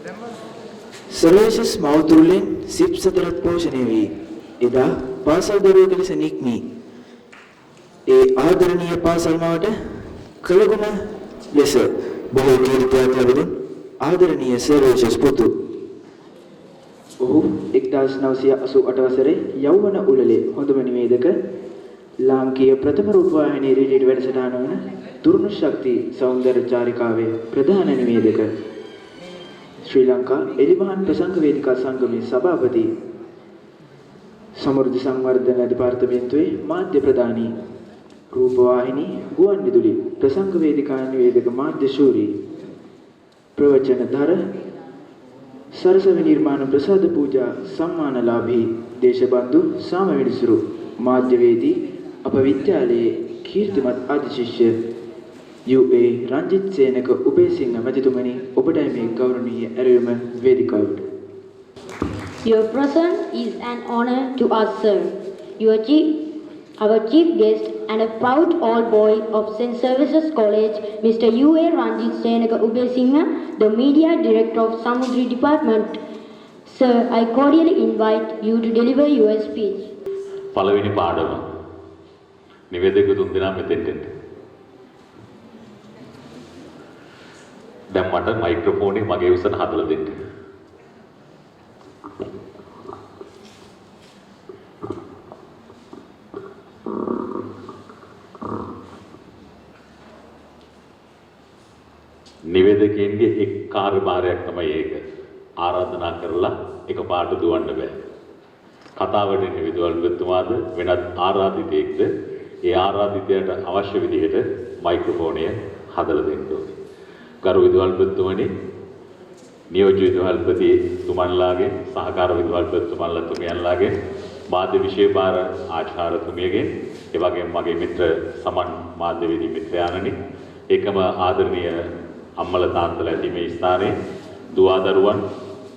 සර්වවිශේෂ මෞතුරුලෙන් සිප් සතරක් පෝෂණය වී එදා පාසල් දරුවෙකු ලෙස නික්මී ඒ ආදරණීය පාසල් මාවට කළගුණ ලෙස බොහෝ කීර්තියක් ලැබුණු ආදරණීය සර්වවිශේෂ පුතු. ඔහු 1988 වසරේ යෞවන උළෙලේ හොඳම නිවේදක ලාංකීය ප්‍රථම රූපවාහිනී රිලීඩ් වැඩසටහන වන දුර්ණ ශක්ති සෞන්දර්ය චාරිකාවේ ප්‍රධාන නිවේදක ශ්‍රී ලංකා එලිමහන් ප්‍රසංග වේදිකා සංගමේ සභාපති සමෘද්ධි සංවර්ධන දෙපාර්තමේන්තුවේ මාධ්‍ය ප්‍රධානී රූපවාහිනී ගුවන් විදුලි ප්‍රසංග වේදිකා නිවේදක මාධ්‍ය ශූරී ප්‍රවචනධර සරසවි නිර්මාණ ප්‍රසාද පූජා සම්මානලාභී දේශබන්දු සාමවිනිසුරු මාධ්‍යවේදී අප විද්‍යාලයේ කීර්තිමත් ආදි ශිෂ්‍ය UA රංජිත් සේනක උපේසිංහ මැතිතුමනි ඔබටයි මේ ගෞරවනීය ඇරයුම වේදිකාවට. Your presence is an honor to us, sir. Our chief guest and a proud old boy of St. Services College, Mr. UA Ranjit Senaka Ubesingha, the media director of Samudri Department. Sir, I cordially invite you to deliver your speech. පළවෙනි පාඩම නිවේදක තුන් දෙනා මෙතෙන්ට එන්න. දැන් මට මයික්‍රොෆෝනේ මගේ උසන හදලා දෙන්න. නිවේදකයන්ගේ එක් කාර්යභාරයක් තමයි ඒක. ආරාධනා කරලා එකපාරට දුවන්න බෑ. කතාවට එන්නේ විදුහල්පතිතුමාද වෙනත් ආරාධිතයෙක්ද ඒ ආරාධිතයට අවශ්‍ය විදිහට මයික්‍රොෆෝනය හදලා දෙන්න ඕනේ. ගරු විදුහල්පතිතුමනි, නියෝජ්‍ය විදුහල්පතිතුමන්ලාගේ සහකාර විදුහල්පතිතුමන්ලාගේ මාධ්‍ය විශේෂ භාර ආචාර්යතුමියගෙන් ඒ වගේම මගේ මිත්‍ර සමන් මාධ්‍යවේදී මිත්‍රයාණනි, ඒකම ආදරණීය අම්මල තාත්තලා ඇති මේ ස්ථානයේ දුවදරුවන්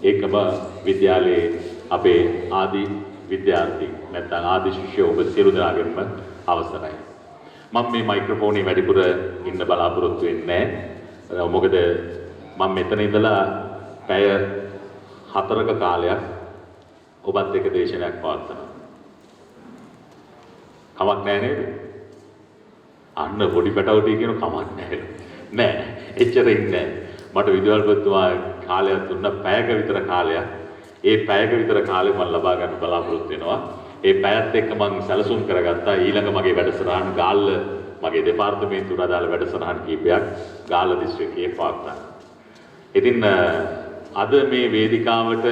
ඒකම විද්‍යාලයේ අපේ ආදි විද්‍යාර්ථී නැත්නම් ආදි ශිෂ්‍යයෝ ඔබ සියලු දෙනාගෙන්ම අවසරයි. මම මේ මයික්‍රොෆෝනේ වැඩිපුර ඉන්න බලාපොරොත්තු වෙන්නේ නැහැ. මොකද මම මෙතන ඉඳලා පැය 4ක කාලයක් ඔබත් එක්ක දේශනයක් පවත්වනවා. කමක් නැහැ නේද? අන්න පොඩි පැටවුටිය කියන කමක් නැහැ. නෑ, එච්චර ඉන්නේ මට විදුහල්පතිතුමා කාලයක් දුන්න පැයක විතර කාලයක්. ඒ පැයක විතර කාලෙ මම ලබා ගන්න බලාපොරොත්තු වෙනවා. ඒ පැයත් එක්ක මම සැලසුම් කරගත්තා ඊළඟ මගේ වැඩසටහන ගාල්ල මගේ දෙපාර්තමේන්තුවට අදාළ වැඩසටහන් කීපයක් ගාල්ල දිස්ත්‍රික්කයේ පවත්වන්න. ඉතින් අද මේ වේදිකාවට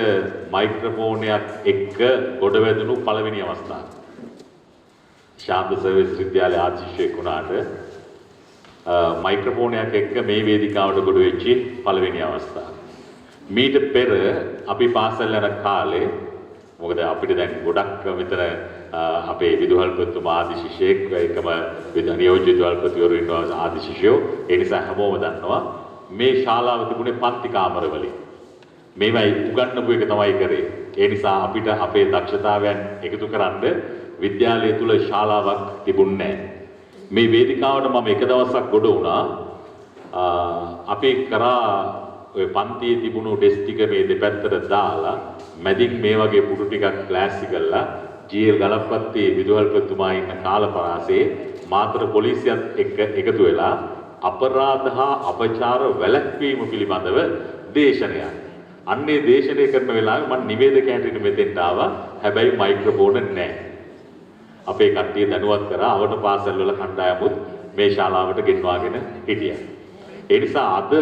මයික්‍රොෆෝනයක් එක්ක ගොඩ වැදුණු පළවෙනි අවස්ථාව. ශාන්ත සර්විස් විද්‍යාලය ආචිෂ්‍යයක් වුණාට මයික්‍රොෆෝනයක් එක්ක මේ වේදිකාවට ගොඩ වෙච්ච පළවෙනි අවස්ථාව. මීට පෙර අපි පාසල් යන කාලේ මොකද අපිට දැන් ගොඩක් මෙතන අපේ විදුහල්පතිතුමා ආදි ශිෂ්‍යෙක් ඒකම නියෝජ්‍ය විදුහල්පතිවරු ඉන්නවා ආදි ශිෂ්‍යයෝ. ඒ නිසා හැමෝම දන්නවා මේ ශාලාව තිබුණේ පන්ති කාමරවලින්. මේවයි උගන්වපු එක තමයි කරේ. ඒ නිසා අපිට අපේ දක්ෂතාවයන් එකතු කරන්න විද්‍යාලය තුල ශාලාවක් තිබුණේ නැහැ. මේ වේදිකාවට මම එක දවසක් ගොඩ වුණා. අපේ කරා ඔය පන්තියේ තිබුණු ඩෙස්ක් ටික මේ දෙපැත්තට දාලා මැදින් මේ වගේ පුටු ටිකක් ක්ලාසි කරලා ජී.එල්. ගලප්පත්තේ විදුහල්පතිතුමා ඉන්න කාලපරාසයේ මාතර පොලිසියත් එක්ක එකතු වෙලා අපරාධ හා අපචාර වැළැක්වීම පිළිබඳව දේශනයක්. අන්නේ දේශනය කරන වෙලාවේ මම නිවේදක හැටියට මෙතෙන්ට ආවා. හැබැයි මයික්‍රොෆෝන නැහැ. අපේ කට්ටිය දැනුවත් කරා අවට පාසල් වල කණ්ඩායමුත් මේ ශාලාවට ගෙන්වාගෙන හිටියා. ඒ නිසා අද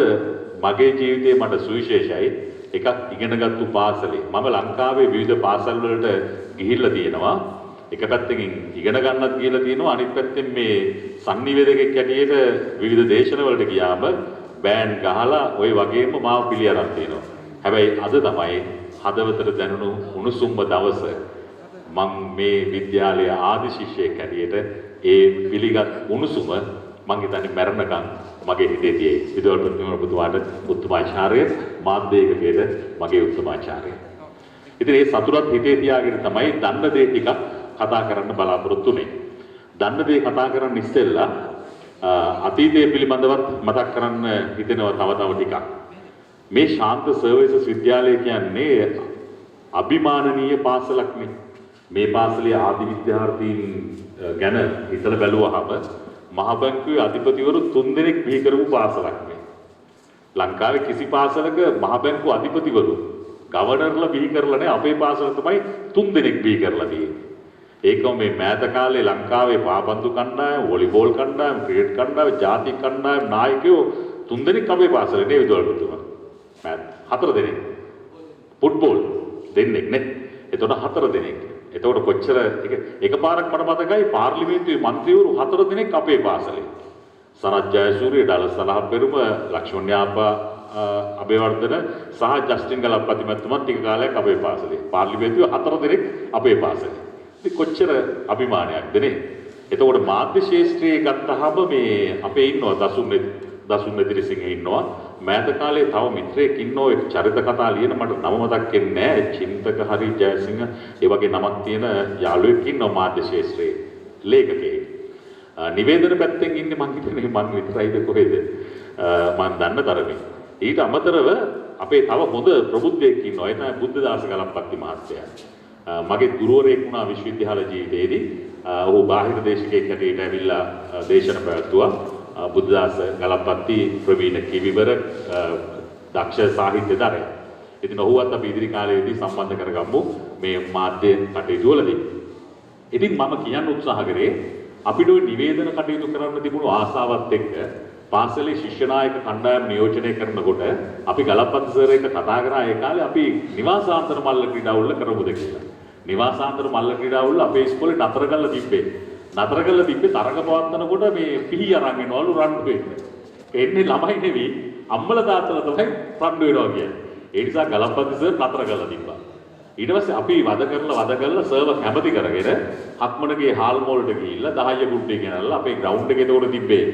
මගේ ජීවිතේ මට සුවිශේෂයි එකක් ඉගෙනගත්තු පාසලේ. මම ලංකාවේ විවිධ පාසල් වලට ගිහිල්ලා තියෙනවා. එක පැත්තකින් ඉගෙන ගන්නත් කියලා තියෙනවා. අනිත් පැත්තෙන් මේ සංනිවේදකෙක් හැටියට විවිධ දේශන වලට ගියාම බෑන්ඩ් ගහලා ওই වගේම මාව පිළිඅරන් තියෙනවා. හැබැයි අද තමයි හදවතට දැනුණු උණුසුම්ම දවස. මම මේ විද්‍යාලයේ ආදි ශිෂ්‍යයෙක් හැටියට ඒ පිළිගත් උණුසුම මම හිතන්නේ මරණකම් මගේ හිතේ තියෙයි. විදුහල්පතිතුමාට උත්තමාචාර්ය මාධ්‍යයකයට මගේ උත්තමාචාර්ය. ඉතින් මේ සතුටත් හිතේ තියාගෙන තමයි දන්න දේ ටිකක් කතා කරන්න බලාපොරොත්තු වෙන්නේ. දන්න දේ කතා කරන්න ඉස්සෙල්ලා අතීතයේ පිළිබඳවත් මතක් කරන්න හිතෙනවා තව ටිකක්. මේ ශාන්ත සර්විසස් විද්‍යාලය කියන්නේ අභිමානනීය පාසලක් නේ. මේ පාසලේ ආදි විද්‍යාර්ථීන් ගැන හිතලා බැලුවහම මහ බැංකුවේ අධිපතිවරු 3 දෙනෙක් බිහි කරපු පාසලක් නේ. ලංකාවේ කිසි පාසලක මහ බැංකුව අධිපතිවරු ගවර්නර්ලා බිහි කරලා නැහැ. අපේ පාසල තමයි 3 දෙනෙක් බිහි කරලා තියෙන්නේ. ඒකම මේ මෑත කාලේ ලංකාවේ පාබන්දු කණ්ඩායම, වොලිබෝල් කණ්ඩායම, ක්‍රිකට් කණ්ඩායම, ජාතික කණ්ඩායම නායකයෝ 3 දෙනෙක් අපේ පාසලේ නේ විදුහල්පතිතුමා. මෑත 4 දෙනෙක්. ෆුට්බෝල් දෙන්නෙක් නේ. එතකොට 4 දෙනෙක්. එතකොට කොච්චර එකපාරක් මට මතකයි පාර්ලිමේන්තුවේ മന്ത്രിවරු 4 දෙනෙක් අපේ පාසලේ. සනත් ජයසූරිය, ඩලස් සලහපෙරුම, ලක්ෂ්මන් යාපා අබේවර්ධන සහ ජස්ටින් ගලප්පති මැතිතුමා ටික කාලයක් අපේ පාසලේ. පාර්ලිමේන්තුවේ 4 දෙනෙක් අපේ පාසලේ. ඉතින් කොච්චර අභිමානයක්ද නේ. එතකොට මාධ්‍ය ශාස්ත්‍රයේ ගත්තාම මේ අපේ ඉන්නවා දසුන් මෙදිරිසිංහ ඉන්නවා. මෑත කාලේ තව මිත්‍රයෙක් ඉන්නෝ ඒ චරිත කතා ලියන මට නම මතක් වෙන්නේ නැහැ. චින්තක හරි ජයසිංහ ඒ වගේ නමක් තියෙන යාළුවෙක් ඉන්නවා මාධ්‍ය ශාස්ත්‍රයේ ලේඛකයෙක්. නිවේදන පැත්තෙන් ඉන්නේ මං හිතන්නේ මං විතරයිද කොහෙද මං දන්න තරමේ. ඊට අමතරව අපේ තව හොඳ ප්‍රබුද්ධයෙක් ඉන්නවා. ඒ තමයි බුද්ධදාස ගලප්පති මහත්තයා. මගේ ගුරුවරයෙක් වුණා විශ්වවිද්‍යාල ජීවිතයේදී. ඔහු බාහිර දේශකයෙක් හැටියට ඇවිල්ලා දේශන පැවැත්තුවා. බුද්ධදාස ගලප්පති ප්‍රවීණ කිවිවර දක්ෂ සාහිත්‍යදරය. ඉතින් ඔහුවත් අපි ඉදිරි කාලයේදී සම්බන්ධ කරගමු මේ මාධ්‍ය කටයුතු වලදී. ඉතින් මම කියන්න උත්සාහ කරේ අපිට ওই නිවේදන කටයුතු කරන්න තිබුණු ආසාවත් එක්ක පාසලේ ශිෂ්‍ය නායක කණ්ඩායම නියෝජනය කරනකොට අපි ගලප්පති සර් එක්ක කතා කරා ඒ කාලේ අපි නිවාසාන්තර මල්ල ක්‍රීඩාවල කරමුද කියලා. නිවාසාන්තර මල්ල ක්‍රීඩාවල අපේ ඉස්කෝලේ නතර කරලා තිබ්බේ. තරග පවත්වනකොට මේ පිහි අරන් එනවලු රණ්ඩු වෙන්න. එන්නේ ළමයි නෙවෙයි අම්මලා තාත්තලා තමයි රණ්ඩු වෙනවා කියන්නේ. ඒ නිසා ගලප්පති සර් නතර කරලා තිබ්බා. ඊට පස්සේ අපි වද කරලා සර්ව කැමති කරගෙන හක්මනගේ හාල් මෝල්ට ගිහිල්ලා 10 ගුට්ටේ ගෙනල්ලා අපේ ග්‍රවුන්ඩ් එකේ උඩ තිබ්බේ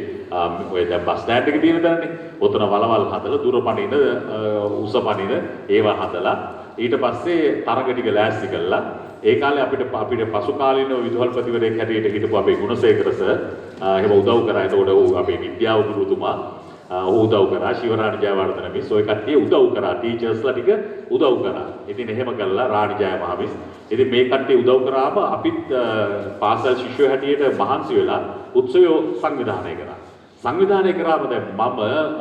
ඔය දැන් බස් ස්ටෑන්ඩ් එකේ තියෙන තැනනේ. ඔතන වලවල් හදලා දුර පනින උස පනින ඒවා හදලා ඊට පස්සේ තරග ටික ලෑස්ති කළා. ඒ කාලේ අපිට පසු කාලීනව විදුහල්පතිවරයෙක් හැටියට හිටපු අපේ ගුණසේකර සර් එහෙම උදව් කරා. ඒතකොට ඔහු අපේ විද්‍යාව ගුරුතුමා ඔහු උදව් කරා. ශිවරාණි ජයවර්ධන මිස් ඔය කට්ටිය උදව් කරා. ටීචර්ස්ලා ටික උදව් කරා. ඉතින් එහෙම කළා රාණි ජය මහමිස්. ඉතින් මේ කට්ටිය උදව් කරාම අපිත් පාසල් ශිෂ්‍යයෝ හැටියට මහන්සි වෙලා උත්සවය සංවිධානය කරා. සංවිධානය කරාම දැන් මම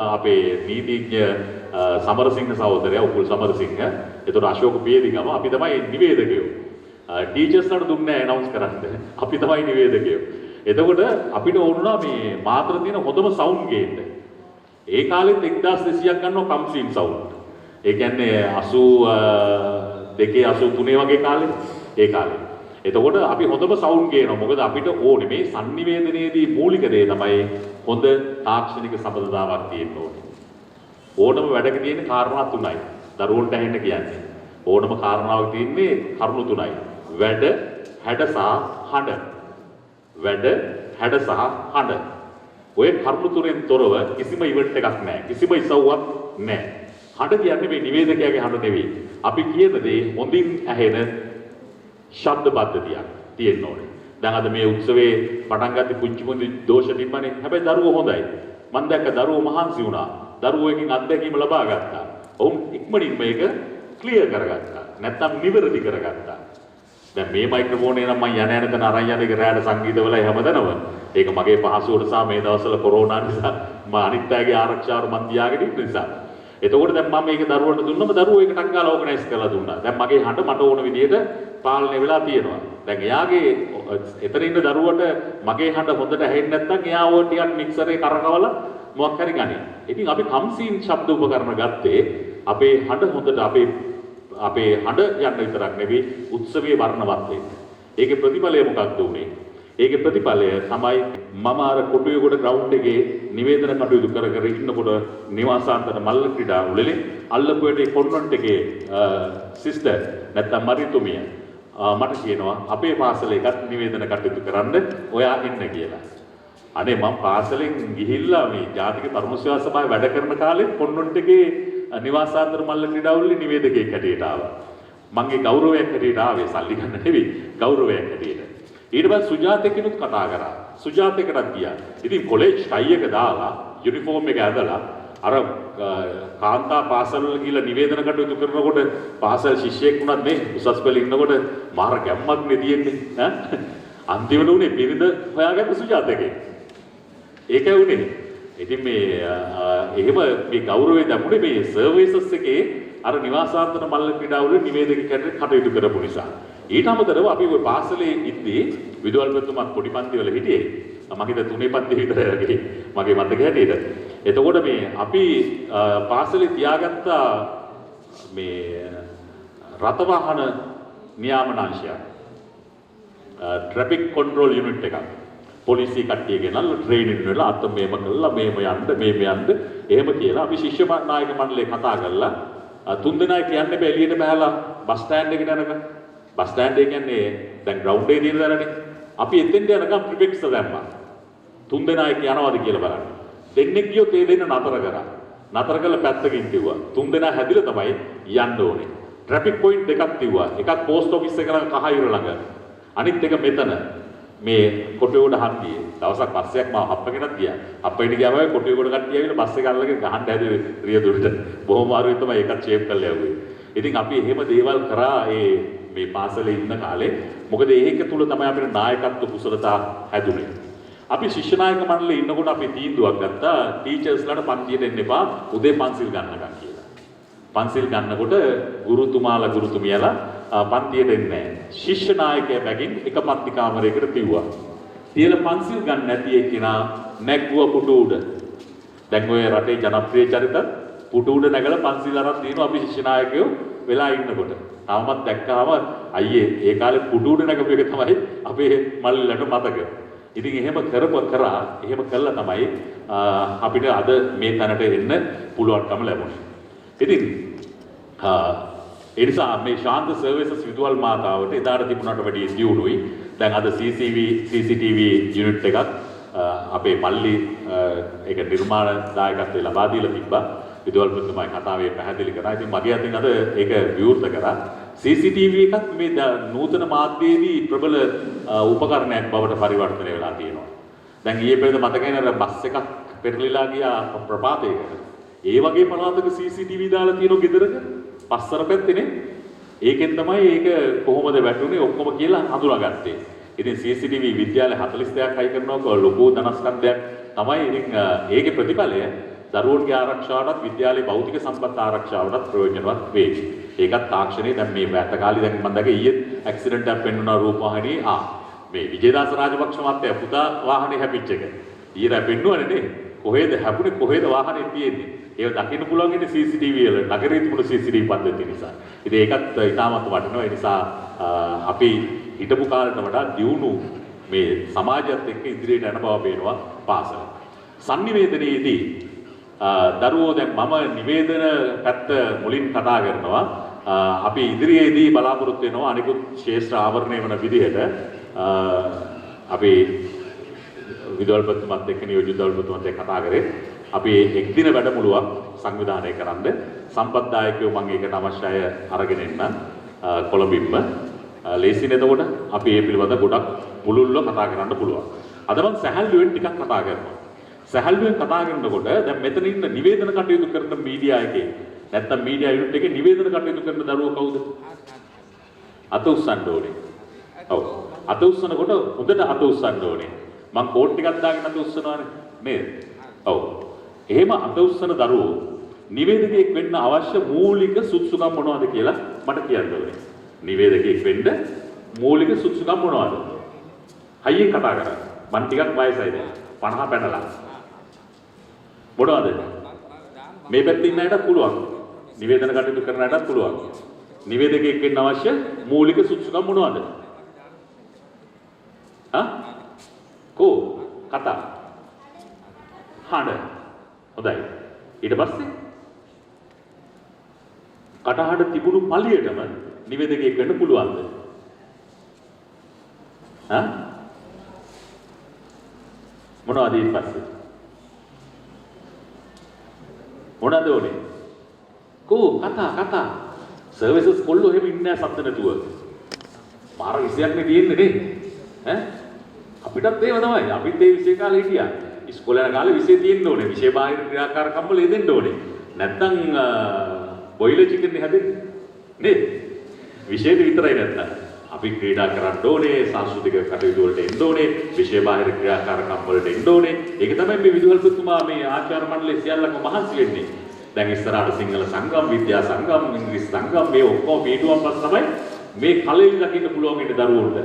අපේ නීතිඥ සමරසිංහ සහෝදරයා උපුල් සමරසිංහ එතකොට අශෝක පියදිගම අපි තමයි නිවේදකයෝ. ටීචර්ස්ලාට දුන්නේ ඇනවුන්ස් කරන්න. අපි තමයි නිවේදකයෝ. එතකොට අපිට ඕනුණා මේ මාතර තියෙන හොඳම සවුන්ඩ් ගේන්න. ඒ කාලෙත් 1200ක් ගන්නවා කම්සීන් සවුන්ඩ්. ඒ කියන්නේ 82 83 වගේ කාලේ ඒ කාලේ. එතකොට අපි හොඳම සවුන්ඩ් ගේනවා. මොකද අපිට ඕනේ මේ sannivedanayේදී මූලික දේ තමයි හොඳ තාක්ෂණික සබඳතාවක් තියෙන්න ඕනේ. ඕනම වැඩක තියෙන කාරණා තුනයි. දරුවන්ට ඇහෙන්න කියන්නේ. ඕනම කාරණාවක් තියෙන්නේ කරුණු තුනයි. වැඩ, හැඩ සහ හඬ. වැඩ, හැඩ සහ හඬ. ඔය කරුණු තුනෙන් තොරව කිසිම ඉවෙන්ට් එකක් නැහැ. කිසිම ඉසව්වක් නැහැ. හඬ කියන්නේ මේ නිවේදකයාගේ හඬ නෙවෙයි. අපි කියන දේ හොඳින් ඇහෙන ශබ්ද පද්ධතියක් තියෙන්න ඕනේ. දැන් අද මේ උත්සවයේ පටන් ගත්තේ පුංචි පුංචි දෝෂ නිම්මනේ. හැබැයි දරුවෝ හොඳයි. මම දැක්ක දරුවෝ මහන්සි වුණා. දරුවෝ එකකින් අත්දැකීම ලබා ගත්තා. ඔවුන් ඉක්මනින් මේක ක්ලියර් කරගත්තා. නැත්තම් නිවැරදි කරගත්තා. දැන් මේ මයික්‍රොෆෝනේ නම් මම යන තැන අරන් යන එක රැයට සංගීතවල හැමදැනම. ඒක මගේ පහසුවට සහ මේ දවස්වල කොරෝනා නිසා මම අනිත් අයගේ ආරක්ෂාවට මන් තියාගෙන ඉන්න නිසා. එතකොට දැන් මම මේක දරුවන්ට දුන්නම දරුවෝ ඒක ටක් ගාලා ඕගනයිස් කරලා දුන්නා. දැන් මගේ හඬ මට ඕන විදිහට පාලනය වෙලා තියෙනවා. දැන් එයාගේ එතන ඉන්න දරුවට මගේ හඬ හොඳට ඇහෙන්නේ නැත්නම් එයා ඕක ටිකක් මික්සරේ කරකවලා මොකක් හරි ගනි. ඉතින් අපි කම්සීන් ශබ්ද උපකරණ ගත්තේ අපේ හඬ හොඳට අපේ හඬ යන්න විතරක් නෙවෙයි උත්සවයේ වර්ණවත් වෙන්න. ඒකේ ප්‍රතිඵලය මොකක්ද උනේ? ඒකේ ප්‍රතිඵලය තමයි මම අර කොටුවේගොඩ ග්‍රවුන්ඩ් එකේ නිවේදන කටයුතු කර ඉන්නකොට නිවාසාන්තර මල්ල ක්‍රීඩා උළෙලේ අල්ලපුවේට කොන්වන්ට් එකේ සිස්ටර් නැත්තම් මරිතුමිය මට කියනවා අපේ පාසලේ එකත් නිවේදන කටයුතු කරන්න ඔයා එන්න කියලා. අනේ මම පාසලෙන් ගිහිල්ලා මේ ජාතික තරුණ සේවා සභාවේ වැඩ කරන කාලෙත් කොන්වන්ට් එකේ නිවාසාන්තර මල්ල ක්‍රීඩා උළෙලේ නිවේදකයෙක් හැටියට ආවා. මගේ ගෞරවයක් හැටියට ආවේ සල්ලි ගන්න නෙවෙයි ගෞරවයක් හැටියට. ඊට පස්සේ සුජාතකිනුත් කතා කරා. සුජාතකටත් ගියා. ඉතින් කොලෙජ් ටයි එක දාලා යුනිෆෝම් එක ඇඳලා අර කාන්තා පාසල් වල ගිහලා නිවේදන කටයුතු කරනකොට පාසල් ශිෂ්‍යයෙක් වුණත් නේ උසස් පෙළ ඉන්නකොට මාර ගැම්මක් නේ තියෙන්නේ ඈ අන්තිමට උනේ බිරිඳ හොයාගත්ත සුජාතකේ ඒකයි උනේ ඉතින් මේ එහෙම මේ ගෞරවය දැමුනේ මේ සර්විසස් එකේ අර නිවාසාන්තර මල්ල ක්‍රීඩාවල නිවේදක කටයුතු කරපු නිසා ඊට අමතරව අපි ওই පාසලේ ඉද්දී විදුහල්පතිතුමාත් පොඩි පන්ති වල හිටියේ මම හිත තුනේ පන්ති විතරයි වගේ මගේ මතක හැටියට එතකොට මේ අපි පාසලේ තියාගත්ත මේ රථ වාහන නියාමනාංශය ට්‍රැෆික් කන්ට්‍රෝල් යුනිට් එකක් පොලිසිය කට්ටිය ගෙනල්ලා ට්‍රේනින් වෙලා අත මේම කළා මේම යන්න එහෙම කියලා අපි ශිෂ්‍ය නායක මණ්ඩලය කතා කරලා තුන්දෙනා කියන්නේ බෑ එළියට බහලා බස් ස්ටෑන්ඩ් එකට යනකම් බස් ස්ටෑන්ඩ් එක කියන්නේ දැන් ග්‍රවුන්ඩ් එකේ තියෙන දරනේ අපි එතෙන්ට යනකම් ප්‍රිපෙක්ස් දැම්මා තුන්දෙනා යනවාද කියලා බලන්න දෙන්නෙක් ගියොත් ඒ දෙන්න නතර කරා නතර කළ පැත්තකින් තියුවා තුන්දෙනා හැදිලා තමයි යන්න ඕනේ ට්‍රැෆික් පොයින්ට් දෙකක් තියුවා එකක් පෝස්ට් ඔෆිස් එක ළඟ කහයිර ළඟ අනිත් එක මෙතන මේ කොටුවේගොඩ හන්දියේ දවසක් බස් එකක් මාව හප්පගෙනත් ගියා හප්පෙට ගියාම කොටුවේගොඩ කට්ටිය ඇවිල්ලා බස් එක අල්ලගෙන ගහන්න හැදුවේ රියදුරට බොහොම අමාරුයි තමයි ඒකත් ෂේප් කරලා යවුවේ ඉතින් අපි එහෙම දේවල් කරා මේ පාසලේ ඉන්න කාලේ මොකද ඒක තුල තමයි අපේ නායකත්ව කුසලතා හැදුනේ අපි ශිෂ්‍ය නායක මණ්ඩලේ ඉන්නකොට අපි තීන්දුවක් ගත්තා ටීචර්ස්ලාට පන්තියට එන්න එපා උදේ පන්සිල් ගන්නකම් කියලා පන්සිල් ගන්නකොට ගුරුතුමියලා පන්තියට එන්නේ නැහැ. ශිෂ්‍ය නායකයා බැගින් එක පන්ති කාමරයකට පිව්වා. තියලා පන්සිල් ගන්න නැති එක්කිනා නැග්ගුවා පුටු උඩ. දැන් ඔය රටේ ජනප්‍රිය චරිත පුටු උඩ නැගලා පන්සිල් අරන් දිනනවා අපි ශිෂ්‍ය නායකයෝ වෙලා ඉන්නකොට. තාමත් දැක්කාම අයියේ ඒ කාලේ පුටු උඩ නැගපු එක තමයි අපේ මල්ලලට මතක. ඉතින් එහෙම කරා එහෙම කළා තමයි අපිට අද මේ තැනට එන්න පුළුවන්කම ලැබුණේ. ඉතින් ඒ නිසා මේ ශාන්ත සර්විසස් විදුහල් මාතාවට එදාට තිබුණාට වැඩිය දියුණුයි. දැන් අද CCTV යුනිට් එකක් අපේ පල්ලි ඒක නිර්මාණ දායකත්වය ලබා දීලා තිබ්බා. විදුහල්පතිතුමායි කතාවේ පැහැදිලි කරා. ඉතින් මගේ අතින් අද ඒක විවෘත කරා. CCTV එකත් මේ නූතන මාධ්‍යයේදී ප්‍රබල උපකරණයක් බවට පරිවර්තනය වෙලා තියෙනවා. දැන් ඊයේ පෙරේද මතකයිනේ අර බස් එකක් පෙරලිලා ගියා ප්‍රපාතයකට. ඒ වගේ පළාතක CCTV දාලා තියෙනවා ගෙදරක. පස්සර පැත්තේනේ. ඒකෙන් තමයි ඒක කොහොමද වැටුනේ ඔක්කොම කියලා හඳුනාගත්තේ. ඉතින් CCTV විද්‍යාල 42ක් හයි කරනවා ලොකු ධනස්කන්ධයක් තමයි. ඉතින් ඒකේ ප්‍රතිඵලය දරුවන්ගේ ආරක්ෂාවටත් විද්‍යාලයේ භෞතික සම්පත් ආරක්ෂාවටත් ප්‍රයෝජනවත් වෙයි. ඒකත් තාක්ෂණයේ දැන් මේ වැට කාලේ දැන් මම දැක්ක ඊයේ ඇක්සිඩන්ට් එකක් පෙන්වනවා රූපවාහිනියේ මේ විජේදාස රාජපක්ෂ මහත්තයා පුතා වාහනේ හැපිච්ච එක. ඊයේ පෙන්වන්නේ නේ. කොහෙද හැපුණේ කොහෙද වාහනේ තියෙන්නේ. ඒක දකින්න පුළුවන් ඉන්නේ CCTV වල නගරයේ තිබුණු CCTV පද්ධතිය නිසා. ඉතින් ඒකත් ඉතාමත් වටිනවා. ඒ නිසා අපි හිටපු කාලේට වඩා දියුණු මේ සමාජයත් එක්ක ඉදිරියට යන බව පේනවා පාසල. සංනිවේදනයේදී දරුවෝ දැන් මම නිවේදන පැත්ත මුලින් කතා කරනවා. අපි ඉදිරියේදී බලාපොරොත්තු වෙනවා අනිකුත් ශේෂ්ඨ ආවරණය වන විදිහට අපි විදුහල්පතිතුමත් එක්ක නියෝජ්‍ය විදුහල්පතිතුමත් එක්ක කතා කරේ. අපි එක් දින වැඩමුළුවක් සංවිධානය කරන්න සම්පත්දායකයෝ මම ඒකට අවශ්‍ය අය අරගෙන එන්න කොළඹින්ම ලේසින් එතකොට අපි මේ පිළිබඳ ගොඩක් මුළුල්ව කතා කරන්න පුළුවන්. අද මම සැහැල්ලුවෙන් ටිකක් කතා කරනවා. සැහැල්ලුවෙන් කතා කරනකොට දැන් මෙතන ඉන්න නිවේදන කටයුතු කරන මීඩියා එකේ නැත්තම් මීඩියා යුනිට් එකේ නිවේදන කටයුතු කරන දරුවෝ කවුද? අත උස්සන්න ඕනේ. ඔව්. අත උස්සනකොට හොඳට අත උස්සන්න ඕනේ. මම කෝට් ටිකක් දාගෙන අත උස්සනවානේ නේද? ඔව්. එහෙම අත උස්සන දරුවෝ නිවේදකයෙක් වෙන්න අවශ්‍ය මූලික සුදුසුකම් මොනවද කියලා මට කියන්න ඕනේ. නිවේදකයෙක් වෙන්න මූලික සුදුසුකම් මොනවද? හයියෙන් කතා කරා. මම ටිකක් වයසයි දැන්. 50 පැනලා. මොනවද? මේ පැත්තේ ඉන්න අයටත් පුළුවන්. නිවේදන කටයුතු කරන අයටත් පුළුවන්. නිවේදකයෙක් වෙන්න අවශ්‍ය මූලික සුදුසුකම් මොනවද? කෝ කතා හඬ හොඳයි. ඊට පස්සේ කටහඬ තිබුණු පළියටම නිවේදකයෙක් වෙන්න පුළුවන්ද? මොනවද ඊට පස්සේ? මොනවද ඕනේ? කෝ කතා සර්විසස් කොල්ලෝ එහෙම ඉන්නේ නැහැ සද්ද නැතුව. මාර විශයක් නේ තියෙන්නේ නේ. අපිටත් ඒව තමයි. අපිත් ඒ විශේෂ කාලේ හිටියා. ඉස්කෝලේ යන කාලේ විෂය තියෙන්න ඕනේ. විෂය බාහිර ක්‍රියාකාරකම් වල යෙදෙන්න ඕනේ. නැත්තම් බොයිලර් චිකන් නේ හැදෙන්නේ. නේද? විෂයට විතරයි නැත්තම්. අපි ක්‍රීඩා කරන්න ඕනේ, සංස්කෘතික කටයුතු වලට එන්න ඕනේ, විෂය බාහිර ක්‍රියාකාරකම් වලට එන්න ඕනේ. ඒක තමයි මේ විදුහල්පතිතුමා මේ ආචාර්ය මණ්ඩලයේ සියල්ලම මහන්සි වෙන්නේ. දැන් ඉස්සරහට සිංහල සංගම්, විද්‍යා සංගම්, ඉංග්‍රීසි සංගම් මේ ඔක්කොම පිටුවම් පස්ස තමයි මේ කලින් දකින්න පුළුවන් ඉන්න දරුවෝට.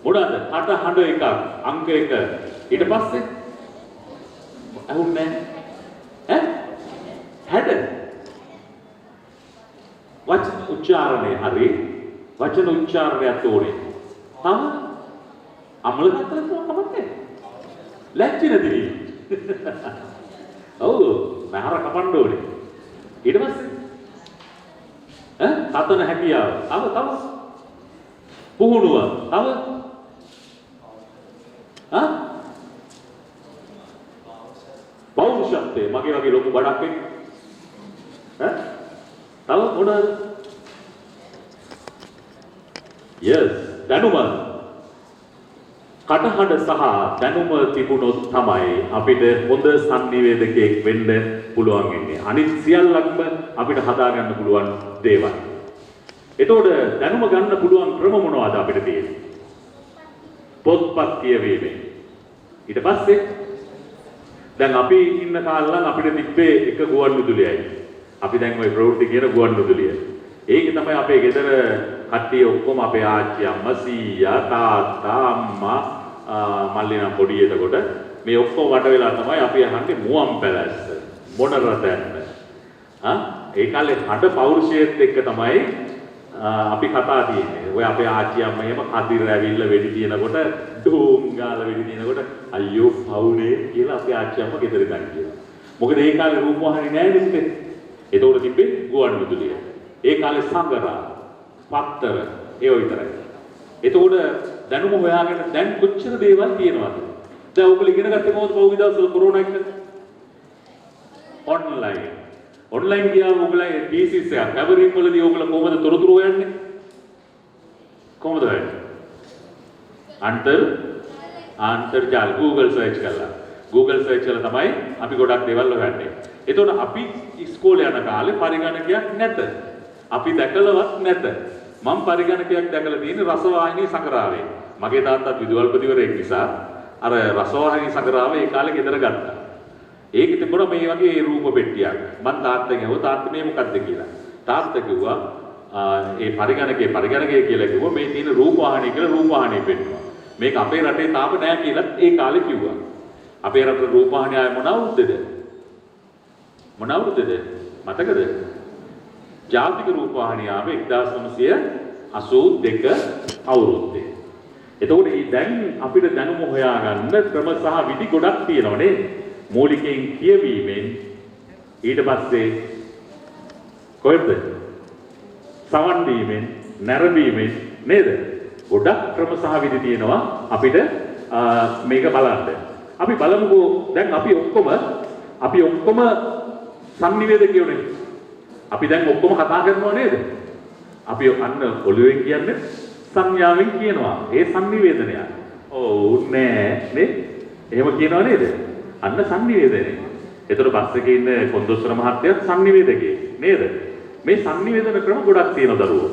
මොනවාද? අට හඬ එකක්, අංක එක. ඊට පස්සේ අහුන්නේ ඈ? හැඩ. වචන උච්චාරණය හරි. වචන උච්චාරණයක් ඕනේ. තව අමල ගත්තට කමන්නේ. ලැජ්ජ නැතිවි. ඔව්, මහර කපන්න ඕනේ. ඊට පස්සේ සතන හැකියාව. තව පුහුණුව. තව පෞරුෂත්වය. මගේ වගේ ලොකු බඩක් එක්ක. තව මොනවාද? yes, දැනුම. කටහඬ සහ දැනුම තිබුණොත් තමයි අපිට හොඳ සංනිවේදකයෙක් වෙන්න පුළුවන් වෙන්නේ. අනිත් සියල්ලක්ම අපිට හදාගන්න පුළුවන් දේවල්. එතකොට දැනුම ගන්න පුළුවන් ක්‍රම මොනවද අපිට තියෙන්නේ? පොත්පත් කියවීමෙන්. ඊට පස්සේ දැන් අපි ඉන්න කාලේ නම් අපිට තිබ්බේ එක ගුවන් විදුලියයි. අපි දැන් ওই ප්‍රවෘත්ති කියන ගුවන් විදුලිය. ඒක තමයි අපේ ගෙදර කට්ටිය ඔක්කොම අපේ ආච්චි අම්මා සීයා තාත්තා අම්මා මල්ලි නම් පොඩි එතකොට මේ ඔක්කොම වට වෙලා තමයි අපි අහන්නේ මුවන් පැලැස්ස මොන රටයක්ද ඒ කාලේ හඩ පෞරුෂයත් එක්ක තමයි අපි කතා තියෙන්නේ. ඔය අපේ ආච්චි අම්මා එහෙම කදිර ඇවිල්ලා වෙඩි තියනකොට ඩෝම් ගාලා වෙඩි තියනකොට අයියෝ පවුනේ කියලා අපේ ආච්චි අම්මා ගෙදර ගන්න කියනවා. මොකද ඒ කාලේ රූපවාහිනී නෑ නෙමෙයි. ඒතකොට තිබ්බේ ගුවන් විදුලිය. ඒ කාලේ සංගරා පත්තර ඒ විතරයි. එතකොට දැනුම හොයාගෙන දැන් කොච්චර දේවල් තියෙනවද? දැන් ඔයගොල්ලෝ ඉගෙන ගත්තේ කොහොමද පහුගිය දවස්වල කොරෝනා එක්ක? ඔන්ලයින් ගියාම ඔයගොල්ලෝ ටීසීස් එක කැවරින් වලදී ඔයගොල්ලෝ කොහොමද තොරතුරු හොයන්නේ? කොහොමද හොයන්නේ? අන්තර්ජාල Google search කළා. Google search කරලා තමයි අපි ගොඩක් දේවල් හොයන්නේ. එතකොට අපි ඉස්කෝලේ යන කාලේ පරිගණකයක් නැත. අපි දැකලවත් නැත. මම පරිගණකයක් දැකලා තියෙන්නේ රසවාහිනී සංග්‍රහයේ. මගේ තාත්තත් විදුහල්පතිවරයෙක් නිසා අර රසවාහිනී සංග්‍රහය ඒ කාලේ ගෙදර ගත්තා. ඒකෙ තිබුණා මේ වගේ රූප පෙට්ටියක්. මම තාත්තගෙන් අහුවා තාත්තා මේ මොකක්ද කියලා. තාත්තා කිව්වා ඒ පරිගණකය කියලා කිව්වා මේ තියෙන රූපවාහිනී කියලා රූපවාහිනී පෙන්නුවා. මේක අපේ රටේ තාම නැහැ කියලා ඒ කාලේ කිව්වා. අපේ රටේ රූපවාහිනිය ආයේ මොන අවුරුද්දද? මතකද? ජාතික රූපවාහිනිය ආවේ 1982 අවුරුද්දේ. එතකොට මේ දැන් අපිට දැනුම හොයාගන්න ක්‍රම සහ විදි ගොඩක් තියෙනවා නේද? මූලිකයෙන් කියවීමෙන් ඊට පස්සේ කොහෙද? සවන් දීමෙන්, නැරඹීමෙන් නේද? ගොඩක් ක්‍රම සහ විදි තියෙනවා අපිට මේක බලන්න. අපි බලමුකෝ දැන් අපි ඔක්කොම සංනිවේදකයෝනේ. අපි දැන් ඔක්කොම කතා කරනවා නේද? අපි අන්න ඔළුවෙන් කියන්නේ සංඥාවෙන් කියනවා. ඒ සංනිවේදනය. ඔව් නෑ නේ? එහෙම කියනවා නේද? අන්න සංනිවේදනය. ඒතර බස් එකේ ඉන්න කොන්දොස්තර මහත්තයා සංනිවේදකයෙක් නේද? මේ සංනිවේදන ක්‍රම ගොඩක් තියෙනවා දරුවෝ.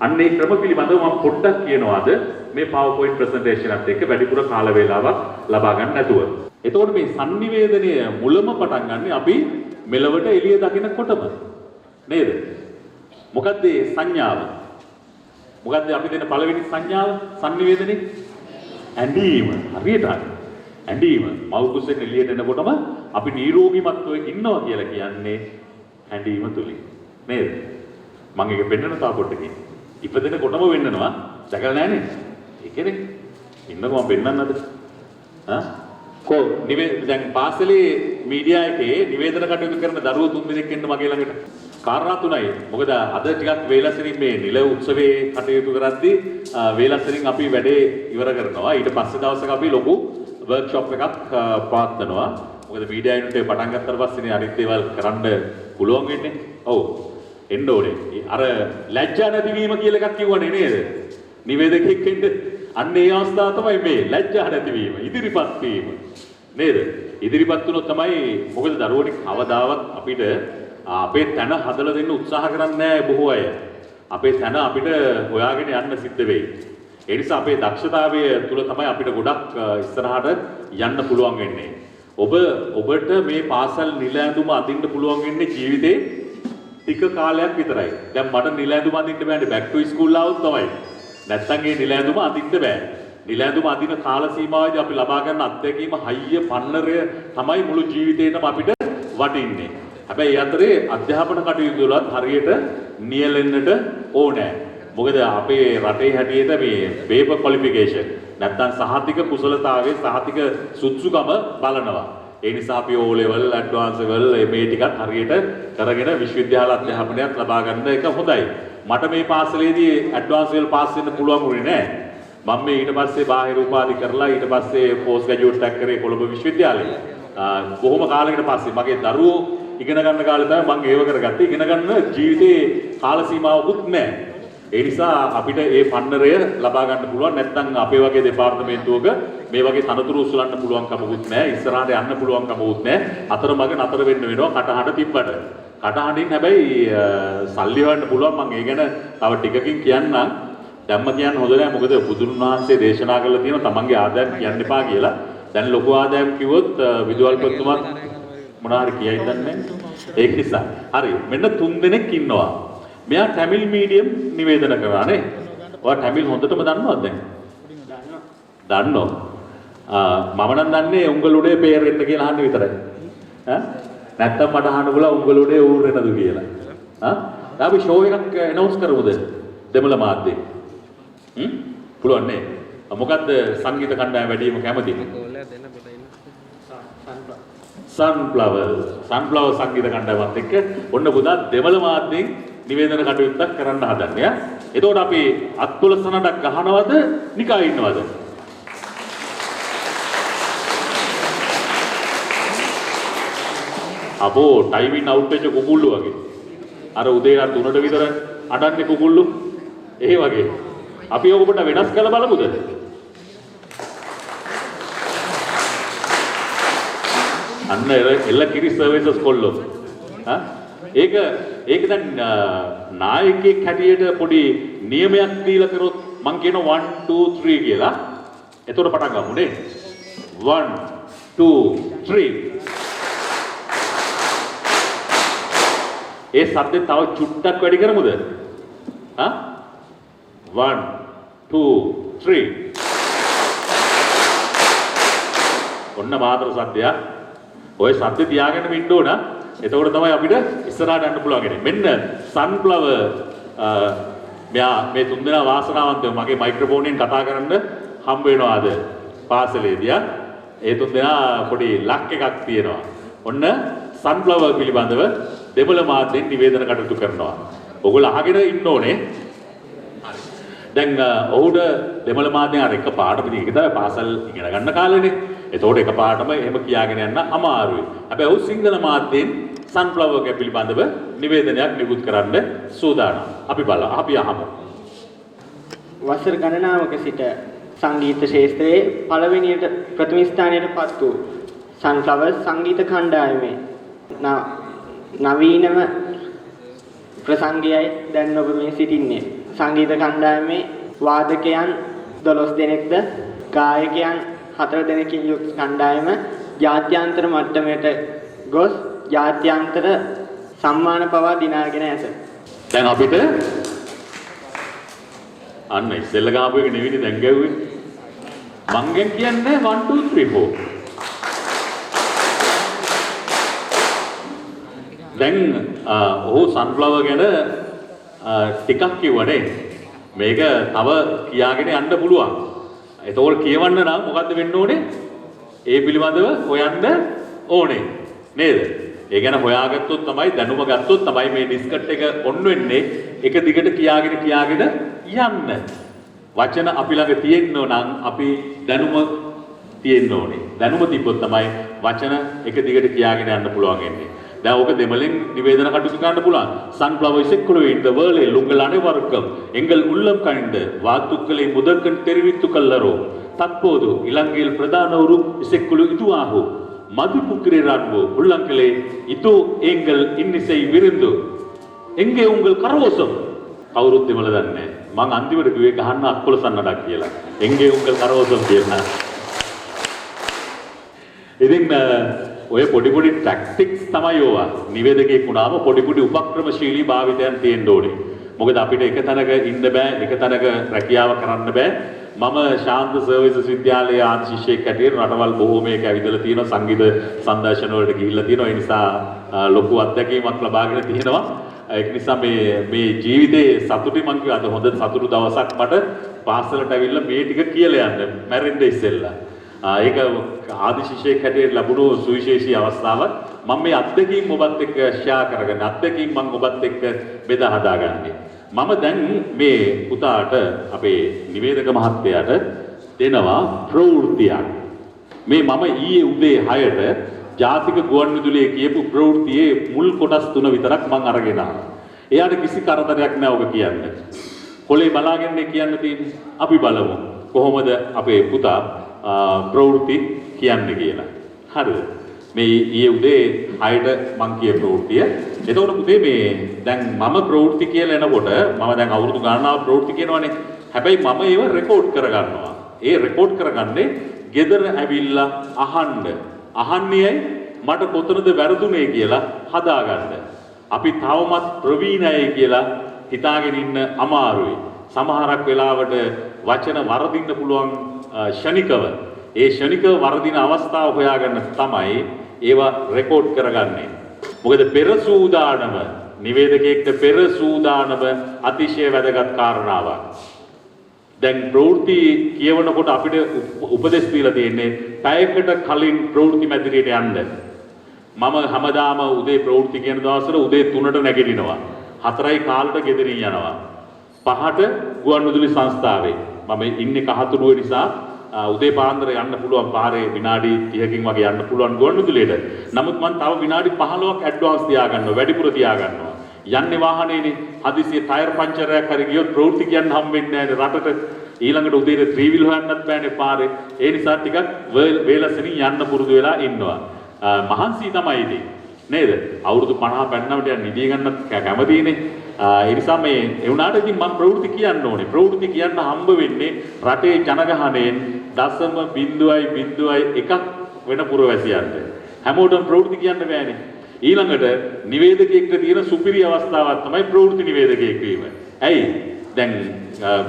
අන්න ඒ ක්‍රම පිළිබඳව මම පොඩ්ඩක් කියනවාද මේ PowerPoint presentation එකත් එක්ක වැඩිපුර කාල වේලාවක් ලබා ගන්න නැතුව. එතකොට මේ සංනිවේදනය මුලම පටන් ගන්න අපි මෙලවට එළිය දකිනකොටම නේද? මොකද්ද මේ සංඥාව? මොකද්ද අපි දෙන පළවෙනි සංඥාව සංනිවේදනේ? ඇඳීම. හරියට ඇඳීම. මව් කුසෙන් එළියට එනකොටම අපි නිරෝගීමත්වයේ ඉන්නවා කියලා කියන්නේ ඇඳීම තුලින්. නේද? මම ඒක පෙන්නන තා පොඩ්ඩකින්. ඉපදෙනකොටම වෙන්නනවා. දැකලා නැහනේ. ඒ කියන්නේ ඉන්නකොම පෙන්නන්නද? දැන් පාසලේ මීඩියා එකේ නිවේදන කටයුතු කරන දරුවෝ 3 දෙනෙක් එන්න මගේ ළඟට. කාරණා තුනයි. මොකද අද ටිකක් වේලසරින් මේ නිල උත්සවයේ කටයුතු කරද්දී වේලසරින් අපි වැඩේ ඉවර කරනවා. ඊට පස්සේ දවසක අපි ලොකු වර්ක්ෂොප් එකක් පවත්වනවා. මොකද මීඩියා යුනිට් එක පටන් ගත්තට පස්සේනේ අනිත් ඒවා කරන්න පුළුවන් වෙන්නේ. ඔව්. එන්න ඕනේ. අර ලැජ්ජා නැතිවීම කියලා එකක් කිව්වනේ නේද? නිවේදකෙක් වෙන්න. අන්න ඒ අවස්ථාව තමයි මේ ලැජ්ජා නැතිවීම, ඉදිරිපත් වීම. නේද? ඉදිරිපත් වුණොත් තමයි මොකද දරුවනි කවදාවත් අපිට අපේ තන හදලා දෙන්න උත්සාහ කරන්නේ නැහැ බොහෝ අය. අපේ තන අපිට හොයාගෙන යන්න සිද්ධ වෙයි. ඒ නිසා අපේ දක්ෂතාවය තුල තමයි අපිට ගොඩක් ඉස්සරහට යන්න පුළුවන් වෙන්නේ. ඔබට මේ පාසල් නිල ඇඳුම අඳින්න පුළුවන් වෙන්නේ ජීවිතේ ටික කාලයක් විතරයි. දැන් මට නිල ඇඳුම අඳින්න බෑනේ බැක් ටු ස්කූල් ආවොත් තමයි. නැත්තම් ඒ නිල ඇඳුම අඳින්න බෑ. නිල ඇඳුම අඳින කාල සීමාවේදී අපි ලබා ගන්න අත්දැකීම හයිය පන්නරය තමයි මුළු ජීවිතේටම අපිට වටින්නේ. හැබැයි අතරේ අධ්‍යාපන කටයුතු වලත් හරියට නියැලෙන්නට ඕනේ. මොකද අපේ රටේ හැටියට මේ පේපර් ක්වොලිෆිකේෂන් නැත්තම් සහතික කුසලතාවයේ සහතික සුදුසුකම බලනවා. ඒ නිසා අපි O level, advanced level මේ ටිකත් හරියට කරගෙන විශ්වවිද්‍යාල අධ්‍යාපනයක් ලබා ගන්න එක හොඳයි. මට මේ පාසලේදී advanced level පාස් වෙන්න පුළුවන් වුණේ නැහැ. මම මේ ඊට පස්සේ බාහිර උපාධි කරලා ඊට පස්සේ පෝස්ට් ග්‍රැජුවේට් එකක් කරේ කොළඹ විශ්වවිද්‍යාලයේ. බොහොම කාලයකට පස්සේ මගේ දරුවෝ ඉගෙන ගන්න කාලේ තමයි මම ඒව කරගත්තේ. ඉගෙන ගන්න ජීවිතේ කාල සීමාවකුත් නැහැ. ඒ නිසා අපිට ඒ පන්නරය ලබා ගන්න පුළුවන්. නැත්නම් අපේ වගේ දෙපාර්තමේන්තුවක මේ වගේ තනතුරු උසලන්න පුළුවන් කමකුත් නැහැ. ඉස්සරහට යන්න පුළුවන් කමකුත් නැහැ. අතරමඟ නතර වෙන්න වෙනවා කටහඬ තිබ්බට. කටහඬින් හැබැයි සල්ලි හොයන්න පුළුවන්. මම ඒ ගැන තව ටිකකින් කියන්නම්. ධම්ම කියන්න හොඳ නැහැ. මොකද බුදුන් වහන්සේ දේශනා කරලා තියෙන තමන්ගේ ආදායම් කියන්න එපා කියලා. දැන් ලොකු ආදායම් කිව්වොත් විදුහල්පතිතුමා මොනාරි කියයිද දන්නේ නැහැ. ඒක නිසා. හරි. මෙන්න 3 දෙනෙක් ඉන්නවා. මෙයා ටැමිල් මීඩියම් නිවේදන කරා නේ. ඔයා ටැමිල් හොඳටම දන්නවද දැන්? දන්නවා. මම නම් දන්නේ උංගලුඩේ පේර වෙන්න කියලා අහන්න විතරයි. ඈ? නැත්තම් මට අහන්න බුලා උංගලුඩේ ඌර් වෙනද කියලා. අපි ෂෝ එකක් ඇනවුන්ස් කරමුද? දෙමළ මාධ්‍යේ. පුළුවන් නේ. මොකද්ද සංගීත කණ්ඩායම වැඩිම කැමති? සන්ෆ්ලවර් සංගීත කණ්ඩායමත් එක්ක ඔන්න පුතා දෙමළ මාධ්‍යෙන් නිවේදන කටයුත්තක් කරන්න හදන්නේ. එතකොට අපි අත්තුල සනඩක් ගහනවද නිකා ඉන්නවද? අපෝ ටයිමින් අවුට් වෙච්ච කුකුල්ලු වගේ. අර උදේ රත් 3ට විතර අඩන්නේ කුකුල්ලු. ඒ වගේ. අපි ඔබට වෙනස් කළ බලමුද? අන්න එල්ල කිරි සර්විසස් කොල්ලෝ. ඒක දැන් නායකයෙක් හැටියට පොඩි නියමයක් දීලා කරොත් මං කියන 1 2 3 කියලා. එතකොට පටන් ගමු නේ. 1 2 3. ඒ සද්දේ තව චුට්ටක් වැඩි කරමුද? 1 2 3. ඔන්න මාතර සද්දයක්. ඔය සද්ද තියාගෙන ඉන්න ඕන. එතකොට තමයි අපිට ඉස්සරහට යන්න පුළුවන් වෙන්නේ. මෙන්න සන්ෆ්ලවර් මෙයා මේ 3 දෙනා වාසනාවන්තව මගේ මයික්‍රොෆෝනයෙන් කතා කරන්න හම්බ වෙනවා අද පාසලේදී. ඒ 3 දෙනා පොඩි ලක් එකක් තියෙනවා. ඔන්න සන්ෆ්ලවර් පිළිබඳව දෙමළ මාධ්‍යෙන් නිවේදන කටයුතු කරනවා. ඔයගොල්ලෝ අහගෙන ඉන්න ඕනේ. දැන් ඔහුට දෙමළ මාධ්‍යෙන් අර එක පාඩම ඉතින් ඒක තමයි පාසල් ඉගෙන ගන්න කාලේනේ. එතකොට එක පාඩම එහෙම කියාගෙන යන්න අමාරුයි. හැබැයි ඔහු සිංහල මාධ්‍යෙන් සන්ෆ්ලවර් එක පිළිබඳව නිවේදනයක් නිකුත් කරන්න සූදානම්. අපි අහමු. වසර ගණනාවක සිට සංගීත ශාස්ත්‍රයේ පළවෙනියට ප්‍රථම ස්ථානයට පත් වූ සන්ෆ්ලවර් සංගීත කණ්ඩායමේ නවීනම ප්‍රසංගයයි දැන් ඔබ මේ සිටින්නේ. සංගීත කණ්ඩායමේ වාදකයන් 12 දෙනෙක්ද ගායකයන් 4 දෙනෙකින් යුත් කණ්ඩායම ජාත්‍යන්තර මට්ටමට ගොස් ජාත්‍යන්තර සම්මාන පවා දිනාගෙන ඇත. දැන් අපිට අන්න ඉස්සෙල්ල ගාපු එක නෙවෙයි දැන් ගැව්වේ. මංගෙන් කියන්නේ 1 2 3 4. දැන් ඔහු සන්ෆ්ලවර් ගැන ටිකක් කිව්වනේ. මේක තව කියාගෙන යන්න පුළුවන්. එතකොට කියවන්න නම් මොකද්ද වෙන්න ඕනේ? ඒ පිළිබඳව හොයන්න ඕනේ. නේද? ඒ ගැන හොයාගත්තොත් තමයි දැනුම ගත්තොත් තමයි මේ ඩිස්කට් එක ඔන් වෙන්නේ. එක දිගට කියාගෙන යන්න. වචන අපි ළඟ තියෙන්න නම් අපි දැනුම තියෙන්න ඕනේ. දැනුම තිබ්බොත් තමයි වචන එක දිගට කියාගෙන යන්න පුළුවන් වෙන්නේ. දැන් ඔක දෙමළෙන් නිවේදන කටයුතු කරන්න පුළුවන්. சன்ஃப்ளவர் இசைக்குழுவை இந்த வேளையில் உங்கள் அனைவருக்கும் எங்கள் உள்ளம் கணிந்த வாழ்த்துக்களை முதற்கண் தெரிவித்துக் கொள்ளறோம். தற்போது இலங்கையில் பிரதான ஒரு இசைக்குழு இதுவாகும். மதுப்புக்கிரி ரான்பு உள்ளங்களே இதோ எங்கள் இன்னிசை விருந்து எங்கே உங்கள் கரவோசம் කවුරුත් එමල දන්නේ මං අන්තිමට කිව්වේ ගහන්න අක්කොල සන්නඩක් කියලා. එංගේ උංගල් කරවසම් කියලා. ඉතින් ඔය පොඩි පොඩි ටැක්ටික්ස් තමයි ඕවා. නිවේදකයෙක් වුණාම පොඩි පොඩි උපක්‍රමශීලී භාවිතයන් තියෙන්න ඕනේ. මොකද අපිට එක තැනක ඉන්න බෑ, එක තැනක රැකියාව කරන්න බෑ. මම ශාන්ත සර්විසස් විද්‍යාලයේ ආදි ශිෂ්‍යයෙක් හැටියට රටවල් බොහෝමයක ඇවිදලා තියෙනවා, සංගීත සංදර්ශන වලට ගිහිල්ලා තියෙනවා. ඒ නිසා ලොකු අත්දැකීමක් ලබාගෙන තියෙනවා. ඒක නිසා මේ ජීවිතේ සතුටින් මං කියව අද හොඳ සතුටු දවසක් මට පාසලට ඇවිල්ලා මේ ටික කියලා යන්න මැරෙන්න ඉස්සෙල්ලා. ඒක ආදි ශිෂ්‍යයෙක් හැටියට ලැබුණු සුවිශේෂී අවස්ථාවක්. මම මේ අත්දැකීම් ඔබත් එක්ක ෂෙයා කරගෙන අත්දැකීම් මම ඔබත් එක්ක බෙදා හදාගන්නේ. මම දැන් මේ පුතාට අපේ නිවේදක මහත්තයාට දෙනවා ප්‍රවෘත්තියක්. මේ මම ඊයේ උදේ 6ට ජාතික ගුවන්විදුලියේ කියපු ප්‍රවෘත්තියේ මුල් කොටස් 3 විතරක් මම අරගෙන ආවා. එයාට කිසි කරදරයක් නැහැ ඔබ කියන්නේ. කොලේ බලාගෙන කියන්න තියෙන්නේ. අපි බලමු කොහොමද අපේ පුතා ප්‍රවෘත්ති කියන්නේ කියලා. හරිද? මේ ඊයේ උදේ 6ට මම කිය ප්‍රවෘත්තිය. එතකොට පුතේ මේ දැන් මම ප්‍රවෘත්ති කියලා එනකොට මම දැන් අවුරුදු ගණනාවක් ප්‍රවෘත්ති කියනවනේ. හැබැයි මම ඒව රෙකෝඩ් කරගන්නවා. ඒ රෙකෝඩ් කරගන්නේ ගෙදර ඇවිල්ලා අහන්න. අහන්නේයි මට කොතනද වැරදුනේ කියලා හදාගන්න. අපි තවමත් ප්‍රවීණයි කියලා හිතාගෙන ඉන්න අමාරුයි. සමහරක් වෙලාවට වචන වරදින්න පුළුවන් ෂණිකව. ඒ ෂණිකව වරදින අවස්ථාව හොයාගන්න තමයි ඒවා රෙකෝඩ් කරගන්නේ. මොකද පෙර සූදානම නිවේදකයෙක්ට පෙර සූදානම අතිශය වැදගත් කාරණාවක්. දැන් ප්‍රවෘත්ති කියවනකොට අපිට උපදෙස් දීලා තියෙන්නේ පැයකට කලින් ප්‍රවෘත්ති මැදිරියට යන්න. මම හැමදාම උදේ ප්‍රවෘත්ති කියන දවස්වල උදේ 3ට නැගිටිනවා. 4යි කාලට ගෙදරින් යනවා. 5ට ගුවන්විදුලි සංස්ථාවේ. මම ඉන්නේ කහතුඩුවේ නිසා උදේ පාන්දර යන්න පුළුවන් පාරේ විනාඩි 30කින් වගේ යන්න පුළුවන් ගුවන්විදුලියට. නමුත් මම තව විනාඩි 15ක් ඇඩ්වාන්ස් තියාගන්නවා, වැඩිපුර තියාගන්නවා. යන්නේ වාහනේනේ හදිසියේ ටයර් පංචරයක් හරි ගියොත් ප්‍රවෘත්ති කියන්න හම්බෙන්නේ නැහැ රටට. ඊළඟට උදේට ත්‍රිවිල් හොයන්නත් බෑනේ පාරේ. ඒ නිසා ටිකක් වේලසනින් යන්න පුරුදු වෙලා ඉන්නවා. මහන්සි තමයි ඉතින් නේද? අවුරුදු 50 පැන්නමට යන නිදිය ගන්නත් කැමතිනේ. ඒ නිසා මේ ඒ වුණාට ඉතින් මම ප්‍රවෘත්ති කියන්න ඕනේ. ප්‍රවෘත්ති කියන්න හම්බ වෙන්නේ රටේ ජනගහණයෙන් 0.01 වෙන පුරවැසියන්ට. හැමෝටම ප්‍රවෘත්ති කියන්න බෑනේ. ඊළඟට නිවේදකයෙක්ට තියෙන සුපිරි අවස්ථාවක් තමයි ප්‍රවෘත්ති නිවේදකයෙක් වීම. ඇයි? දැන්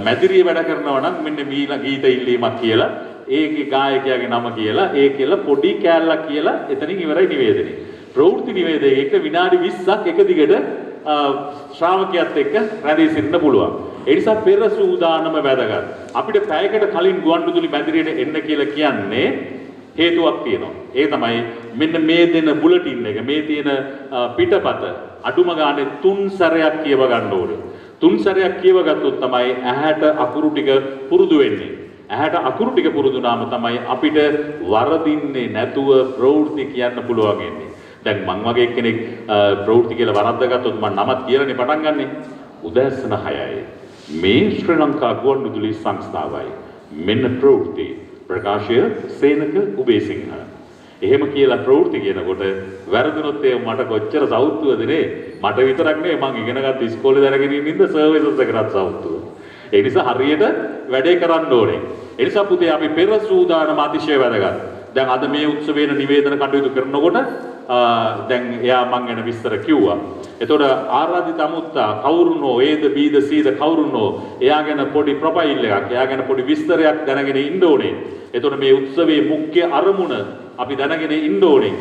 මැදිරිය වැඩ කරනවා නම් මෙන්න ගීත ඉල්ලීමක් කියලා, ඒකේ ගායකයාගේ නම කියලා, ඒ කියලා පොඩි කෑල්ලක් කියලා එතනින් ඉවරයි නිවේදනය. ප්‍රවෘත්ති නිවේදකයෙක්ට විනාඩි 20ක් එක දිගට ශ්‍රාවකයාත් එක්ක රැඳී සිටින්න පුළුවන්. ඒ නිසා පෙර සූදානම වැදගත්. අපිට පැයකට කලින් ගුවන්විදුලි මැදිරියට එන්න කියලා කියන්නේ හේතුවක් තියෙනවා. ඒ තමයි මෙන්න මේ දෙන බුලටින් එක, මේ තියෙන පිටපත අඩුම ගානේ 3 සැරයක් කියව ගන්න ඕනේ. 3 සැරයක් කියව ගත්තොත් තමයි ඇහැට අකුරු ටික පුරුදු වෙන්නේ. ඇහැට අකුරු ටික පුරුදු වුණාම තමයි අපිට වරදින්නේ නැතුව ප්‍රවෘත්ති කියන්න පුළුවන් වෙන්නේ. දැන් මං වගේ කෙනෙක් ප්‍රවෘත්ති කියලා වරද්දාගත්තොත් මම නමත් කියලානේ පටන් ගන්නෙ. උදෑසන 6යි. මේ ශ්‍රී ලංකා ගුවන්විදුලි සංස්ථාවයි. මෙන්න ප්‍රවෘත්ති ප්‍රකාශය සේනක උබේසිංහ. එහෙම කියලා ප්‍රවෘත්ති කියනකොට වැරදුනොත් ඒ මට කොච්චර සෞතුවද නේ? මට විතරක් නෙවෙයි මං ඉගෙනගත්ත ඉස්කෝලේ දැනගෙන ඉන්න සර්විසස් එකකට සෞතුව. ඒ නිසා හරියට වැඩේ කරන්න ඕනේ. ඒ නිසා පුතේ අපි පෙර සූදානම අතිශය වැදගත්. දැන් අද මේ උත්සවයේ නිවේදන කටයුතු කරනකොට දැන් එයා මං ගැන විස්තර කිව්වා. එතකොට ආරාධිත අමුත්තා කවුරුනෝ ඒද බීද සීද කවුරුනෝ එයා ගැන පොඩි ප්‍රොෆයිල් එකක්, එයා ගැන පොඩි විස්තරයක් දැනගෙන ඉන්න ඕනේ. එතකොට මේ උත්සවයේ මුඛ්‍ය අරමුණ අපි දැනගෙන ඉන්න ඕනේ.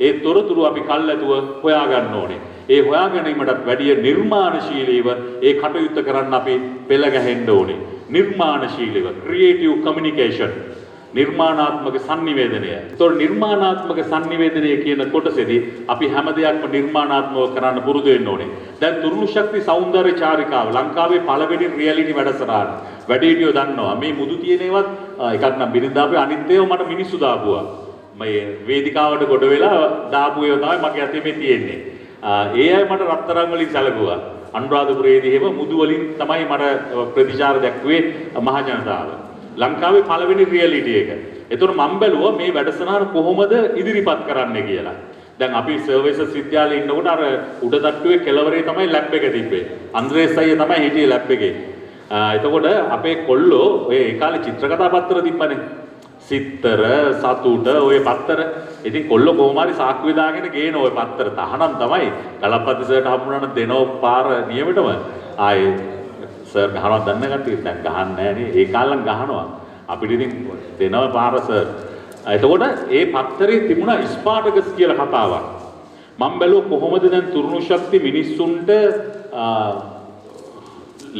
ඒ තොරතුරු අපි කල්ැතුව හොයා ගන්න ඕනේ. ඒ හොයා ගැනීමටත් වැඩිය නිර්මාණශීලීව ඒ කටයුත්ත කරන්න අපි පෙළ ගැහෙන්න ඕනේ. නිර්මාණශීලීව ක්‍රියේටිව් කමියුනිකේෂන්, නිර්මාණාත්මක sannivedanaya. ඒතකොට නිර්මාණාත්මක sannivedanaya කියන කොටසේදී අපි හැම දෙයක්ම නිර්මාණාත්මකව කරන්න පුරුදු වෙන්න ඕනේ. දැන් තුරුණු ශක්ති සෞන්දර්ය චාරිකාව ලංකාවේ පළවෙනි රියැලිටි වැඩසටහන. වැඩිහිටියෝ දන්නවා මේ මුදු තියෙන ඒවත් එකක් නම් බිරිඳාපේ අනිත් ඒවා මට මිනිස්සු දාපුවා. මේ වේදිකාවට ගොඩ වෙලා දාපු ඒවා තමයි මගේ අතේ මේ තියෙන්නේ. ඒ අය මට රත්තරන් වලින් සැලකුවා. අනුරාධපුරයේදී එහෙම මුදු වලින් තමයි මට ප්‍රතිචාර දැක්ුවේ මහ ජනතාව. ලංකාවේ පළවෙනි රියැලිටි එක. එතකොට මම බැලුවා මේ වැඩසටහන කොහොමද ඉදිරිපත් කරන්නේ කියලා. දැන් අපි සර්විසස් විද්‍යාලේ ඉන්නකොට අර උඩ තට්ටුවේ කෙළවරේ තමයි ලැබ් එක තිබ්බේ. අන්ද්‍රේස් අයියා තමයි හිටියේ ලැබ් එකේ. එතකොට අපේ කොල්ලෝ ඔය ඒ කාලේ චිත්‍රකතා පත්‍ර තිබ්බනේ. සිත්තර සතුට ඔය පත්තර. ඉතින් කොල්ලෝ කොහොම හරි සාක්කුවේ දාගෙන ගේන ඔය පත්තර තහනම් තමයි. ගලප්පති සර්ට හම්බුනන දෙනෝ පාර නියමෙටම. ආයේ සර් ගහනවා දන්න කට්ටිය දැන් ගහන්නේ නැහනේ. ඒ කාලෙන් ගහනවා. අපිට ඉතින් දෙනවා පාර සර්. එතකොට ඒ පත්තරේ තිබුණා ස්පාටකස් කියලා කතාවක්. මම බැලුවා කොහොමද දැන් තුරුණු ශක්ති මිනිස්සුන්ට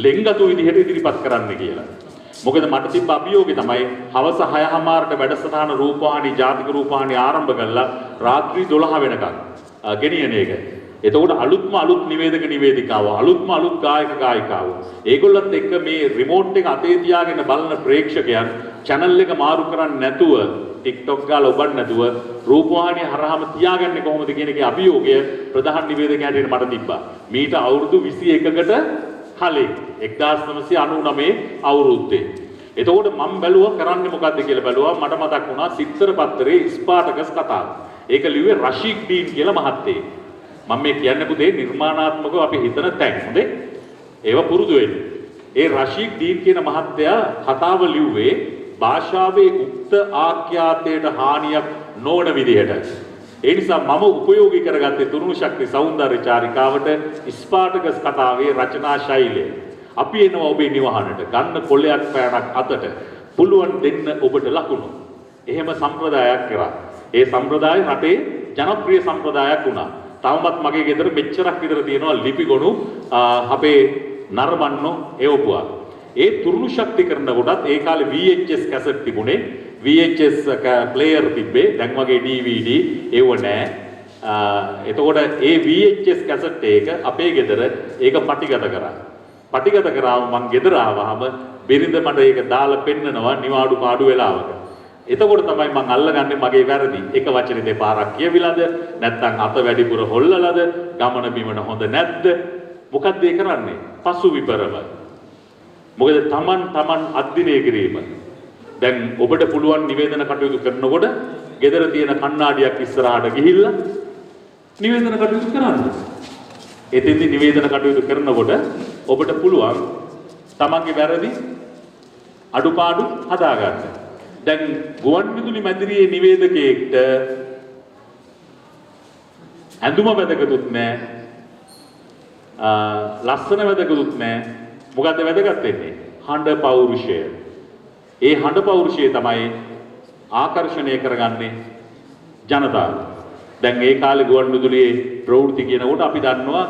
ලෙන්ගතු විදිහට ඉදිරිපත් කරන්න කියලා. මොකද මට තිබ්බ අභියෝගය තමයි හවස 6:00ට වැඩසටහන රූපවාහිනී ජාතික රූපවාහිනී ආරම්භ කළා රාත්‍රී 12 වෙනකන් ගෙනියන එක. එතකොට අලුත් නිවේදිකාවෝ අලුත් ගායක ගායිකාවෝ ඒගොල්ලත් එක්ක මේ රිමෝට් එක අතේ තියාගෙන බලන ප්‍රේක්ෂකයන් channel එක මාරු කරන්නේ නැතුව TikTok ගාලා ඔබන්න නැතුව රූපවාහිනිය හරහාම තියාගන්නේ කොහොමද කියන එකේ අභියෝගය ප්‍රධාන නිවේදකයාට මට තිබ්බා. මීට අවුරුදු 21කට කලින් 1999 අවුරුද්දේ. එතකොට මම බැලුවා කරන්නේ මොකද්ද කියලා බැලුවා මට මතක් වුණා සිත්තර පත්තරේ ස්පාටකස් කතාව. ඒක ලිව්වේ රෂීඩ් ඩීන් කියලා මහත්තයෙක්. මම මේ කියන්නේ පුතේ නිර්මාණාත්මකව අපි හිතන තැන් හොඳේ ඒව පුරුදු වෙන්න. ඒ රෂීඩ් ඩීන් කියන මහත්තයා කතාව ලිව්වේ භාෂාවේ උක්ත ආඛ්‍යාතයට හානියක් නොවන විදිහට. ඒ නිසා මම උපයෝගී කරගත්තේ තුරුණු ශක්ති සෞන්දර්ය චාරිකාවට ස්පාටකස් කතාවේ රචනා ශෛලිය. අපි එනවා ඔබේ නිවහනට ගන්න කොල්ලයක් පෑනක් අතට පුළුවන් දෙන්න ඔබට ලකුණු. එහෙම සම්ප්‍රදායක් කරා. ඒ සම්ප්‍රදාය රටේ ජනප්‍රිය සම්ප්‍රදායක් වුණා. තවමත් මගේ ගෙදර මෙච්චරක් විතර තියෙනවා ලිපිගොනු අපේ නරඹන්නෝ එවපුවා. ඒ තුරුණු ශක්ති කරන කොටත් ඒ කාලේ VHS කැසට් තිබුණේ VHS ප්ලේයර් තිබ්බේ දැන් වගේ DVD ඒව නෑ. එතකොට ඒ VHS කැසට් එක අපේ ගෙදර ඒක පටිගත කරා. පටිගත කරාම මං ගෙදර ආවහම බිරිඳ මට ඒක දාලා පෙන්නනවා නිවාඩු පාඩු වෙලාවක. එතකොට තමයි මං අල්ලගන්නේ මගේ වැරදි. එක වචනේ දෙපාරක් කියවිලාද නැත්නම් අත වැඩිපුර හොල්ලලාද ගමන බිමන හොඳ නැද්ද මොකද්ද ඒ කරන්නේ? පසු විපරම. මොකද තමන් අධ්‍යයනය කිරීම. දැන් ඔබට පුළුවන් නිවේදන කටයුතු කරනකොට ගෙදර තියෙන කණ්ණාඩියක් ඉස්සරහට ගිහිල්ලා නිවේදන කටයුතු කරන්න. එතෙන්දි නිවේදන කටයුතු කරනකොට ඔබට පුළුවන් තමන්ගේ වැරදි අඩුපාඩු හදාගන්න. දැන් ගුවන්විදුලි මැදිරියේ නිවේදකයෙක්ට ඇඳුම වැදගත්ුත් නෑ. ලස්සන වැදගත්ුත් නෑ. මොකද්ද වැදගත් වෙන්නේ? හඬ පෞරුෂය. ඒ හඬ පෞරුෂය තමයි ආකර්ෂණය කරගන්නේ ජනතාව. දැන් ඒ කාලේ ගුවන්විදුලියේ ප්‍රවෘත්ති කියනකොට අපි දන්නවා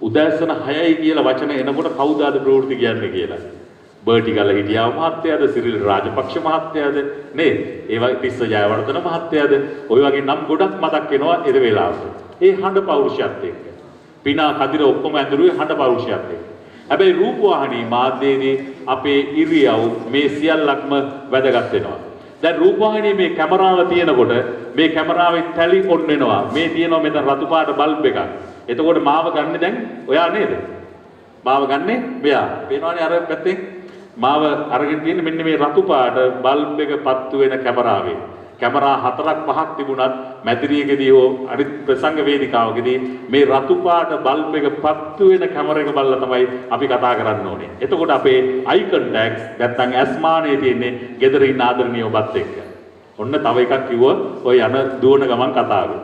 උදෑසන 6යි කියලා වචන එනකොට කවුද අද ප්‍රවෘත්ති කියන්නේ කියලා. බර්ටිගල හිටියා මහත්තයාද සිරිල් රාජපක්ෂ මහත්තයාද නේ? ඒ වගේ තිස්ස ජයවර්ධන මහත්තයාද ඔය වගේ නම් ගොඩක් මතක් වෙනවා ඒ වෙලාවට. ඒ හඬ පෞරුෂයත් එක්ක. පිනා කදිර ඔක්කොම ඇඳුරුවේ හඬ පෞරුෂයත් එක්ක. හැබැයි රූපවාහිනී මාධ්‍යයේදී අපේ ඉරියව් මේ සියල්ලක්ම වැදගත් වෙනවා. දැන් රූපවාහිනියේ මේ කැමරාව තියෙනකොට මේ කැමරාවේ තැලි ඔන් වෙනවා. මේ තියෙනවා මෙතන රතු පාට බල්බ් එකක්. එතකොට මාව ගන්න දැන් ඔයා නේද? මාව ගන්නේ මෙයා. පේනවනේ අර පැත්තේ මාව අරගෙන තියෙන්නේ මෙන්න මේ රතු පාට බල්බ් එක පත්තු වෙන කැමරාවේ. කැමරා 4ක් 5ක් තිබුණත් මැදිරියකදී හෝ අනිත් ප්‍රසංග වේදිකාවකදී මේ රතු පාට බල්බ් එක පත්තු වෙන කැමරා එක බලලා තමයි අපි කතා කරන්න ඕනේ. එතකොට අපේ අයි කොන්ටැක්ට්ස් නැත්තම් ඇස්මානේ තියෙන්නේ gedara ඉන්න ආදරණීය ඔබත් එක්ක. ඔන්න තව එකක් කිව්ව ඔය යන දුවන ගමන් කතාවේ.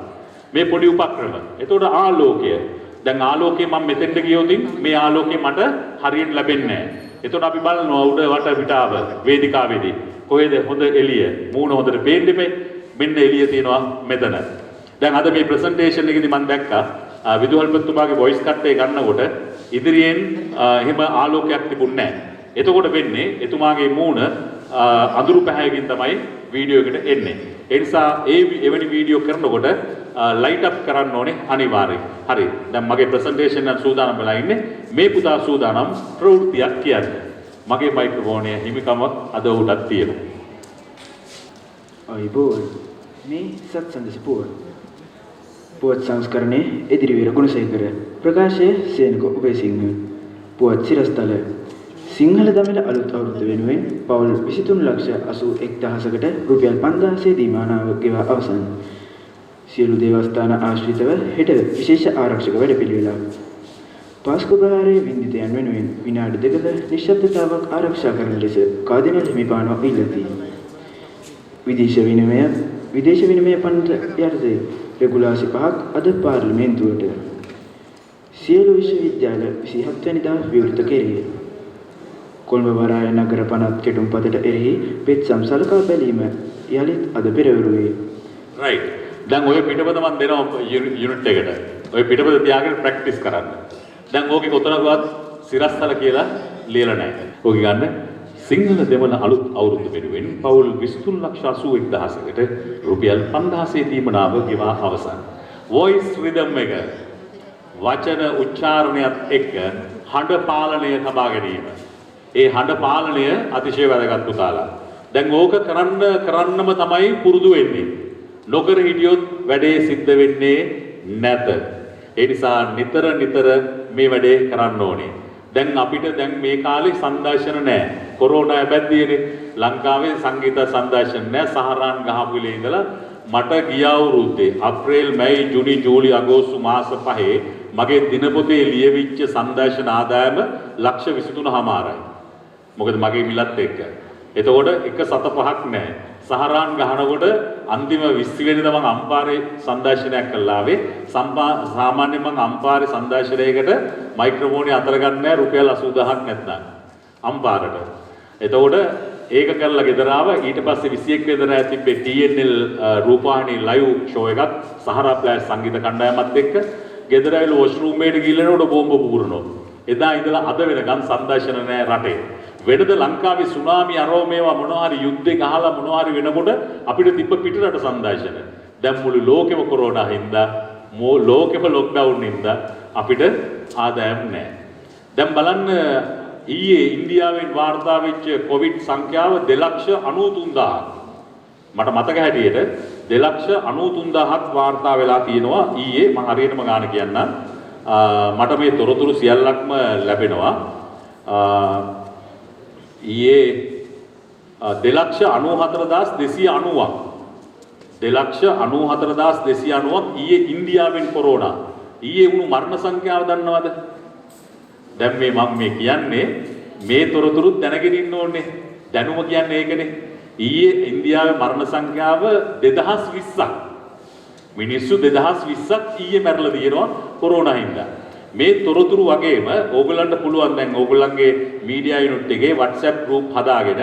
මේ පොඩි උපක්‍රම. එතකොට ආලෝකය. දැන් ආලෝකය මම මෙතෙන්ට ගියොත් මේ ආලෝකය මට හරියට ලැබෙන්නේ නැහැ. එතකොට අපි බලනවා උඩ වට පිටාව වේදිකාවේදී කොහෙද හොඳ එළිය මූණ හොඳට පේන්න දෙපේ මෙන්න එළිය තියෙනවා මෙතන. දැන් අද මේ ප්‍රසන්ටේෂන් එකේදී මම දැක්කා විදුහල්පතිතුමාගේ වොයිස් කට් එක ගන්නකොට ඉදිරියෙන් එහෙම ආලෝකයක් තිබුණේ නැහැ. එතකොට වෙන්නේ එතුමාගේ මූණ අඳුරු පැහැයකින් තමයි වීඩියෝ එකට එන්නේ. ඒ නිසා එවැනි වීඩියෝ කරනකොට ලයිට් අප් කරන්න ඕනේ අනිවාර්යයෙන්. හරි. දැන් මගේ ප්‍රසන්ටේෂන් එක සූදානම් වෙලා ඉන්නේ. මේ පුතා සූදානම් ප්‍රවෘත්තියක් කියන්නේ. මගේ මයික්‍රොෆෝනයේ හිමිකම අද උඩක් තියෙනවා. අයිබෝල් මේ සත්සන්දස පුවත් සංස්කරණයේ ඉදිරිවීර ගුණසේකර ප්‍රකාශයේ සේනක උපේසිංහ පුවත් සිරස්තල සිංහල දමිළ අලුත් අවුරුද්ද වෙනුවෙන් පවුල් 23,81,000කට රුපියල් 5,000 දීමානාව ගෙවා අවසන්. සියලු දේවස්ථාන ආශ්‍රිතව හෙට විශේෂ ආරක්ෂක වැඩපිළිවෙලක්. පාස්කු ප්‍රහාරයේ වින්දිතයන් වෙනුවෙන් විනාඩි 2ක නිශ්ශබ්දතාවක් ආරක්ෂා කරන ලෙස කාදිනල් හිමිපාණෝ ඉල්ලති. විදේශ විනිමය පනත යටතේ රෙගුලාසි 5ක් අද පාර්ලිමේන්තුවට. සියලු විශ්වවිද්‍යාල 27 වෙනිදා විවෘත කෙරේ. කොළඹ වරාය නගර පනත් කෙටුම්පතට එරෙහි පෙත්සම් සලකා බැලීම යලිත් අද පෙරවරුවේ. right. දැන් ඔය පිටපත මම දෙනවා යුනිට් එකට. ඔය පිටපත තියාගෙන ප්‍රැක්ටිස් කරන්න. දැන් ඕකේ කොතනකවත් සිරස්තල කියලා ලියලා නැහැ. ඕක ගන්න සිංහල දෙමළ අලුත් අවුරුද්ද වෙනුවෙන් පවුල් 23,81,000කට රුපියල් 5,000 දීමනාව ගෙවා අවසන්. වොයිස් රිද්ම් එක වචන උච්චාරණයත් එක්ක හඬ පාලනය තබා ගැනීම. ඒ හඬ පාලනය අතිශය වැදගත් පුතාලා. දැන් ඕක කරන්නම තමයි පුරුදු වෙන්නේ. නොකර හිටියොත් වැඩේ සිද්ධ වෙන්නේ නැත. ඒ නිසා නිතර මේ වැඩේ කරන්න ඕනේ. දැන් අපිට දැන් මේ කාලේ සංදර්ශන නැහැ. කොරෝනා හැබැද්දියනේ. ලංකාවේ සංගීත සංදර්ශන නැහැ. සහරාන් ගහපුලේ ඉඳලා මට ගිය අවුරුද්දේ අප්‍රේල් මැයි ජූනි ජූලි අගෝස්තු මාස 5 මගේ දිනපොතේ ලියවිච්ච සංදර්ශන ආදායම 23,500යි. මොකද මගේ මිලත් එක්ක. එතකොට එක සත පහක් නැහැ. සහරාන් ගහනකොට අන්තිම 20 වෙනිදා මම අම්පාරේ සංදර්ශනයක් කළා ආවේ. සාමාන්‍යයෙන් මම අම්පාරේ සංදර්ශනයකට මයික්‍රොෆෝනේ අතර ගන්න නැහැ රුපියල් 80000ක් නැත්නම් අම්පාරට. එතකොට ඒක කරලා ගෙදර ආවා. ඊට පස්සේ 21 වෙනිදා තිබ්බේ TNL රූපවාහිනී ලයිව් ෂෝ එකක් සහරා ප්ලෑෂ් සංගීත කණ්ඩායමත් එක්ක. ගෙදර ඇවිල්ලා වොෂ්රූම් එකට ගිහලා බෝම්බ පුපුරනවා. එදා ඉඳලා අද වෙනකන් සංදර්ශන නැහැ රටේ. වෙනද ලංකාවේ සුනාමි අරෝ මේවා මොනවා හරි යුද්ධේ ගහලා මොනවා හරි වෙනකොට අපිට තිබ්බ පිටරට සංදර්ශන. දැන් මුළු ලෝකෙම කොරෝනා හින්දා ලෝකෙම ලොක්ඩවුන් හින්දා අපිට ආදායම් නැහැ. දැන් බලන්න ඊයේ ඉන්දියාවෙන් වාර්තා වෙච්ච කොවිඩ් සංඛ්‍යාව 2,93,000. මට මතක හැටියට 2,93,000ක් වාර්තා වෙලා තියෙනවා ඊයේ. මම හරියටම ගාන කියන්නම්. මට මේ තොරතුරු සියල්ලක්ම ලැබෙනවා. ඊයේ 2,94,290ක් 2,94,290ක් ඊයේ ඉන්දියාවෙන් කොරෝනා. ඊයේ වුණු මරණ සංඛ්‍යාව දන්නවද? දැන් මම කියන්නේ මේ තොරතුරු දැනගෙන ඉන්න ඕනේ. දැනුම කියන්නේ ඒකනේ. ඊයේ ඉන්දියාවේ මරණ සංඛ්‍යාව 2020ක්. මිනිස්සු 2020ක් ඊයේ මැරලා තියෙනවා කොරෝනා හින්දා. මේ තොරතුරු වගේම ඕගොල්ලන්ට පුළුවන් දැන් ඕගොල්ලන්ගේ මීඩියා යුනිට් එකේ WhatsApp group හදාගෙන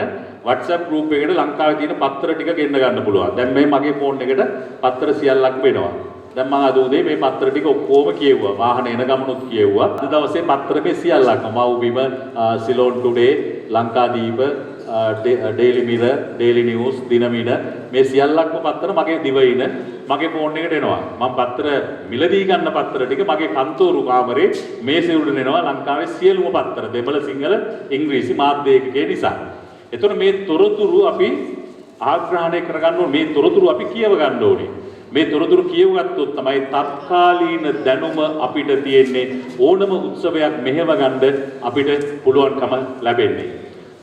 WhatsApp group එකකට ලංකාවේ තියෙන පත්‍ර ටික ගෙන්න ගන්න පුළුවන්. දැන් මේ මගේ ෆෝන් එකට පත්‍ර සියල්ලක් වෙනවා. දැන් මම අද උදේ මේ පත්‍ර ටික ඔක්කොම කියෙව්වා. වාහන එන ගමනුත් කියෙව්වා. අද දවසේ පත්‍ර මේ සියල්ලක්ම Mawbima, Ceylon today, Lankadeepa, daily mirror, daily news, Dinamina මේ සියල්ලක්ම පත්‍ර මගේ දිවයින මගේ ෆෝන් එකට එනවා. මම පත්‍ර මිලදී ගන්න පත්‍ර ටික මගේ කන්තෝරු කාමරේ මේසෙ උඩ එනවා. ලංකාවේ සියලුම පත්‍ර දෙමළ, සිංහල, ඉංග්‍රීසි මාධ්‍ය ඒකකයේ නිසා. එතකොට මේ තොරතුරු අපි ආග්‍රහණය කරගන්න ඕනේ. මේ තොරතුරු අපි කියව ගන්න ඕනේ. මේ තොරතුරු කියවගත්තොත් තමයි තත්කාලීන දැනුම අපිට තියෙන්නේ. ඕනම උත්සවයක් මෙහෙව ගන්න අපිට පුළුවන්කම ලැබෙන්නේ.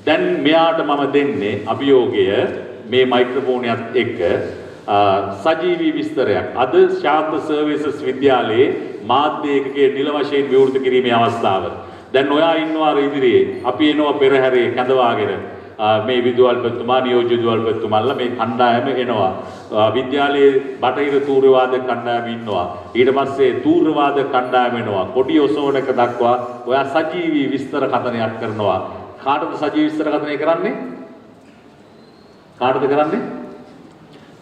දැන් මෙයාට මම දෙන්නේ අභියෝගය මේ මයික්‍රොෆෝනියත් එක්ක සජීවී විස්තරයක්. අද ශාන්ත සර්විසස් විද්‍යාලයේ මාධ්‍ය ඒකකයේ නිල වශයෙන් විවෘත කිරීමේ අවස්ථාව. දැන් ඔයා ඉන්නවා ඉදිරියේ. අපි එනවා පෙරහැරේ කැඳවාගෙන. මේ විදුහල්පතිතුමා, නියෝජ්‍ය විදුහල්පතිතුමාලා මේ කණ්ඩායම එනවා. විද්‍යාලයේ බටහිර තූර්යවාදක කණ්ඩායම ඉන්නවා. ඊට පස්සේ තූර්යවාදක කණ්ඩායම එනවා. කොඩි ඔසවනක දක්වා ඔයා සජීවී විස්තර කථනයක් කරනවා. කාටද සජීවී විස්තර කථනය කරන්නේ? කාටද කරන්නේ?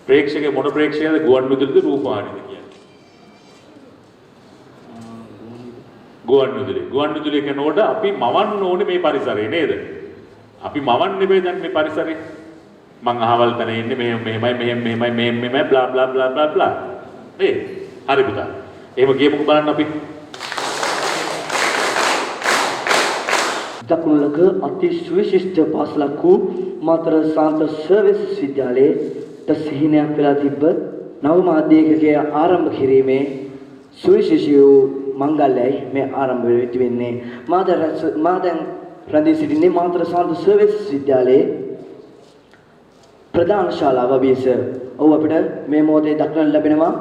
ප්‍රේක්ෂකේ මොන ප්‍රේක්ෂකයද? ගුවන් විදුලිද රූපවාහිනියද කියන්නේ? ගුවන් විදුලි. ගුවන් විදුලිය කෙනකොට අපි මවන්න ඕනේ මේ පරිසරය නේද? අපි මවන්නේ මේ දැන් මේ පරිසරේ. මං අහවල් තැන ඉන්නේ මෙහෙමයි blah blah blah blah blah. හරි පුතා. එහෙම ගියමුකෝ බලන්න අපි. දකුණුලක අති සුවිශිෂ්ට පාසලක් වූ මාතර ශාන්ත සර්විසස් විද්‍යාලයේ සිහිනයක් වෙලා තිබ්බ නව මාධ්‍ය ඒකකයේ ආරම්භ කිරීමේ සුවිශේෂී වූ මංගල්‍යයි මේ ආරම්භ වෙන්නේ. මා දැන් රැඳී සිටින්නේ මාතර සාන්ත සර්විස් විද්‍යාලයේ ප්‍රධාන ශාලාව අභියස. ඔව් අපිට මේ මොහොතේ දක්නට ලැබෙනවා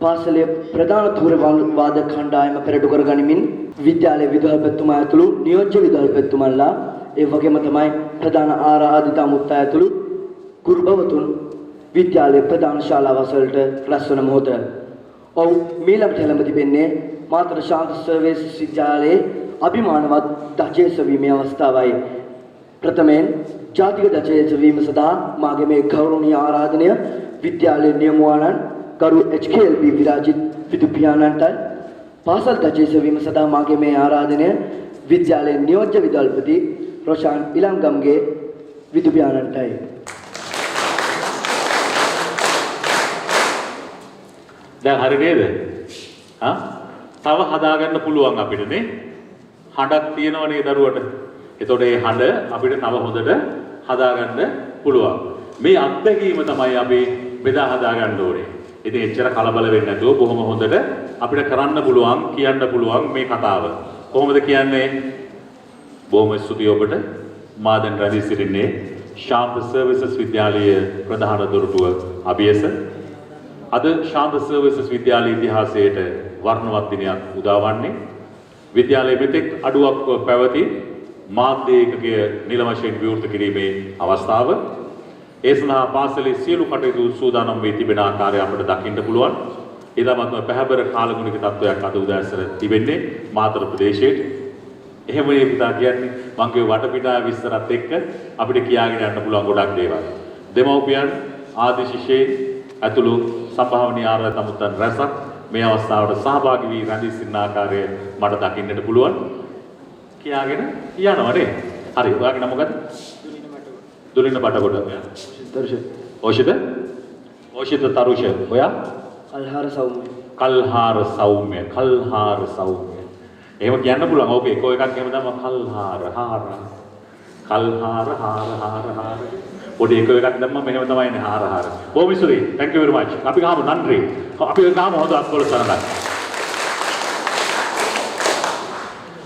පාසලේ ප්‍රධාන ධූර වාදක කණ්ඩායම පෙරටු කරගනිමින් විද්‍යාලයේ විදුහල්පතිතුමා ඇතුළු නියෝජ්‍ය විදුහල්පතිතුමන්ලා ඒ වගේම තමයි ප්‍රධාන ආරාධිතා මුත්තා ඇතුළු ගුරු භවතුන් විද්‍යාලයේ ප්‍රධාන ශාලාව වලට රැස් වන මොහොත. ඔව් මීළඟට එළඹ තිබෙන්නේ මාතර ශාන්ත සර්විස් විද්‍යාලයේ අභිමානවත් ධජය සෙවීමේ අවස්ථාවයි. ප්‍රථමයෙන් ජාතික ධජය සෙවීම සඳහා මාගේ මේ ගෞරවනීය ආරාධනය විද්‍යාලයේ නියමුවාණන් ගරු HKLB විරාජිත් විදුපියාණන්ටයි. පාසල් ධජය සෙවීම සඳහා මාගේ මේ ආරාධනය විද්‍යාලයේ නියෝජ්‍ය විදුහල්පති රොෂාන් ඉලංගම්ගේ විදුපියාණන්ටයි. දැන් හරි නේද? තව හදාගන්න පුළුවන් අපිට නේ. හඬක් තියෙනවනේ දරුවට. එතකොට ඒ හඬ අපිට තව හොඳට හදාගන්න පුළුවන්. මේ අත්දැකීම තමයි අපි බෙදා හදාගන්න ඕනේ. ඉතින් එච්චර කලබල වෙන්නේ නැතුව බොහොම හොඳට අපිට කරන්න පුළුවන්, කියන්න පුළුවන් මේ කතාව. කොහොමද කියන්නේ? බොහොම ස්තුතියි ඔබට. මා දැන් රැඳී සිටින්නේ ශාන්ත සර්විසස් විද්‍යාලයේ ප්‍රධාන දොරටුව අභියස. අද ශාන්ත සර්විසස් විද්‍යාලයේ ඉතිහාසයට වර්ණවත් දිනයක් උදා වන්නේ. විද්‍යාලයේ මෙතෙක් අඩුවක් පැවති මාධ්‍ය ඒකකය නිල වශයෙන් විවෘත කිරීමේ අවස්ථාව. ඒ සඳහා පාසලේ සියලු කටයුතු සූදානම් වී තිබෙන ආකාරය අපිට දකින්න පුළුවන්. ඊටමත්ම පැහැබර කාලගුණික තත්වයක් අද උදෑසන තිබෙන්නේ මාතර ප්‍රදේශයේ. එහෙම මේ පුතා කියන්නේ මම කිය වටපිටාව විස්තරත් එක්ක අපිට කියාගෙන යන්න පුළුවන් ගොඩක් දේවල්. දෙමව්පියන් ආදි ශිෂ්‍යයන් ඇතුළු සම්භාවනීය ආරාධිත මුත්තන් රැසක් මේ අවස්ථාවට සහභාගී වී රැඳී සිටින ආකාරය මට දකින්නට පුළුවන්. කියාගෙන යනවා නේ. හරි. ඔයාගේ නම මොකද්ද? දුලින බටකොඩ. ඕෂිත? ඕෂිත තරුෂ. ඔයා? කල්හාර සෞම්‍ය. කල්හාර සෞම්‍ය. කල්හාර සෞම්‍ය. එහෙම කියන්න පුළුවන්. ඕක එකෝ එකක් එහෙම තමයි කල්හාර හාර. කල්හාර හාර. පොඩි එකෝ එකක් දැම්මම මෙහෙම තමයි නේ හාර හාර. බොහොම ස්තුතියි. thank you very much. අපි ගාමු නන්රි. අපි ගාමු හොඳ අත්කොල සරණයි.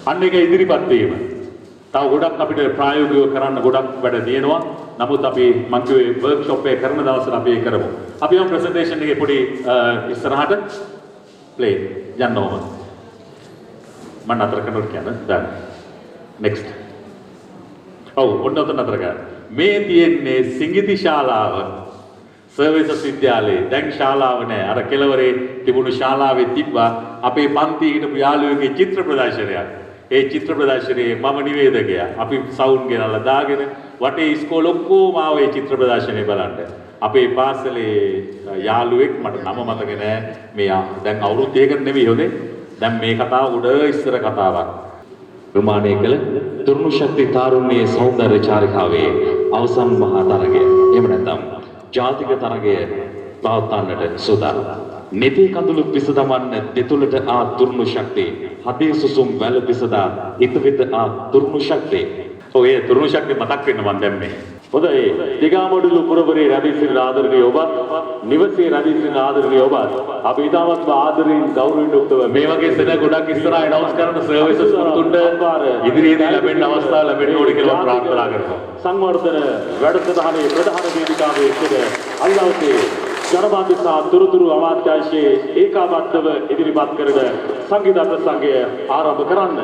අන්න එක ඉදිරිපත් වීම. තව ගොඩක් අපිට ප්‍රායෝගිකව කරන්න ගොඩක් වැඩ තියෙනවා. නමුත් අපි මං කිව්වේ වර්ක්ෂොප් එක කරන දවසට අපි ඒක කරමු. අපි යමු ප්‍රසන්ටේෂන් එකේ පොඩි ඉස්සරහට ප්ලේ යන්න ඕන. මම නතර කරනකොට කියන්න දැන්. next. ඔව් ඔන්න ඔතන නතර කරා. මේ තියෙන්නේ සිඟිති ශාලාව. සර්විසස් විද්‍යාලයේ දැන් ශාලාව නෑ. අර කෙළවරේ තිබුණු ශාලාවේ තිබ්බා අපේ පන්තියේ හිටපු යාළුවෙකුගේ චිත්‍ර ප්‍රදර්ශනයක්. ඒ චිත්‍ර ප්‍රදර්ශනයේ මම නිවේදකයා. අපි සවුන්ඩ් ගෙනල්ලා දාගෙන වටේ ඉස්කෝලේ ඔක්කොම ආවේ චිත්‍ර ප්‍රදර්ශනය බලන්න. අපේ පාසලේ යාළුවෙක් මට නම මතක නෑ. මෙයා දැන් අවුරුදු 2කට නෙවෙයි හොදේ. දැන් මේ කතාව උඩ ඉස්සර කතාවක්. නිර්මාණය කළ තුරුණු ශක්ති තාරුණ්‍යයේ සෞන්දර්ය චාරිකාවේ අවසන් මහා තරගය. එහෙම නැත්නම් ජාතික තරගය පවත්වන්නට සූදානම්. නිති කඳුළු පිස දමන්න දෙතුලට ආ තුරුණු ශක්තිය. හදේ සුසුම් වැල පිසදා හිතවිත ආ තුරුණු ශක්තිය. ඔය තුරුණු ශක්තිය මතක් වෙන්න මන් දැම්මේ. හොඳයි. දිගාමඩුළු පුරවරේ රැඳී සිටින ආදරණීය ඔබ, නිවසේ රැඳී සිටින ආදරණීය ඔබ, අපි ඉතාමත්ම ආදරයෙන් ගෞරවයෙන් යුක්තව මේ වගේ සෙන ගොඩක් ඉස්සරහ ඇනවුන්ස් කරන සර්විසස් වලට ඉදිරියේදී ලැබෙන්න අවස්ථාව ලැබෙන්න ඕනේ කියලා ප්‍රාර්ථනා කරනවා. සංවර්ධන වැඩසටහනේ ප්‍රධාන වේදිකාවේ සිට අල්ලාහ්ගේ ජනමාධ්‍ය තොරතුරු අමාත්‍යාංශයේ ඒකාබද්ධව ඉදිරිපත් කරන සංගීත ප්‍රසංගය ආරම්භ කරන්න.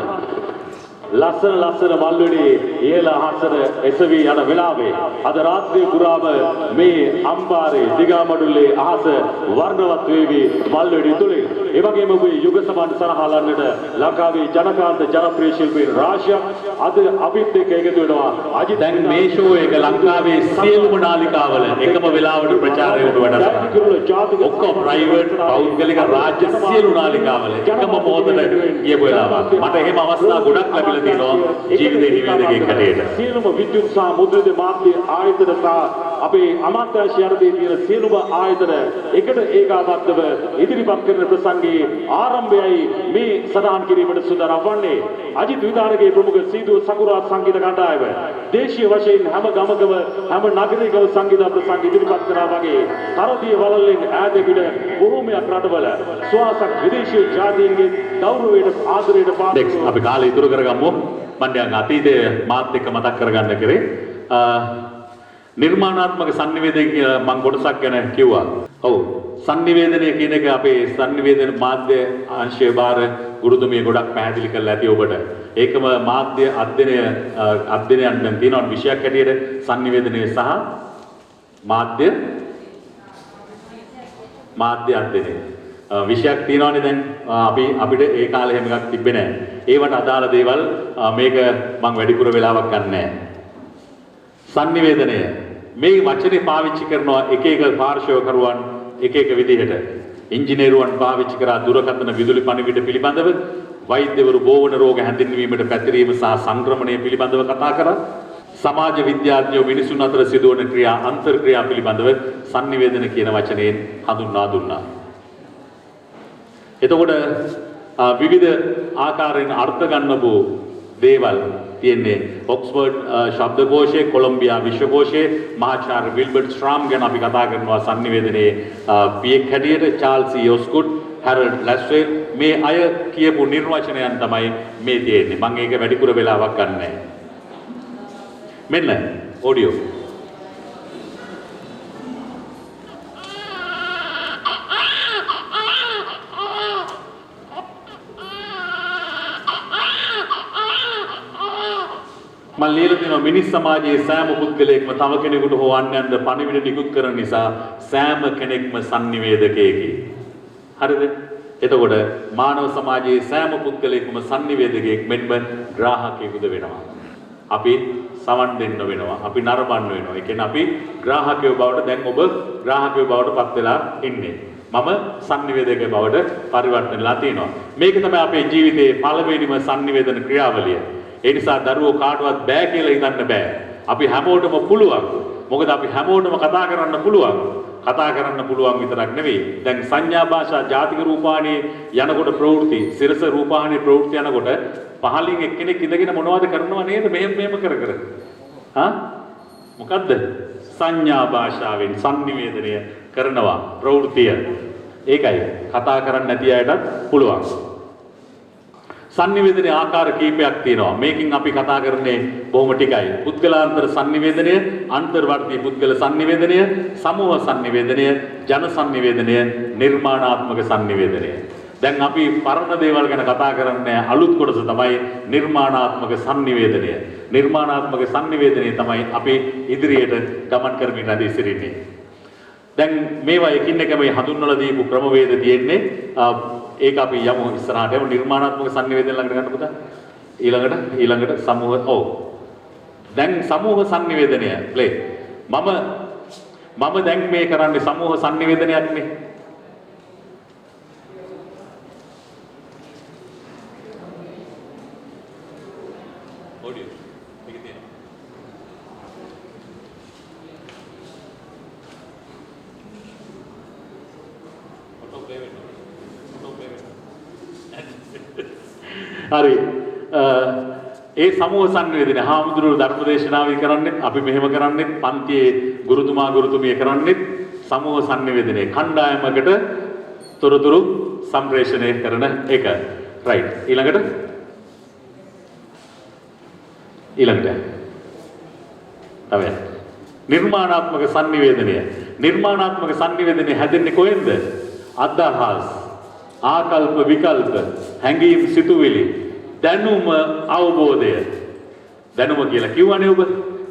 ලස්සන මල්වැඩි ඉහළ අහසට එසවි යන වෙලාවේ අද රාත්‍රිය පුරාම මේ අම්බාරේ දිගමඩුල්ලේ අහස වර්ණවත් වේවි මල්වැඩි තුලින්. ඒ වගේම ඔබේ යුග සමාන සරහලන්නට ලංකාවේ ජනකාන්ත ජනප්‍රිය ශිල්පීන් රාශියක් අද අපිත් එක්ක එකතු වෙනවා. අජිත් දැන් මේ ෂෝ එක ලංකාවේ සියලුම නාලිකාවල එකම වෙලාවට ප්‍රචාරය වුණ වැඩසටහන. ඔක්කොම ප්‍රයිවට්, පෞද්ගලික, රාජ්‍ය සියලු නාලිකාවල එකම මොහොතට ගියපු වෙලාවක්. මට එහෙම අවස්ථා ගොඩක් ලැබිලා ජීවිතේ නිවේදකයෙක් හැටියට සියලුම විද්‍යුත් සහ මුද්‍රිත මාධ්‍ය ආයතන සහ අපේ අමාත්‍යාංශ යටතේ තියෙන සියලුම ආයතන එකට ඒකාබද්ධව ඉදිරිපත් කරන ප්‍රසංගයේ ආරම්භයයි මේ සදාන් කිරීමට සූදානම් වන්නේ. අජිත් විදාරගේ ප්‍රමුඛ සීදුව සකුරා සංගීත කණ්ඩායම දේශීය වශයෙන් හැම ගමකම හැම නගරයකම සංගීත ප්‍රසංග ඉදිරිපත් කරා වගේ තරදීය වලල්ලෙන් ඈත පිට බොහෝමයක් රටවල ස්වාසක් විදේශීය ජාතීන්ගේ ගෞරවයට ආදරයට පාත්‍ර අපි කාලය ඉතුරු කරගමු. මම දැන් අතීතයේ මාත් එක්ක මතක් කරගන්න කරේ නිර්මාණාත්මක sannivedana කියලා මම කොටසක් ගැන කිව්වා. ඔව් sannivedana කියන එක අපේ sannivedana මාධ්‍ය අංශයේ බාර ගුරුතුමිය ගොඩක් පැහැදිලි කරලා ඇති ඔබට. ඒකම මාධ්‍ය අධ්‍යයනයන් දැන් තියෙනවා විෂයක් හැටියට sannivedana සහ මාධ්‍ය අධ්‍යයනය. විෂයක් තියෙනවානේ දැන් අපිට ඒ කාලේ එහෙම එකක් තිබ්බේ නැහැ. ඒවට අදාළ දේවල් මේක මම වැඩිපුර වෙලාවක් ගන්න නැහැ. sannivedanaya මේ වචනේ පාවිච්චි කරනවා එක එක පාර්ශවකරුවන් එක එක විදිහට. ඉංජිනේරුවන් පාවිච්චි කරා දුරකථන විදුලි පණිවිඩ පිළිබඳව, වෛද්‍යවරු බෝවන රෝග හැඳින්වීමට පැතිරීම සහ සංක්‍රමණය පිළිබඳව කතා කරා. සමාජ විද්‍යාඥයෝ මිනිසුන් අතර සිදුවන ක්‍රියා අන්තර්ක්‍රියා පිළිබඳව sannivedana කියන වචනයෙන් හඳුන්වා දුන්නා. එතකොට විවිධ ආකාරයෙන් අර්ථ ගන්නපු දේවල් තියෙන්නේ ඔක්ස්ෆර්ඩ් ශබ්දකෝෂයේ, කොලොම්බියා විශ්වකෝෂයේ මහාචාර්ය විල්බර්ට් ස්ට්‍රාම් ගැන අපි කතා කරනවා sannivedanaye පියෙක් හැටියට, චාල්ස් ඔස්කුඩ්, හැරල්ඩ් ලැස්වෙල් මේ අය කියපු නිර්වචනයන් තමයි මේ තියෙන්නේ. මම ඒක වැඩිපුර වෙලාවක් ගන්න නැහැ. මෙන්න ඔඩියෝ මම ලියලා තියෙනවා මිනිස් සමාජයේ සෑම පුද්ගලයෙක්ම තව කෙනෙකුට හෝ අන්‍යයන්ට පණිවිඩ නිකුත් කරන නිසා සෑම කෙනෙක්ම sannivedakayeki. හරිද? එතකොට මානව සමාජයේ සෑම පුද්ගලයෙක්ම sannivedakayek මෙන්ම ග්‍රාහකයෙකුද වෙනවා. අපි සවන් දෙන්න වෙනවා. අපි නරඹන්න වෙනවා. ඒ කියන්නේ අපි ග්‍රාහකයෝ බවට දැන් ඔබ ග්‍රාහකයෝ බවට පත් වෙලා ඉන්නේ. මම sannivedakaya බවට පරිවර්තන වෙලා තියෙනවා. මේක තමයි අපේ ජීවිතයේ පළවෙනිම sannivedana ක්‍රියාවලිය. ඒ නිසා දරුවෝ කාටවත් බෑ කියලා හිතන්න බෑ. අපි හැමෝටම පුළුවන්. මොකද අපි හැමෝටම කතා කරන්න පුළුවන්. කතා කරන්න පුළුවන් විතරක් නෙවෙයි. දැන් සංඥා භාෂා ජාතික රූපාණී යනකොට ප්‍රවෘත්ති, සිරස රූපාණී ප්‍රවෘත්ති යනකොට පහලින් එක්කෙනෙක් ඉඳගෙන මොනවද කරනව නේද? මෙහෙම කර. මොකද්ද? සංඥා භාෂාවෙන් sannivedanaya කරනවා ප්‍රවෘත්තිය. ඒකයි කතා කරන්න නැති අයටත් පුළුවන්. sannivedana ආකාර කීපයක් තියෙනවා. මේකෙන් අපි කතා කරන්නේ බොහොම ටිකයි. පුද්ගලාන්තර sannivedanaya, අන්තර්වර්ති පුද්ගල sannivedanaya, සමූහ sannivedanaya, ජන sannivedanaya, නිර්මාණාත්මක sannivedanaya. දැන් අපි පරණ දේවල් ගැන කතා කරන්නේ අලුත් කොටස තමයි නිර්මාණාත්මක sannivedanaya. නිර්මාණාත්මක sannivedanaya තමයි අපි ඉදිරියට ගමන් කරමින් රැඳී සිටින්නේ. දැන් මේවා එකින් එක මේ හඳුන්වලා දීපු ක්‍රමවේද තියෙන්නේ ඒක අපි යමු ඉස්සරහට යමු නිර්මාණාත්මක sannivedana ළඟට ගන්න පුතා ඊළඟට සමූහ දැන් සමූහ sannivedanaya ප්ලේ මම දැන් මේ කරන්නේ සමූහ sannivedanayak නේ ඔඩියෝ මේක තියෙනවා හරි ඒ සමූහ sannivedana හාමුදුරුවෝ ධර්මදේශනාවයි කරන්නේ අපි මෙහෙම කරන්නේ පන්තියේ ගුරුතුමා ගුරුතුමිය කරන්නේ සමූහ sannivedana කණ්ඩායමකට තොරතුරු සම්ප්‍රේෂණය කරන එක රයිට් ඊළඟට තමයි නිර්මාණාත්මක sannivedana හැදෙන්නේ කොහෙන්ද අදහස් ආකල්ප විකල්ප හැඟීම් සිතුවිලි දැනුම අවබෝධය දැනුම කියලා කියවනේ ඔබ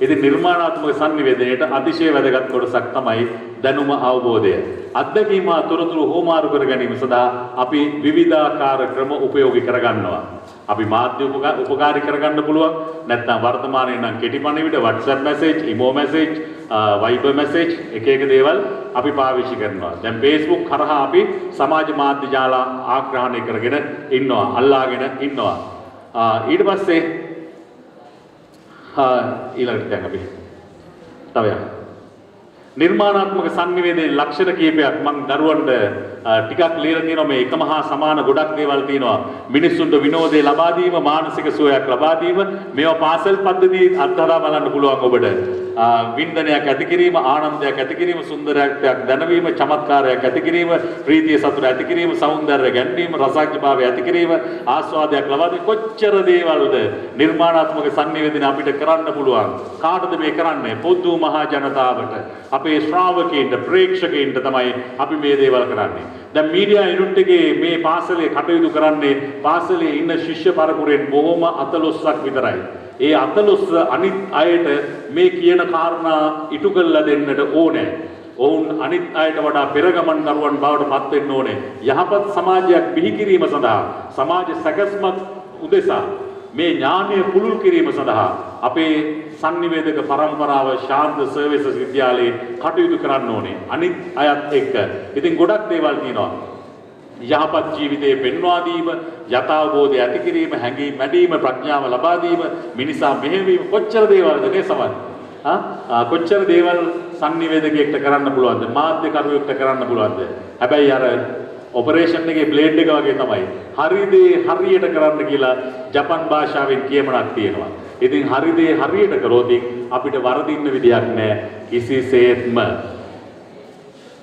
ඉතින් නිර්මාණාත්මක sannivedanayට අතිශය වැදගත් කොටසක් තමයි දැනුම අවබෝධය අත්දැකීම තොරතුරු හෝමාරු කර ගැනීම සඳහා අපි විවිධාකාර ක්‍රම උපයෝගී කරගන්නවා අපි මාධ්‍ය උපකාරී කරගන්න පුළුවන් නැත්නම් වර්තමානයේ නම් කෙටි පණිවිඩ WhatsApp message imo message Viber message එක දේවල් අපි පාවිච්චි කරනවා. දැන් Facebook කරහා අපි සමාජ මාධ්‍ය ජාල ආග්‍රහණය කරගෙන ඉන්නවා, අල්ලාගෙන ඉන්නවා. ඊට පස්සේ ඊළඟට දැන් අපි තව නිර්මාණාත්මක sannivedanaye ලක්ෂණ කීපයක් මම දරුවන්ට ටිකක් ලියලා තියෙනවා මේ එකම හා සමාන ගොඩක් දේවල් තියෙනවා. මිනිස්සුන්ට විනෝදේ ලබා දීම, මානසික සුවයක් ලබා දීම, මේවා පාසල් පද්ධතිය අත්හදා බලන්න පුළුවන් ඔබට. වින්දනයක් ඇති කිරීම, ආනන්දයක් ඇති කිරීම, සුන්දරත්වයක් දැනවීම, චමත්කාරයක් ඇති කිරීම, ප්‍රීතිය සතුට ඇති කිරීම, සෞන්දර්ය ගැනීම, රසඥතාවය ඇති කිරීම, ආස්වාදයක් ලබා දෙන කොච්චර දේවල්ද නිර්මාණාත්මක සංනිවේදනය අපිට කරන්න පුළුවන්. කාටද මේ කරන්නේ? පොදු මහා ජනතාවට, අපේ ශ්‍රාවකයන්ට, ප්‍රේක්ෂකයන්ට තමයි අපි මේ දේවල් කරන්නේ. දැන් මීඩියා යුනිට් එකේ මේ පාසලේ කටයුතු කරන්නේ පාසලේ ඉන්න ශිෂ්‍ය පරපුරෙන් බොහොම 14ක් විතරයි. ඒ 14 අනිත් අයට මේ කියන කාරණා ඉටු කරලා දෙන්නට ඕනේ. ඔවුන් අනිත් අයට වඩා පෙරගමන් දරුවන් බවට පත් වෙන්න ඕනේ. යහපත් සමාජයක් බිහි කිරීම සඳහා, සමාජ සැකස්මක් උදෙසා මේ ඥානය පුළුල් කිරීම සඳහා අපේ සංනිවේදක පරම්පරාව ශාන්ත සර්විසස් විද්‍යාලයේ කටයුතු කරන්න ඕනේ. අනිත් අයත් එක්ක. ඉතින් ගොඩක් දේවල් තියෙනවා. යහපත් ජීවිතයේ පෙන්වා දීම, යථාබෝධය ඇති කිරීම, හැඟීම් මැඩීම, ප්‍රඥාව ලබා දීම, මිනිසා මෙහෙවීම, කොච්චර දේවල්ද නේ සමහර. කොච්චර දේවල් සංනිවේදකයෙක්ට කරන්න පුළුවන්ද? මාධ්‍යකරුවෙක්ට කරන්න පුළුවන්ද? හැබැයි අර ඔපරේෂන් එකේ බ්ලේඩ් එක වගේ තමයි. හරි දේ හරියට කරන්න කියලා ජපන් භාෂාවෙන් කියමනක් තියෙනවා. ඉතින් හරි දේ හරියට කරොත් අපිට වරදින්න විදියක් නැහැ කිසිසේත්ම.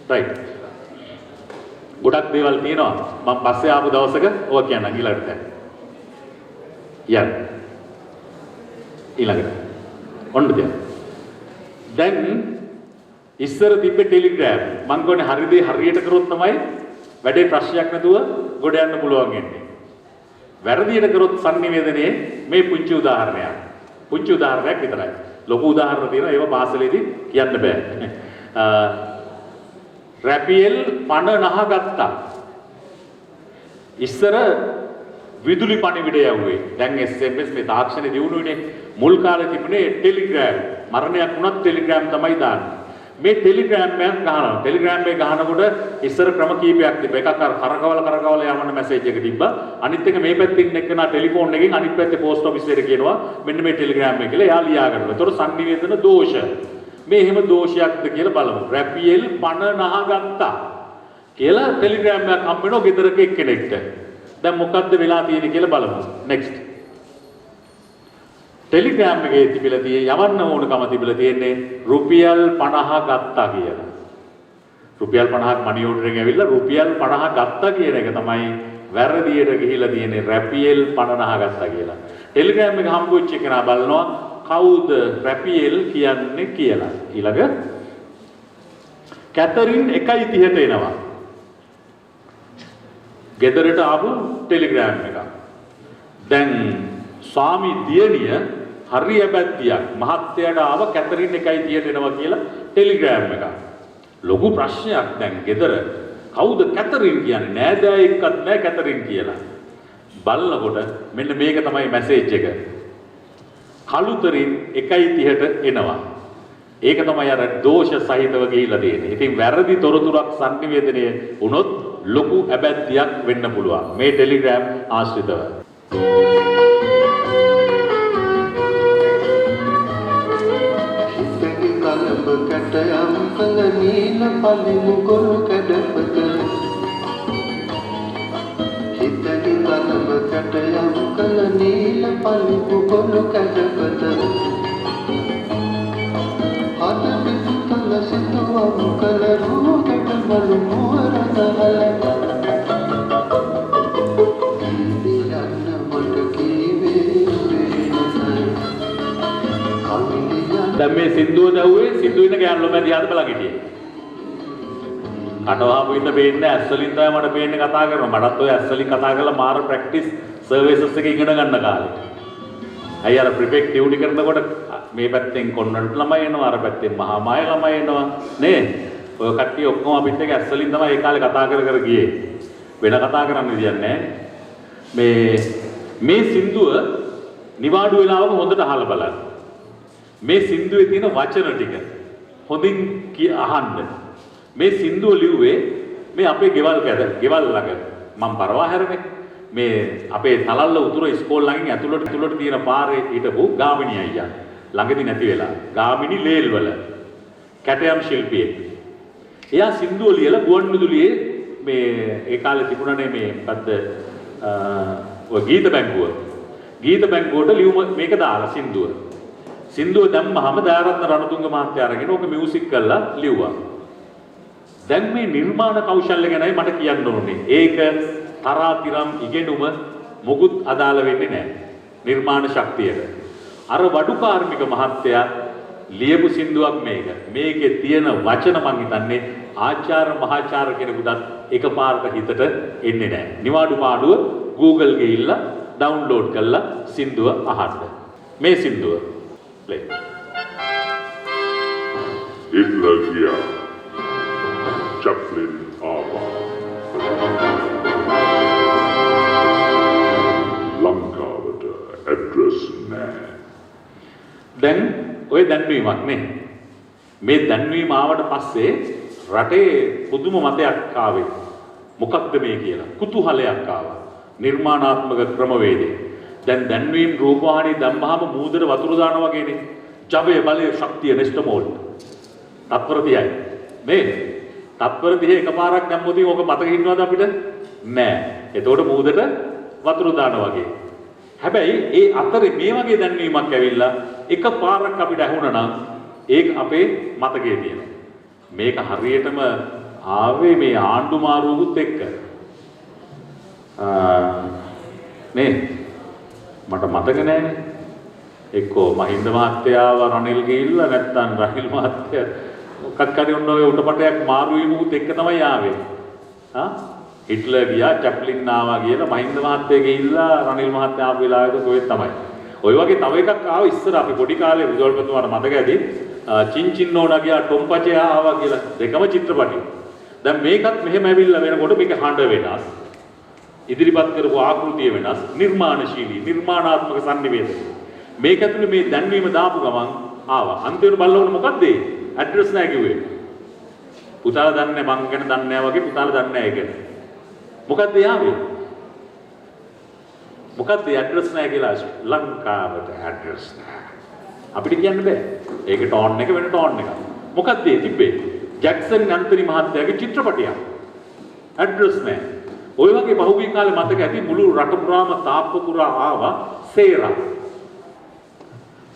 right. ගොඩක් දේවල් තියෙනවා. මම පස්සේ ආපු දවසක ඕක කියන්න ඊළඟට. ඊළඟට. ඔන්න දැන් ඉස්සර තිබ්බ ටෙලිග්‍රෑම් මං කියන්නේ හරි දේ හරියට කරොත් තමයි වැඩේ ප්‍රශ්නයක් නැතුව ගොඩ යන්න පුළුවන් වෙන්නේ. වැරදියට කරොත් සංනිවේදනයේ මේ පුංචි උදාහරණයක්. පුංචි උදාහරණයක් විතරයි. ලොකු උදාහරණ තියෙනවා ඒවා පාසලේදී කියන්න බෑ. රැපියල් පණ නහ ගත්තා. ඉස්සර විදුලි පණිවිඩය යවුවේ. දැන් SMS මේ තාක්ෂණය දියුණුවනේ. මුල් කාලේ තිබුණේ ටෙලිග්‍රෑම්. මරණයක් වුණත් ටෙලිග්‍රෑම් තමයි දාන්නේ. මේ ටෙලිග්‍රෑම් එකක් ගහනවා. ටෙලිග්‍රෑම් එක ගහනකොට ඉස්සර ක්‍රම කීපයක් තිබ්බා. එකක් අර කරකවල යවන මැසේජ් එක තිබ්බා. අනිත් එක මේ පැත්තෙන් එක්කන ටෙලිෆෝන් එකෙන් අනිත් පැත්තේ පෝස්ට් ඔෆිස් එකට කියනවා මෙන්න මේ ටෙලිග්‍රෑම් එක කියලා එයා ලියා ගන්නවා. ඒතකොට සංනිවේදන දෝෂ. මේ එහෙම දෝෂයක්ද කියලා බලමු. රැපියල් පණ නහගත්තා කියලා ටෙලිග්‍රෑම් එකක් හම්බ වෙනවා ගෙදරක එක්කෙනෙක්ට. දැන් මොකද්ද වෙලා තියෙන්නේ කියලා බලමු. next. ටෙලිග්‍රෑම් එකේ තිබිලා යවන්න ඕනකම තිබිලා තියෙන්නේ රුපියල් 50 ගත්තා කියලා. රුපියල් 50ක් මනි ඕඩර් එකෙන් ඇවිල්ලා රුපියල් 50 ගත්තා කියන එක තමයි වැරදියට ගිහිලා තියෙන්නේ රැපියල් 50 ගත්තා කියලා. ටෙලිග්‍රෑම් එක හම්බ වෙච්ච කෙනා බලනවා කවුද රැපියල් කියන්නේ කියලා. ඊළඟ කැතරින් 1:30ට එනවා. ගෙදරට ආපු ටෙලිග්‍රෑම් එකක්. දැන් ස්වාමි දියණිය හරි ඇබැද්දියක් මහත්තයාට ආව කැතරින් 1:30ට එනවා කියලා ටෙලිග්‍රෑම් එකක්. ලොකු ප්‍රශ්නයක් දැන් ගෙදර. කවුද කැතරින් කියන්නේ? නෑදෑයෙක්වත් නෑ කැතරින් කියලා. බලනකොට මෙන්න මේක තමයි මැසේජ් එක. කළුතරින් 1:30ට එනවා. ඒක තමයි අර දෝෂ සහිතව ගිහිලා තියෙන්නේ. ඉතින් වැරදි තොරතුරක් සංනිවේදනය වුණොත් ලොකු ඇබැද්දියක් වෙන්න පුළුවන්. මේ ටෙලිග්‍රෑම් ආශ්‍රිතව. කටයම් කළ නීල පලිමු කොළු කැඩපත හිතකි කලඹ කටයම් කළ නීල පලිමු කොළු කැඩපත හද පිසු කළ සිතුවම් කළ රූකට බලු මුවරතහල යන්න මට කීවේ දැන් මේ සින්දුව දැව්වේ සින්දුව ඉන්න ගෑනු ළමයා දිහාට බලන් හිටියේ. කටවහපු ඉන්න පේන්නේ ඇස්වලින් තමයි මට පේන්නේ කතා කරනවා. මටත් ඔය ඇස්වලින් කතා කරලා මාර ප්‍රැක්ටිස් සර්විසස් එක ඉගෙන ගන්න කාලේ. අය අර ප්‍රිෆෙක්ට් ඩියුටි කරනකොට මේ පැත්තෙන් කොන්නට ළමයි එනවා අර පැත්තෙන් මහා මාය ළමයි එනවා නේ. ඔය කට්ටිය ඔක්කොම අපිත් එක්ක ඇස්වලින් තමයි ඒ කාලේ කතා කර ගියේ. වෙන කතා කරන්න විදියක් නැහැ. මේ සින්දුව නිවාඩු වෙලාවක හොඳට අහලා බලන්න. මේ සින්දුවේ තියෙන වචන ටික හොඳින් අහන්න. මේ සින්දුව ලිව්වේ මේ අපේ ගෙවල් ළඟ. මම පරවා හැරෙන්නේ. මේ අපේ තලල්ල උතුර ඉස්කෝල ළඟින් ඇතුළට තියෙන පාරේ හිටපු ගාමිණී අයියා. ළඟදී නැති වෙලා. ගාමිණී ලේල්වල කැටයම් ශිල්පියෙක්. එයා සින්දුව ලියලා ගුවන්විදුලියේ මේ ඒ කාලේ තිබුණනේ මේ මොකද්ද ඔය ගීත බැංකුව. ගීත බැංකුවට ලියුම මේක දාලා සින්දුව. සින්දුව දැම්මහම දයාරත්න රණතුංග මහත්තයා අරගෙන ඕක මියුසික් කරලා ලිව්වා. දැන් මේ නිර්මාණ කෞශල්‍ය ගැනයි මට කියන්න ඕනේ. ඒක තරාතිරම් ඉගෙනුම මොකුත් අදාළ වෙන්නේ නැහැ. නිර්මාණ ශක්තියට. අර වඩු කාර්මික මහත්තයා ලියපු සින්දුවක් මේක. මේකේ තියෙන වචන මං හිතන්නේ ආචාර්ය මහාචාර්ය කෙනෙකුටත් එකපාරට හිතට එන්නේ නැහැ. නිවාඩු පාඩුව Google ගිහිල්ලා ඩවුන්ලෝඩ් කරලා සින්දුව අහන්න. මේ සින්දුව play. Hitler gියා. Chaplin ආවා. ලංකාවට ඇඩ්‍රස් නැහැ. දැන් ඔය දැන්වීමක් නේ. මේ දැන්වීම ආවට පස්සේ රටේ පුදුම මතයක් ආවේ. මොකක්ද මේ කියලා කුතුහලයක් ආවා. නිර්මාණාත්මක ක්‍රමවේදය. දැන් දැන්වීම රූපවාහිනිය දැම්මහම මූදර වතුර දානවා වගේනේ. ජවයේ බලයේ ශක්තිය නෙස්ටමෝල්. තත්පර 30යි. මේ තත්පර 30 එකපාරක් දැම්මොත් ඕක මතක ඉන්නවද අපිට? නෑ. එතකොට මූදට වතුර දානවා වගේ. හැබැයි ඒ අතරේ මේ වගේ දැන්වීමක් ඇවිල්ලා එකපාරක් අපිට ඇහුණා නම් ඒක අපේ මතකයේ තියෙනවා. මේක හරියටම ආවේ මේ ආණ්ඩු මාරුවකුත් එක්ක. නේ මට මතක නෑනේ. එක්කෝ මහින්ද මහත්තයාව රනිල් ගිහිල්ලා නැත්තම් රනිල් මහත්තයා මොකක් හරි ඔන්න ඔය උඩපටයක් මාරු වීමුත් එක්ක තමයි ආවේ. හිට්ලර් ගියා චැප්ලින් ආවා කියලා මහින්ද මහත්තයා ගිහිල්ලා රනිල් මහත්තයා ආපු වෙලාවෙත් ඔය තමයි. ඔය වගේ තව එකක් ආව ඉස්සර අපි පොඩි කාලේ විදුහල්පතිතුමාට මතක ඇති චින්චින්නෝනා ගියා ටොම්පචේ ආවා කියලා දෙකම චිත්‍රපටි. දැන් මේකත් මෙහෙම ඇවිල්ලා වෙනකොට මේක හඬ වෙනස්. ඉදිරිපත් කරපු ආකෘතිය වෙනස්. නිර්මාණශීලී නිර්මාණාත්මක sannivedana. මේක ඇතුලේ මේ දැන්වීම දාපු ගමන් ආවා. අන්තිමට බලනකොට මොකද්ද ඒ? ඇඩ්‍රස් නැහැ කිව්වේ. පුතාලා දන්නේ මං ගැන දන්නේ නැහැ වගේ පුතාලා දන්නේ නැහැ ඒක. මොකද්ද යාවේ? මොකද්ද ඇඩ්‍රස් නැහැ කියලා ලංකාවට ඇඩ්‍රස් නැහැ. අපිට කියන්න බෑ. ඒක ටෝන් එක වෙන ටෝන් එකක්. මොකද්ද ඒ තිබ්බේ? ජැක්සන් ඇන්තනි මහත්තයාගේ චිත්‍රපටයක්. ඇඩ්‍රස් නැහැ. ඔය වගේ බහුවී කාලේ මතක ඇති මුළු රට පුරාම තාප්ප පුරා ආවා සේරා.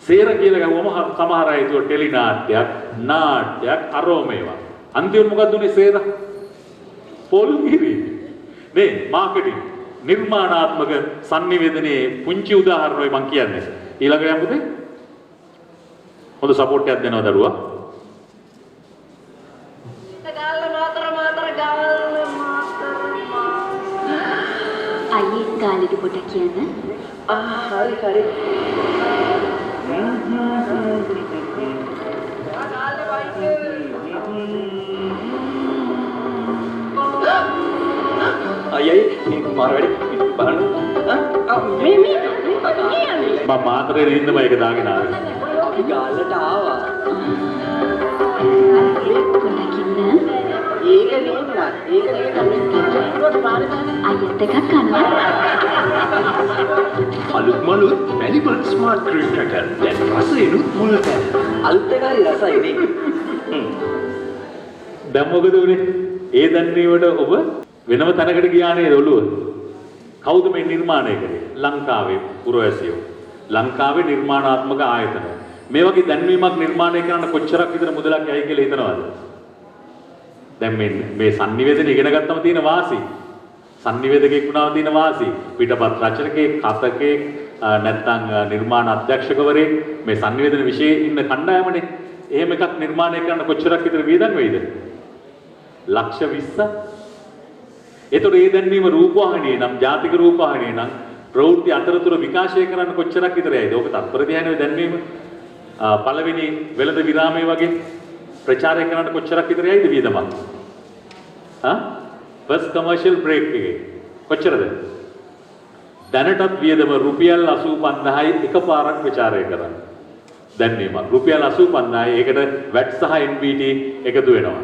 සේර කියලා ගවම සමහර අය හිතුව ටෙලි නාට්‍යයක් නාට්‍යයක් අරෝමේවා. අන්තිමට මොකද්ද උනේ සේරා? පොල්ගිරි. මේ මාකටිං නිර්මාණාත්මක sannivedanaye පුංචි උදාහරණයක් මම කියන්නේ. ඊළඟට යමුද? හොඳ සපෝට් එකක් දෙනවා දරුවා. අයියේ ගාලිට පොඩක් කියන්න. හරි හරි. අයියේ මේ කුමාර වැඩි බලන්න. මේ මම මාතරේ ඉන්නම ඒක දාගෙන ආවේ. ගාලට ආවා. පොඩක් ඉන්න. ඒක නේද? ඒක අයියත් එකක් කනවා. අලුත් මලුත් මැලිබල් ස්මාර්ට් ක්‍රීම් එකක් දැන් රසයෙන්ුත් මුල් පැන. අලුත් එකයි රසයි නේ. දැන් මොකද උනේ? ඒ දැන්වීමට ඔබ වෙනම තැනකට ගියා නේද ඔළුව? කවුද මේ නිර්මාණය කරේ? ලංකාවේ පුරවැසියෝ. ලංකාවේ නිර්මාණාත්මක ආයතන. මේ වගේ දැන්වීමක් නිර්මාණය කරන්න කොච්චරක් විතර මුදලක් යයි කියලා හිතනවද? දැන් මේ sannivedana ඉගෙන ගත්තම තියෙන වාසි. sannivedanakeek වුණාම තියෙන වාසි. පිටපත් රචනකෙක්, කතකෙක්, නැත්නම් නිර්මාණ අධ්‍යක්ෂකවරයෙක් මේ sannivedana විෂයේ ඉන්න කණ්ඩායමනේ. එහෙම එකක් නිර්මාණය කරන්න කොච්චරක් විතර වියදම් වෙයිද? ලක්ෂ 20ක්. ඒතකොට ඒ දැන්වීම රූපවාහිනියේ නම් ජාතික රූපවාහිනියේ නම් ප්‍රවෘත්ති අතරතුර විකාශය කරන්න කොච්චරක් විතර යයිද? ඕක තත්පර ධ්‍යානයේ දැන්වීම පළවෙනි වෙළඳ විරාමයේ වගේ ප්‍රචාරය කරන්න කොච්චරක් විතර යයිද වියදමක්? ෆස්ට් කමර්ෂල් බ්‍රේක් එකේ කොච්චරද? දැනටත් වියදම රුපියල් 85000යි එකපාරක් ප්‍රචාරය කරන්න. දැන්වීම රුපියල් 85000යි ඒකට වැට් සහ NBT එකතු වෙනවා.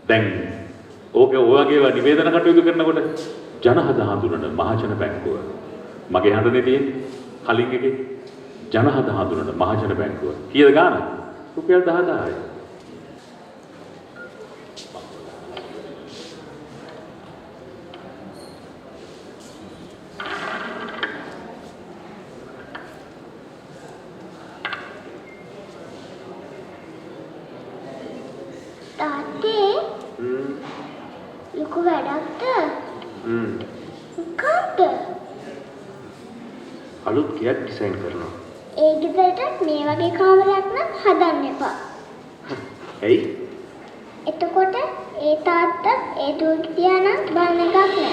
දැන් ඕක ඔයගේ නිවේදන කටයුතු කරනකොට ජනහද හඳුනන මහජන බැංකුව මගේ හඬනේ තියෙන්නේ කලින් එකේ ජනහද හඳුනන මහජන බැංකුව කීයද ගාන? රුපියල් 10000යි. අතේ ලොකු වැඩක්ද? මොකක්ද? අලුත් ගයක් ඩිසයින් කරනවා. ඒ ගෙදරට මේ වගේ කාමරයක් නම් හදන්න එපා. ඇයි? එතකොට ඒ තාත්තා ඒ දුවට තියානම් බලන එකක් නෑ.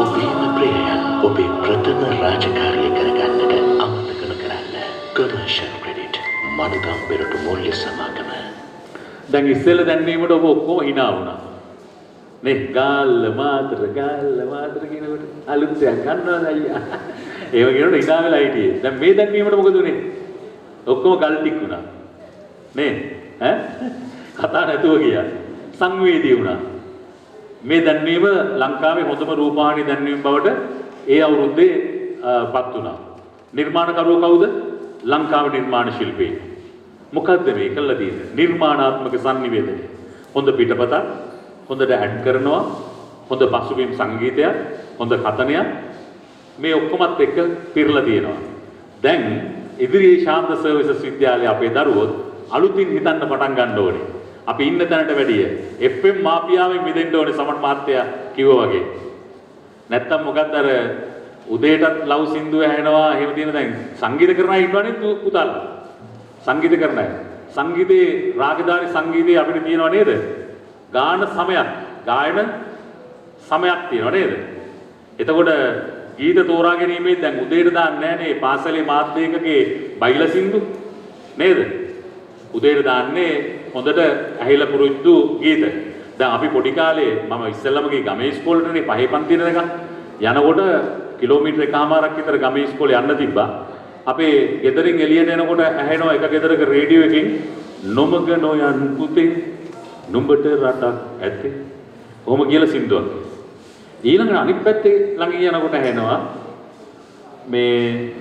ඔබේම ප්‍රියයන් ඔබේ ප්‍රථම රාජකාරිය කරගන්නට අමතක නොකරන්න. කොමර්ෂල් ක්‍රෙඩිට් මනුගම් පෙරටු මූල්‍ය සමාගම. දැන් ඉස්සෙල්ලා දැන්වීමට ඔබ ඔක්කොම hina වුණා. නේ ගාල්ල මාතර කියනකොට අලුත් දෙයක් ගන්නවද අයියා? ඒව කියනකොට hina වෙලා හිටියේ. දැන් මේ දැන්වීමට මොකද උනේ? ඔක්කොම ගල් ටික වුණා. නේ ඈ කතා නැතුව ගියා. සංවේදී වුණා. මේ දැන්වීම ලංකාවේ හොඳම රූපවාහිනී දැන්වීම බවට ඒ අවුරුද්දේ පත් වුණා. නිර්මාණකරුවෝ කවුද? ලංකාවේ නිර්මාණ ශිල්පී. මොකද්ද මේ කළා තියෙන්නේ? නිර්මාණාත්මක සංනිවේදනය. හොඳ පිටපතක්, හොඳට ඇඩ් කරනවා, හොඳ පසුබිම් සංගීතයක්, හොඳ කතනයක් මේ ඔක්කොමත් එක්ක පිරලා තියෙනවා. දැන් ඉදිරියේ ශාන්ත සර්විසස් විද්‍යාලයේ අපේ දරුවෝ අලුතින් හිතන්න පටන් ගන්න ඕනේ. අපි ඉන්න තැනට වැඩිය FM මාපියාවෙන් මිදෙන්න ඕනේ සමන් මහත්තයා කිව්වා වගේ. නැත්තම් මොකද්ද අර උදේටත් ලව් සින්දුව ඇහෙනවා එහෙම තියෙන දැන් සංගීත කරන අය ඉන්නවනේ පුතාලා. සංගීත කරන අය. සංගීතේ රාගධාරී සංගීතේ අපිට තියෙනව නේද? ගාන සමයක්, ගායන සමයක් තියෙනව නේද? එතකොට ගීත තෝරා ගැනීමේ දැන් උදේට දාන්නේ නැහනේ පාසලේ මාත් දෙකකේ බයිලා සින්දු නේද? උදේට දාන්නේ හොඳට ඇහිලා පුරුදු ගීත. දැන් අපි පොඩි කාලේ මම ඉස්සෙල්ලාම ගියේ ගමේ ඉස්කෝලේටනේ පහේ පන්තියේ ඉඳන් යනකොට කිලෝමීටර් එකමාරක් විතර ගමේ ඉස්කෝලේ යන්න තිබ්බා. අපේ ගෙදරින් එළියට එනකොට ඇහෙනවා එක ගෙදරක රේඩියෝ එකකින් නොමග නොයන් පුතේ නුඹට රටක් ඇතේ. කොහොම කියලා සින්දුවක්. ඊළඟ අනිත් පැත්තේ ළඟ යනකොට ඇහෙනවා මේ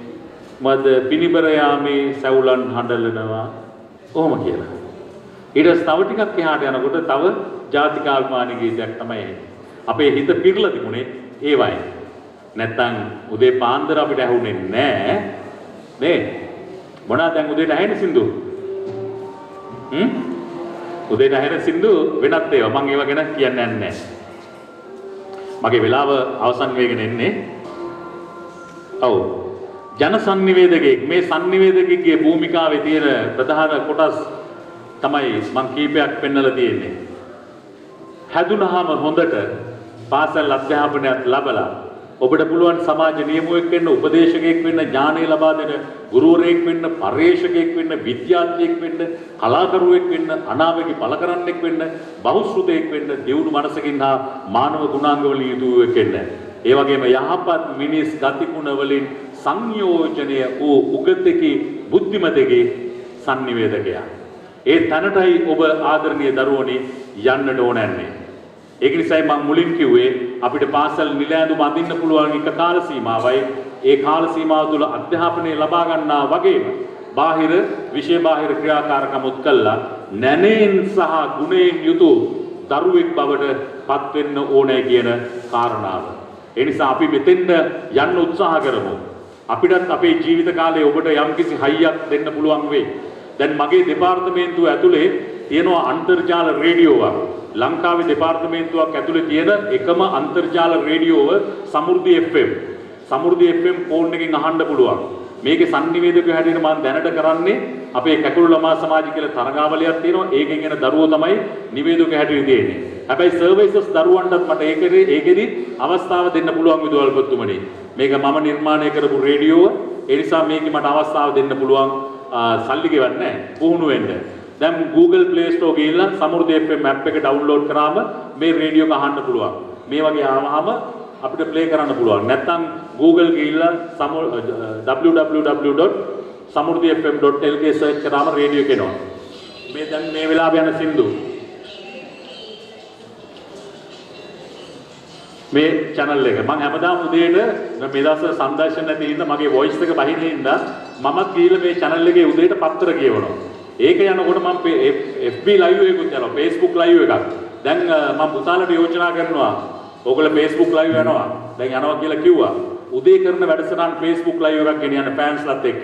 මද පිනිබර යාමේ සැවුලන් හඬලනවා. කොහොම කියලා. ඊට තව ටිකක් එහාට යනකොට තව ජාතිකාභිමානී ගීතයක් තමයි එන්නේ. අපේ හිත පිරලා තිබුණේ ඒ වයි. නැත්තම් උදේ පාන්දර අපිට ඇහුනේ නෑ නේ. මොනවාද දැන් උදේට ඇහෙන සින්දු? උදේට ඇහෙන සින්දු වෙනත් ඒවා. මම ඒවා ගැන කියන්නේ නැහැ. මගේ වෙලාව අවසන් වෙගෙන එන්නේ. ඔව්. ජන සංනිවේදකයෙක් මේ සංනිවේදකයෙක්ගේ භූමිකාවේ තියෙන ප්‍රධාන කොටස් තමයි මම කීපයක් පෙන්නලා තියෙන්නේ. හැදුනහම හොඳට පාසල් අධ්‍යාපනයක් ලැබලා ඔබට පුළුවන් සමාජ නියමුවෙක් වෙන්න, උපදේශකයෙක් වෙන්න, ඥානය ලබා දෙන ගුරුවරයෙක් වෙන්න, පර්යේෂකයෙක් වෙන්න, විද්‍යාඥයෙක් වෙන්න, කලාකරුවෙක් වෙන්න, අනාවැකි පළකරන්නෙක් වෙන්න, බහුශ්‍රුතයෙක් වෙන්න, දියුණු මනසකින් හා මානව ගුණාංග වලින් යුතුවෙක් වෙන්න. ඒ වගේම යහපත් මිනිස් ගතිගුණ වලින් සංයෝජනය වූ උගතකී බුද්ධිමතකී සංනිවේදකයා. ඒ තැනටයි ඔබ ආදරණීය දරුවනි යන්නට ඕනන්නේ. ඒක නිසායි මම මුලින් කිව්වේ අපිට පාසල් නිල ඇඳුම අඳින්න පුළුවන් එක කාල සීමාවයි. ඒ කාල සීමාව තුළ අධ්‍යාපනය ලබා ගන්නා වගේම බාහිර විෂය බාහිර ක්‍රියාකාරකම් උත්කල්ලා නැණෙන් සහ ගුණයෙන් යුතු දරුවෙක් බවට පත් වෙන්න ඕනේ කියන කාරණාව. ඒ නිසා අපි මෙතෙන්ට යන්න උත්සාහ කරමු. අපිටත් අපේ ජීවිත කාලේ ඔබට යම්කිසි හයියක් දෙන්න පුළුවන් වෙයි. දැන් මගේ දෙපාර්තමේන්තුව ඇතුලේ තියෙනවා අන්තර්ජාල රේඩියෝවක්. ලංකාවේ දෙපාර්තමේන්තුවක් ඇතුලේ තියෙන එකම අන්තර්ජාල රේඩියෝව සමෘද්ධි FM. සමෘද්ධි FM ෆෝන් එකකින් අහන්න පුළුවන්. මේකේ සංනිවේදකයෝ හැටියට මම දැනට කරන්නේ අපේ කැකුළු ළමා සමාජය කියලා තරගාවලියක් තියෙනවා. ඒකෙන් එන දරුවෝ තමයි නිවේදකයෝ හැටියට තියෙන්නේ. හැබැයි සර්විසස් දරුවන්ටත් මට ඒකෙදි අවස්ථාව දෙන්න පුළුවන් විදුහල්පතිතුමනි. මේක මම නිර්මාණය කරපු රේඩියෝව. ඒ නිසා මේකේ මට අවස්ථාව දෙන්න පුළුවන් සල්ලි ගෙවන්නේ නැහැ. පුහුණු වෙන්න. දැන් Google Play Store ගිහිල්ලා සමෘද්ධි FM app එක download කරාම මේ රේඩියෝ එක අහන්න පුළුවන්. මේ වගේ ආවම අපිට play කරන්න පුළුවන්. නැත්නම් Google ගිහිල්ලා www.samurdhifm.lk search කරාම රේඩියෝ එක එනවා. මේ දැන් මේ වෙලාව යන සින්දු මේ channel එක මම හැමදාම උදේට මේ දවස් සංදර්ශන නැති ඉන්න මගේ voice එක බහින්න ඉඳලා මමත් ගිහලා මේ channel එකේ උදේට පත්‍ර කියවනවා. ඒක යනකොට මම FB live එකකුත් යනවා, Facebook live එකක්. දැන් මම පුතාලට යෝජනා කරනවා ඕගොල්ලෝ Facebook live යනවා. දැන් යනවා කියලා කිව්වා. උදේ කරන වැඩසටහන් Facebook live එකක් ගෙනියන්න ෆෑන්ස්ලත් එක්ක.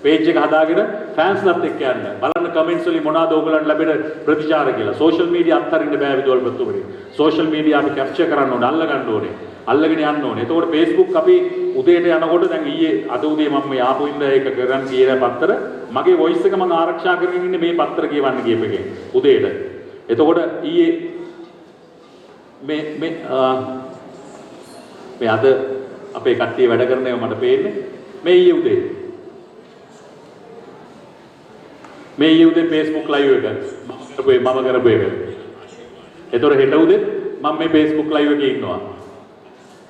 page එක හදාගෙන ෆෑන්ස්ලත් එක්ක යන්න. බලන්න කමෙන්ට්ස් වලින් මොනවාද ඕගලන්ට ලැබෙන ප්‍රතිචාර කියලා. සෝෂල් මීඩියා අත්තරින්න බෑ විදුහල්පතිතුමනි. සෝෂල් මීඩියා අපි කැප්චර් කරන්න ඕනේ, අල්ල ගන්න ඕනේ. අල්ලගෙන යන්න ඕනේ. එතකොට Facebook අපි උදේට යනකොට දැන් ඊයේ අද උදේ මම මේ ආපු ඉන්න ඒක කරන් කියන පත්තර මගේ වොයිස් එක මම ආරක්ෂා කරගෙන ඉන්නේ මේ පත්තර කියවන්න ගියප එකේ උදේට. එතකොට ඊයේ මේ අද අපේ කට්ටිය වැඩ කරන ඒවා මට පේන්නේ මේ ඊයේ උදේ Facebook live එක මම කරපු එක. එතකොට හෙට උදේ මම මේ Facebook live එකේ ඉන්නවා.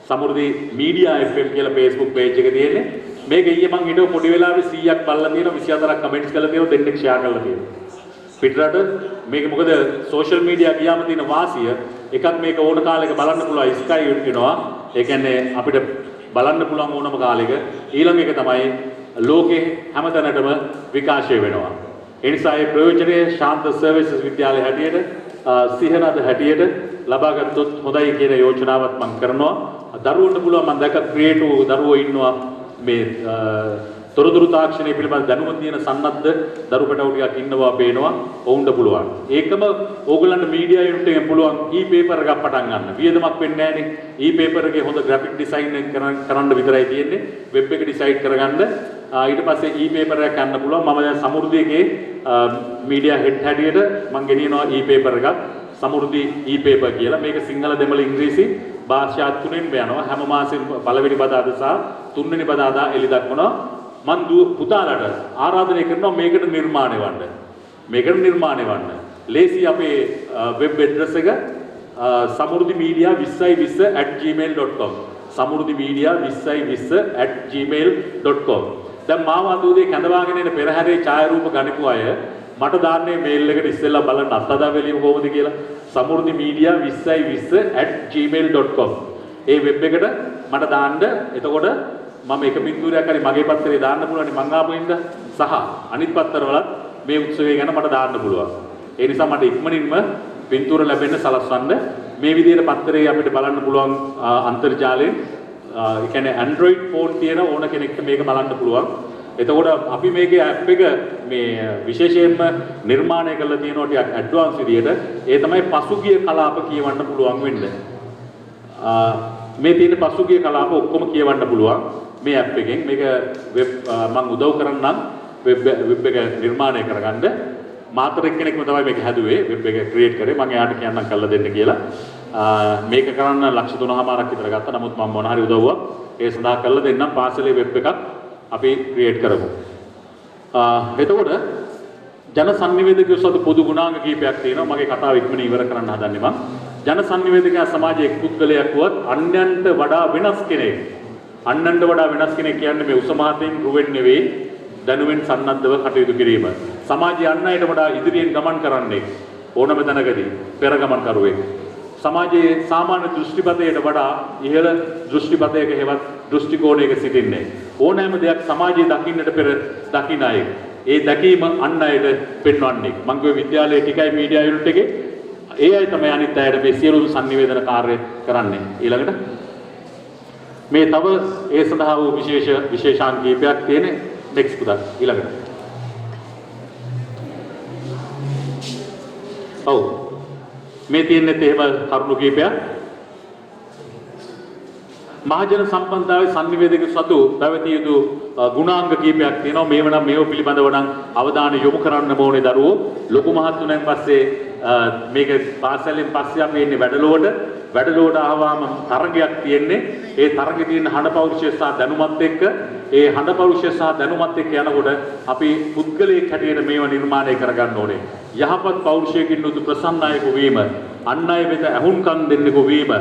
සමෘද්ධි මීඩියා FM කියලා Facebook page එක තියෙන්නේ. මේක ඊයේ මම හිතුව පොඩි වෙලාවේ 100ක් බලලා තියෙනවා 24ක් කමෙන්ට්ස් කරලා තියෙනවා දෙන්නෙක් ෂෙයා කරලා තියෙනවා. පිටරට මේක මොකද සෝෂල් මීඩියා ගියාම තියෙන වාසිය එකක් මේක ඕන කාලයක බලන්න පුළුවන් Sky වෙනවා. ඒ කියන්නේ අපිට බලන්න පුළුවන් ඕනම කාලයක ඊළඟ එක තමයි ලෝකේ හැමතැනටම විකාශය වෙනවා. ඒ නිසා මේ ප්‍රයෝජනයේ ශාන්ත සර්විසස් විද්‍යාලය හැටියට සිහනද හැටියට ලබා ගත්තොත් හොඳයි කියන යෝජනාවක් මම කරනවා. දරුවන්ට පුළුවන් මම දැක්ක ක්‍රියේටිව් දරුවෝ ඉන්නවා මේ තොරතුරු තාක්ෂණය පිළිබඳ දැනුම තියෙන සන්නද්ධ දරු පැටවු ටිකක් ඉන්නවා පේනවා ඔවුන්ට පුළුවන්. ඒකම ඕගොල්ලන්ට මීඩියා යුනිට් එකෙන් පුළුවන් e-paper එකක් පටන් ගන්න. වියදමක් වෙන්නේ නැහනේ. e-paper එකේ හොඳ graphic design එක කරන්න විතරයි තියෙන්නේ. web එක decide කරගන්න. ඊට පස්සේ e-paper එකක් ගන්න පුළුවන්. මම දැන් සමෘද්ධියේ මීඩියා හෙඩ් හැටියට මම ගෙනියනවා e-paper එකක්. සමෘද්ධි e-paper කියලා. මේක සිංහල දෙමළ ඉංග්‍රීසි භාෂා තුනෙන්ම යනවා. හැම මාසෙම පළවෙනි බදාදා සහ තුන්වෙනි බදාදා එළි දක්වනවා. මන් පුතාලට ආරාධනය කරනවා මේකට නිර්මාණය වන්න. ලේසි අපේ වෙබ් ඇඩ්‍රස් එක samurdhimedia2020@gmail.com samurdhimedia2020@gmail.com. දැන් මාව අදෝදේ කැඳවාගෙන එන පෙරහැරේ ඡායාරූප ගනිපු අය මට දාන්නේ මේල් එකට ඉස්සෙල්ලා බලන්න අත්හදා බැලීම කොහොමද කියලා samurdhimedia2020@gmail.com. ඒ වෙබ් එකට මට දාන්න. එතකොට මම එක පින්තූරයක් හරි මගේ පත්තරේ දාන්න පුළුවන් මං ආපු ඉඳ සහ අනිත් පත්තරවලත් මේ උත්සවය ගැන මට දාන්න පුළුවන්. ඒ නිසා මට ඉක්මනින්ම පින්තූර ලැබෙන්න සලස්වන්න. මේ විදිහට පත්තරේ අපිට බලන්න පුළුවන් අන්තර්ජාලයෙන්. ඒ කියන්නේ Android phone තියෙන ඕන කෙනෙක්ට මේක බලන්න පුළුවන්. එතකොට අපි මේකේ app එක මේ විශේෂයෙන්ම නිර්මාණය කරලා තියෙනවා ටිකක් ඇඩ්වාන්ස් විදියට. ඒ තමයි පසුගිය කලාප කියවන්න පුළුවන් වෙන්නේ. මේ තියෙන පසුගිය කලාප ඔක්කොම කියවන්න පුළුවන්. මේ app එකෙන් මේක වෙබ් මම උදව් කරන්නම් වෙබ් එක නිර්මාණය කරගන්න. මාතර එක්කෙනෙක්ම තමයි මේක හැදුවේ වෙබ් එක ක්‍රියේට් කරේ. මම එයාට කියන්නම් කරලා දෙන්න කියලා. මේක කරන්න ලක්ෂ 3.5ක් විතර ගත්තා. නමුත් මම මොන හරි උදව්වක් ඒ සඳහා කරලා දෙන්නම්. පාසලේ වෙබ් එකක් අපි ක්‍රියේට් කරමු. එතකොට ජන සංනිවේදකයෝ සතු පොදු ගුණාංග කීපයක් තියෙනවා. මගේ කතාව ඉක්මනින් ඉවර කරන්න හදන්නේ මම. ජන සංනිවේදකයා සමාජයේ එක් පුද්ගලයෙක් වුවත් අන්‍යයන්ට වඩා වෙනස් කෙනෙක්. අන්නන්ට වඩා වෙනස් කෙනෙක් කියන්නේ මේ උසමහතෙන් රුවෙන් නෙවෙයි දැනුවෙන් සන්නද්ධව කටයුතු කිරීම. සමාජයේ අන් අයට වඩා ඉදිරියෙන් ගමන් කරන්නේ ඕනම තැනකදී පෙර ගමන් කරුවෙක්. සමාජයේ සාමාන්‍ය දෘෂ්ටිපතයට වඩා ඉහළ දෘෂ්ටිපතයක හෙවත් දෘෂ්ටි කෝණයක සිටින්නේ. ඕනෑම දෙයක් සමාජයේ දකින්නට පෙර දකින්න අය. ඒ දැකීම අන් අයට පෙන්වන්නේ. මම කිව්වේ විද්‍යාලයේ ටිකයි මීඩියා යුනිට් එකේ ඒ අය තමයි අනිත් අයට මේ සියලු සංනිවේදන කාර්ය කරන්නේ. ඊළඟට මේ තව ඒ සඳහා වූ විශේෂාංග කීපයක් තියෙන නෙක්ස්ට් පුතා ඊළඟට. ඔව් මේ තියෙන්නේ එහෙම කරුණු කීපයක්. මහජන සම්බන්ධතාවයේ සංනිවේදක සතු පැවතිය යුතු ගුණාංග කීපයක් තියෙනවා. මේව නම් මේව පිළිබඳව නම් අවධානය යොමු කරන්න ඕනේ දරුවෝ. ලොකු මහත් උනන් පස්සේ මේක පාසලෙන් පස්සේ අපි එන්නේ වැඩලුවට ආවම තරගයක් තියෙන්නේ. ඒ තරගෙ තියෙන හඬ පෞරුෂය සහ දැනුමත් එක්ක ඒ හඬ පෞරුෂය සහ දැනුමත් එක්ක යනකොට අපි පුද්ගලයෙක් හැටියට මේව නිර්මාණය කරගන්න ඕනේ. යහපත් පෞරුෂයකින් යුතු ප්‍රසන්නයෙකු වීම, අන් අය වෙත ඇහුම්කන් දෙන්නෙකු වීම,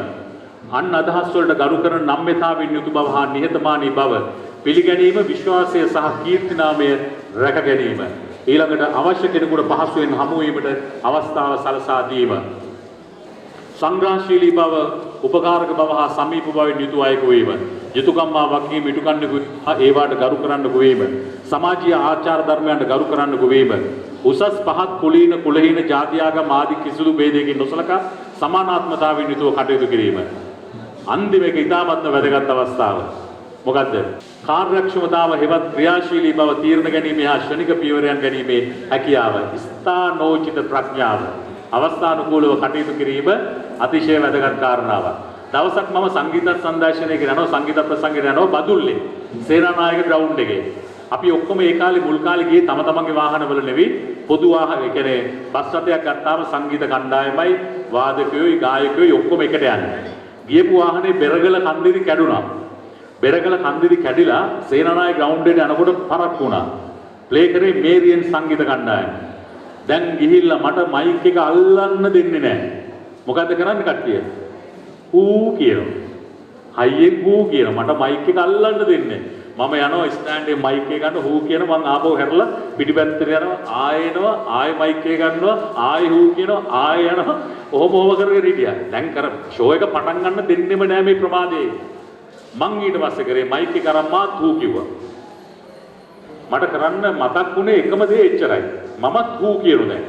අන් අදහස් වලට ගරු කරන නම්‍යතාවෙන් යුතු බව හා නිහතමානී බව පිළිගැනීම, විශ්වාසය සහ කීර්තිනාමය රැක ගැනීම. ඊළඟට අවශ්‍ය කෙනෙකුට පහසුවෙන් හමු වීමට අවස්ථාව සලසා දීම. සංග්‍රහශීලී බව, උපකාරක බව හා සමීප බවින් යුතු අයෙකු වීම. යුතුයකම්මා වගකීම් ඉටුකන්නකු ඒවාට ගරු කරන්නකු වීම. සමාජීය ආචාර ධර්මයන්ට ගරු කරන්නකු වීම. උසස් පහත් කුලීන කුලහීන ජාති ආගම් ආදී කිසිදු ભેදයකින් නොසලකා සමානාත්මතාවයෙන් යුතුව කටයුතු කිරීම. අන්තිම එක ඉතාමත්ම වැදගත් අවස්ථාව. මොකද්ද? කාර්යක්ෂමතාව හෙවත් ක්‍රියාශීලී බව තීරණ ගැනීම හා ශ්‍රණික පියවරයන් ගැනීමේ හැකියාව. ස්ථානෝචිත ප්‍රඥාව. අවස්ථානුකූලව කටයුතු කිරීම අතිශය වැදගත් කාරණාවක්. දවසක් මම සංගීත සංදර්ශනයක යනවා සංගීත ප්‍රසංගයට යනවා බදුල්ලේ. සේනානායක ග්‍රවුන්ඩ් එකේ. අපි ඔක්කොම ඒ කාලේ මුල් කාලේ ගියේ තම තමන්ගේ වාහනවල නෙවෙයි පොදු වාහන ඒ කියන්නේ බස් රථයක් ගත්තාම සංගීත කණ්ඩායමයි වාදකයෝයි ගායකයෝයි ඔක්කොම එකට යන්නේ. ගියපු වාහනේ බෙරගල කන්දිරි කැඩුනා. බෙරගල කන්දිරි කැඩිලා සේනානායක ග්‍රවුන්ඩ් එකට යනකොට පරක් වුණා. ප්ලේ කරේ මේරියන් සංගීත කණ්ඩායම. දැන් ගිහිල්ලා මට මයික් එක අල්ලන්න දෙන්නේ නැහැ. මොකද්ද කරන්නේ කට්ටිය? ඌ කියනවා. හයියෙන් ඌ කියනවා. මට මයික් එක අල්ලන්න දෙන්නේ නැහැ. මම යනවා ස්ටෑන්ඩේ මයික් එක ගන්න හූ කියන මං ආපහු හැරලා පිටිපැත්තට යනවා ආයෙනවා ආයෙ මයික් එක ගන්නවා ආයෙ හූ කියනවා ආයෙ යනවා ඔහොම කරගෙන හිටියා. දැන් කර ෂෝ එක පටන් ගන්න දෙන්නෙම නෑ මේ ප්‍රමාදයේ. මං ඊට පස්සේ කරේ මයික් එක අරන් මාත් හූ කිව්වා. මට කරන්න මතක් වුණේ එකම දේ එච්චරයි. මමත් හූ කියනු දැන්.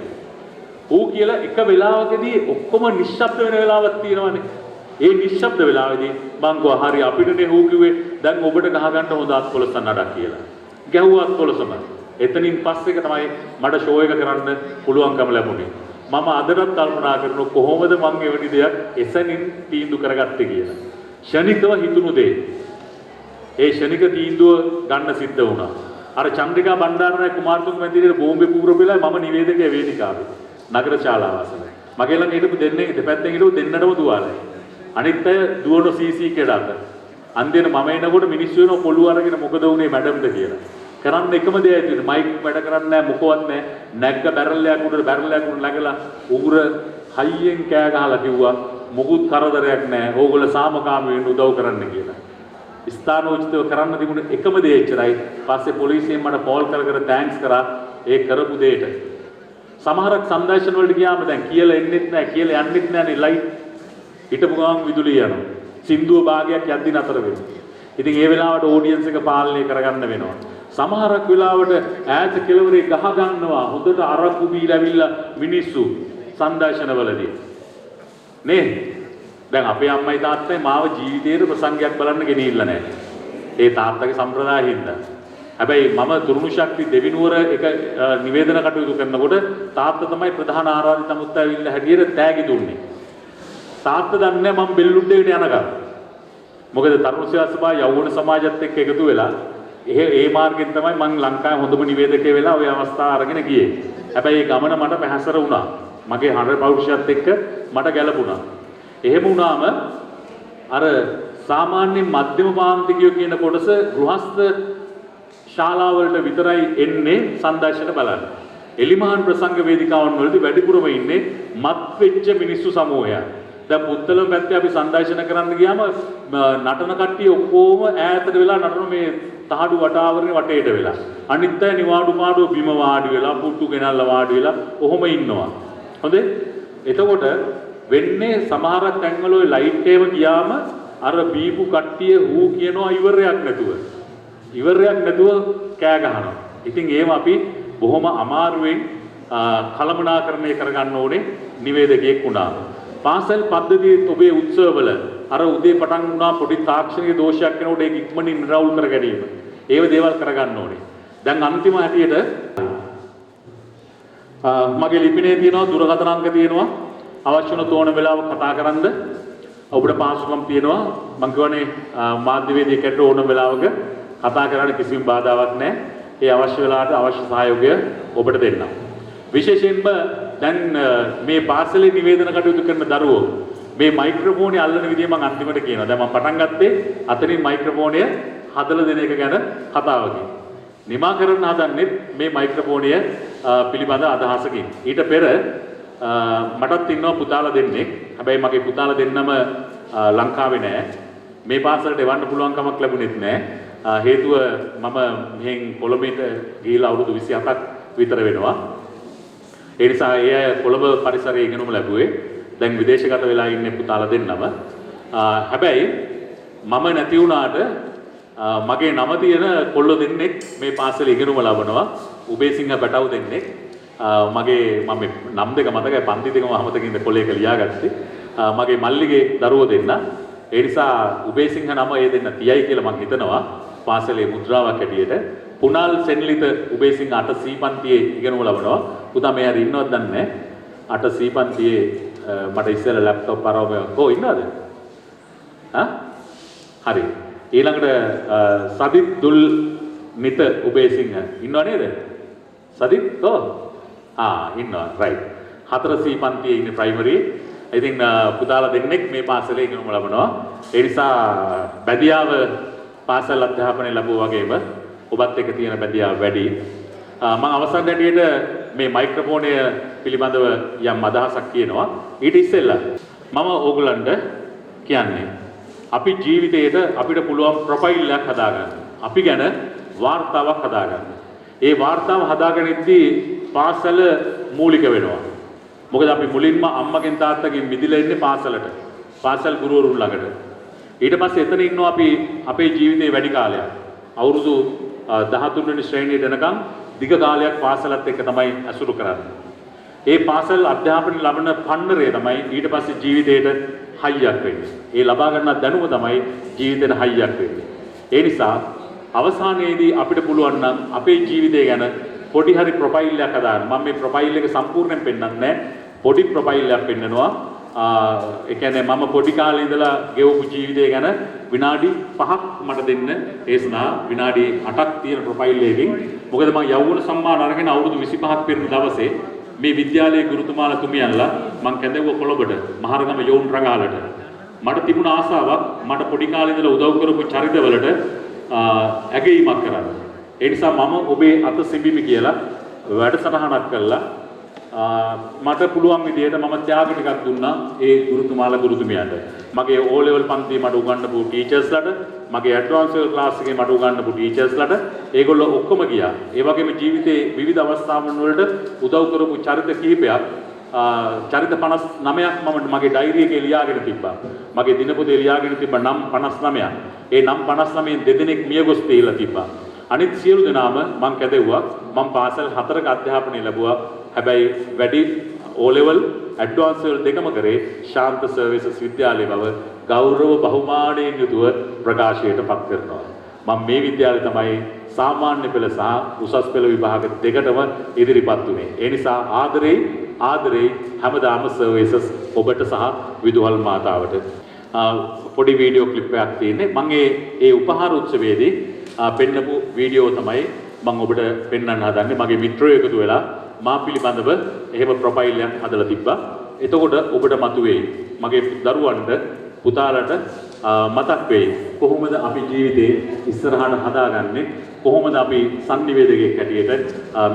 හූ කියලා එක වෙලාවකදී ඔක්කොම නිශ්ශබ්ද වෙන වෙලාවක් තියෙනවනේ. ඒ නිශ්ශබ්ද වෙලාවේදී මං ගෝ හරි අපිටනේ හූ කිව්වේ දැන් ඔබට ගහ ගන්න හොඳ අත්කොලසන් නඩක් කියලා. ගැහුවා අත්කොලසම. එතනින් පස්සේ තමයි මට ෂෝ එක කරන්න පුළුවන්කම ලැබුණේ. මම අදටත් කල්පනා කරනවා කොහොමද මං එවැනි දෙයක් එසනින් තීන්දුව කරගත්තේ කියලා. ෂණිකව හිතුණු දේ. ඒ ෂණික තීන්දුව ගන්න සිද්ධ වුණා. අර චන්ද්‍රිකා බණ්ඩාරනායක කුමාරතුංග මැදිරියේ බෝම්බේ පුරපෙලා මම නිවේදකයේ වේදිකාවේ. නගර ශාලාව අසලයි. මගේ ළඟ හිටපු දෙන්නේ දෙපැත්තෙන් හිටපු දෙන්නටම දුවාලයි. අනිත් අය දුවන සීසී කෙඩාට. අන්තිමට මම එනකොට මිනිස්සු වෙන පොළු අරගෙන මොකද වුනේ මැඩම්ද කියලා. කරන්න එකම දෙයයි තියෙන්නේ මයික් වැඩ කරන්නේ නැහැ මොකවත් නැහැ. නැග්ග බැරල්ලයක් උඩ නැගලා උගුර හයියෙන් කෑ ගහලා කිව්වා මොකුත් කරදරයක් නැහැ. ඕගොල්ලෝ සාමකාමී වෙන්න උදව් කරන්න කියලා. ස්ථානෝචිතව කරන්න තිබුණ එකම දේ එච්චරයි. පස්සේ පොලිසියෙන් මට කෝල් කර තෑන්ක්ස් කරා ඒ කරපු දෙයට. සමහරක් සංදර්ශන වලට ගියාම දැන් කියලා එන්නෙත් නැහැ කියලා යන්නෙත් නැහනේ ලයිට්. හිටපු ගමන් විදුලිය යනවා. සින්දුව භාගයක් යද්දි නතර වෙනවා. ඉතින් ඒ වෙලාවට ඔඩියන්ස් එක පාලනය කරගන්න වෙනවා. සමහරක් වෙලාවට ඈත කෙළවරේ ගහ ගන්නවා. හොඳට අරක්කු බීලා ඇවිල්ලා මිනිස්සු සංදර්ශනවලදී. නේ? දැන් අපේ අම්මයි තාත්තයි මාව ජීවිතේට ප්‍රසංගයක් බලන්න ගෙනිහිල්ලා නැහැ. ඒ තාත්තගේ සම්ප්‍රදාය හින්දා. හැබැයි මම තුරුණු ශක්ති දෙවිනුවර එක නිවේදන කටයුතු කරනකොට තාත්තා තමයි ප්‍රධාන ආරාධිත අමුත්තා ඇවිල්ලා හැටියට තෑගි දුන්නේ. තාත්තා දන්නේ මම බෙල්ලුඩ්ඩේට යනකම්. මොකද තරුණ සේවා සභාව යෞවන සමාජයත් එක්ක එකතු වෙලා ඒ මාර්ගෙන් තමයි මම ලංකාවේ හොඳම නිවේදකයෙක් වෙලා ওই අවස්ථාව අරගෙන ගියේ. හැබැයි ඒ ගමන මට පැහැසර වුණා. මගේ හඬ පෞරුෂයත් එක්ක මට ගැළපුණා. එහෙම වුණාම අර සාමාන්‍ය මධ්‍යම පාන්තිකයෝ කියන කොටස ගෘහස්ත ශාලාවලට විතරයි එන්නේ සංදර්ශන බලන්න. එලිමහන් ප්‍රසංග වේදිකාවන් වලදී වැඩිපුරම ඉන්නේ මත් වෙච්ච මිනිස්සු සමූහයක්. දැන් පුත්තල පැත්තේ අපි සංදර්ශන කරන්න ගියාම නටන කට්ටිය ඔක්කොම ඈතට වෙලා නටන මේ තහඩු වටාවරණේ වටේට වෙලා. අනිත් අය නිවාඩු පාඩුව බිම වාඩි වෙලා පුට්ටු ගෙනල්ලා වාඩි වෙලා ඔහොම ඉන්නවා. හොඳේ? එතකොට වෙන්නේ සමහරක් තැන්වල ඔය ලයිට් එකේම ගියාම අර බීපු කට්ටිය හූ කියනවා ඉවරයක් නැතුව. ඉවරයක් නැතුව කෑ ගහනවා. ඉතින් ඒව අපි බොහොම අමාරුවෙන් කළමනාකරණය කරගන්න ඕනේ නිවේදකයෙක් වුණා. පාසල් පද්ධතියේ ඔබේ උත්සවවල අර උදේ පටන් වුණා පොඩි තාක්ෂණික දෝෂයක් වෙනකොට ඒක ඉක්මනින් නිරවුල් කර ගැනීම. ඒව දේවල් කරගන්න ඕනේ. දැන් අන්තිම හැටියට මගේ ලිපිනේ තියෙනවා දුරකථන අංක තියෙනවා. අවශ්‍ය වුණ තෝරන වෙලාව කතා කරන්න ඔබට පාසුකම් තියෙනවා. මම කියවනේ මාධ්‍යවේදියෙක්ට ඕන වෙලාවක කතා කරන්න කිසිම බාධාවක් නැහැ. ඒ අවශ්‍ය වෙලාවට අවශ්‍ය සහයෝගය ඔබට දෙන්නම්. විශේෂයෙන්ම දැන් මේ පාසලේ නිවේදන කටයුතු කරන දරුවෝ මේ මයික්‍රොෆෝනේ අල්ලන විදිය මම අන්තිමට කියනවා. දැන් මම පටන් ගත්තේ අතනින් මයික්‍රොෆෝනය හදලා දෙන එක ගැන කතාවකින්. නිමා කරන්න හදන්නේ මේ මයික්‍රොෆෝනය පිළිබඳ අදහසකින්. ඊට පෙර මටත් ඉන්නවා පුතාලා දෙන්නෙක්. හැබැයි මගේ පුතාලා දෙන්නම ලංකාවේ නෑ. මේ පාසලට එවන්න පුළුවන් කමක් ලැබුණෙත් නෑ. හේතුව මම මෙහෙන් කොළඹට ගිහිලා අවුරුදු 27ක් විතර වෙනවා. ඒ නිසා ඒ අය කොළඹ පරිසරයේ ඉගෙනුම ලැබුවේ. දැන් විදේශගත වෙලා ඉන්නේ පුතාලා දෙන්නම. හැබැයි මම නැති වුණාට මගේ නම තියෙන කොල්ලෝ දෙන්නෙක් මේ පාසලේ ඉගෙනුම ලබනවා. උබේසිංහ බටව් දෙන්නෙක්. මගේ මම නම් දෙක මතකයි පන්ති දෙකම අමතකින්ද කොලේක ලියාගත්තේ. මගේ මල්ලිගේ දරුවෝ දෙන්න. ඒ නිසා උබේසිංහ නම ඒ දෙන්න තියයි කියලා මම හිතනවා පාසලේ මුද්‍රාවක් හැටියට. පුනාල් සෙන්ලිත උබේසිංහ 8 C පන්තියේ ඉගෙනම ලබනවා. පුතා මෙයා ඉන්නවද දන්නේ නැහැ. 8 C පන්තියේ මට ඉස්සෙල්ලා ලැප්ටොප් අරවම කො ඉන්නවද? හරි. ඊළඟට සදිත් දුල් නිත උබේසිංහ ඉන්නව නේද? සදිත් කො? ඉන්නවා. රයිට්. 4 C පන්තියේ ඉන්නේ ප්‍රයිමරි. ඉතින් පුතාලා දෙන්නෙක් මේ පාසලේ ඉගෙනම ලබනවා. ඒ නිසා බැදියාව පාසල් අධ්‍යාපනය ලැබුවා වගේම ඔබත් එක්ක තියෙන බැදියාව වැඩි. මම අවසන් හැටියට මේ මයික්‍රොෆෝනය පිළිබඳව යම් අදහසක් කියනවා. ඊට ඉස්සෙල්ලා මම ඕගලන්ට කියන්නේ අපි ජීවිතේට අපිට පුළුවන් ප්‍රොෆයිල් එකක් හදාගන්න. අපි ගැන වාර්තාවක් හදාගන්න. ඒ වාර්තාව හදාගනිද්දී පාසල මූලික වෙනවා. මොකද අපි මුලින්ම අම්මගෙන් තාත්තගෙන් මිදිලා ඉන්නේ පාසලට. පාසල් ගුරුවරුන් ළඟට. ඊට පස්සේ එතන ඉන්නවා අපි අපේ ජීවිතේ වැඩි කාලයක්. අවුරුදු 13 වෙනි ශ්‍රේණියට එනකම් දිග කාලයක් පාසලත් එක්ක තමයි ඇසුරු කරන්නේ. ඒ පාසල් අධ්‍යාපනය ලබන පන්නරය තමයි ඊට පස්සේ ජීවිතේට හයියක් වෙන්නේ. ඒ ලබා ගන්න දැනුම තමයි ජීවිතේට හයියක් වෙන්නේ. ඒ නිසා අවසානයේදී අපිට පුළුවන් නම් අපේ ජීවිතය ගැන පොඩි හරි ප්‍රොෆයිල් එකක් හදාගන්න. මම මේ ප්‍රොෆයිල් එක සම්පූර්ණයෙන් පෙන්නන්නේ නැහැ. පොඩි ප්‍රොෆයිල් එකක් පෙන්නනවා. ඒ කියන්නේ මම පොඩි කාලේ ඉඳලා ගෙවපු ජීවිතය ගැන විනාඩි 5ක් මට දෙන්න දේශනා විනාඩි 8ක් තියෙන ප්‍රොෆයිල් එකකින්. මොකද මම යෞවන සම්මාන අරගෙන අවුරුදු 25ක් පෙරන දවසේ මේ විද්‍යාලයේ ගුරුතුමාලා තුමියන්ලා මම කැඳවුව කොළඹට මහරගම යෝන් රඟාලට. මට තිබුණ ආසාවක් මට පොඩි කාලේ ඉඳලා උදව් කරපු චරිතවලට ඇගීමක් කරන්න. ඒ නිසා මම ඔබේ අත සිඹිමි කියලා වැඩසටහනක් කළා. මට පුළුවන් විදිහට මම ත්‍යාග ටිකක් දුන්නා ඒ ගුරුතුමාලා ගුරුතුමියන්ට. මගේ O level පන්තියේ මට උගන්වපු ටීචර්ස්ලාට, මගේ ඇඩ්වාන්ස් ලෙවල් ක්ලාස් එකේ මට උගන්වපු ටීචර්ස්ලාට ඒගොල්ලෝ ඔක්කොම ගියා. ඒ වගේම ජීවිතේ විවිධ අවස්ථාවන් වලට උදව් කරපු චරිත කිහිපයක් චරිත 59ක් මම මගේ ඩයරි එකේ ලියාගෙන තිබ්බා. මගේ දිනපොතේ ලියාගෙන තිබ්බා නම් 59ක්. ඒ නම් 59න් දෙදෙනෙක් මියගොස් තීලා තිබ්බා. අනිත් සියලු දෙනාම මම කැදෙව්වා. මම පාසල් 4ක අධ්‍යාපනය ලැබුවා. හැබැයි වැඩි O level ඇඩ්වාන්ස් ලෙවල් දෙකම කරේ ශාන්ත සර්විසස් විද්‍යාලයේ බව ගෞරව බහුමානයෙන් යුතුව ප්‍රකාශයට පත් කරනවා. මම මේ විද්‍යාලේ තමයි සාමාන්‍ය පෙළ සහ උසස් පෙළ විභාග දෙකටම ඉදිරිපත් වුණේ. ඒ නිසා ආදරේ හැමදාම සර්විසස් ඔබට සහ විදුහල් මාතාවට. පොඩි වීඩියෝ ක්ලිප් එකක් තියෙන්නේ. මම ඒ උපහාර උත්සවයේදී පෙන්නපු වීඩියෝ තමයි මම ඔබට පෙන්වන්න හදන්නේ. මගේ මිත්‍රයෝ එකතු වෙලා මා පිළිබඳව එහෙම ප්‍රොෆයිල් එකක් හදලා තිබ්බා. එතකොට ඔබට මතුවේ මගේ දරුවන්ට පුතාලට මතක් වෙයි කොහොමද අපි ජීවිතේ ඉස්සරහට හදාගන්නේ, කොහොමද අපි සංනිවේදකයෙක් හැටියට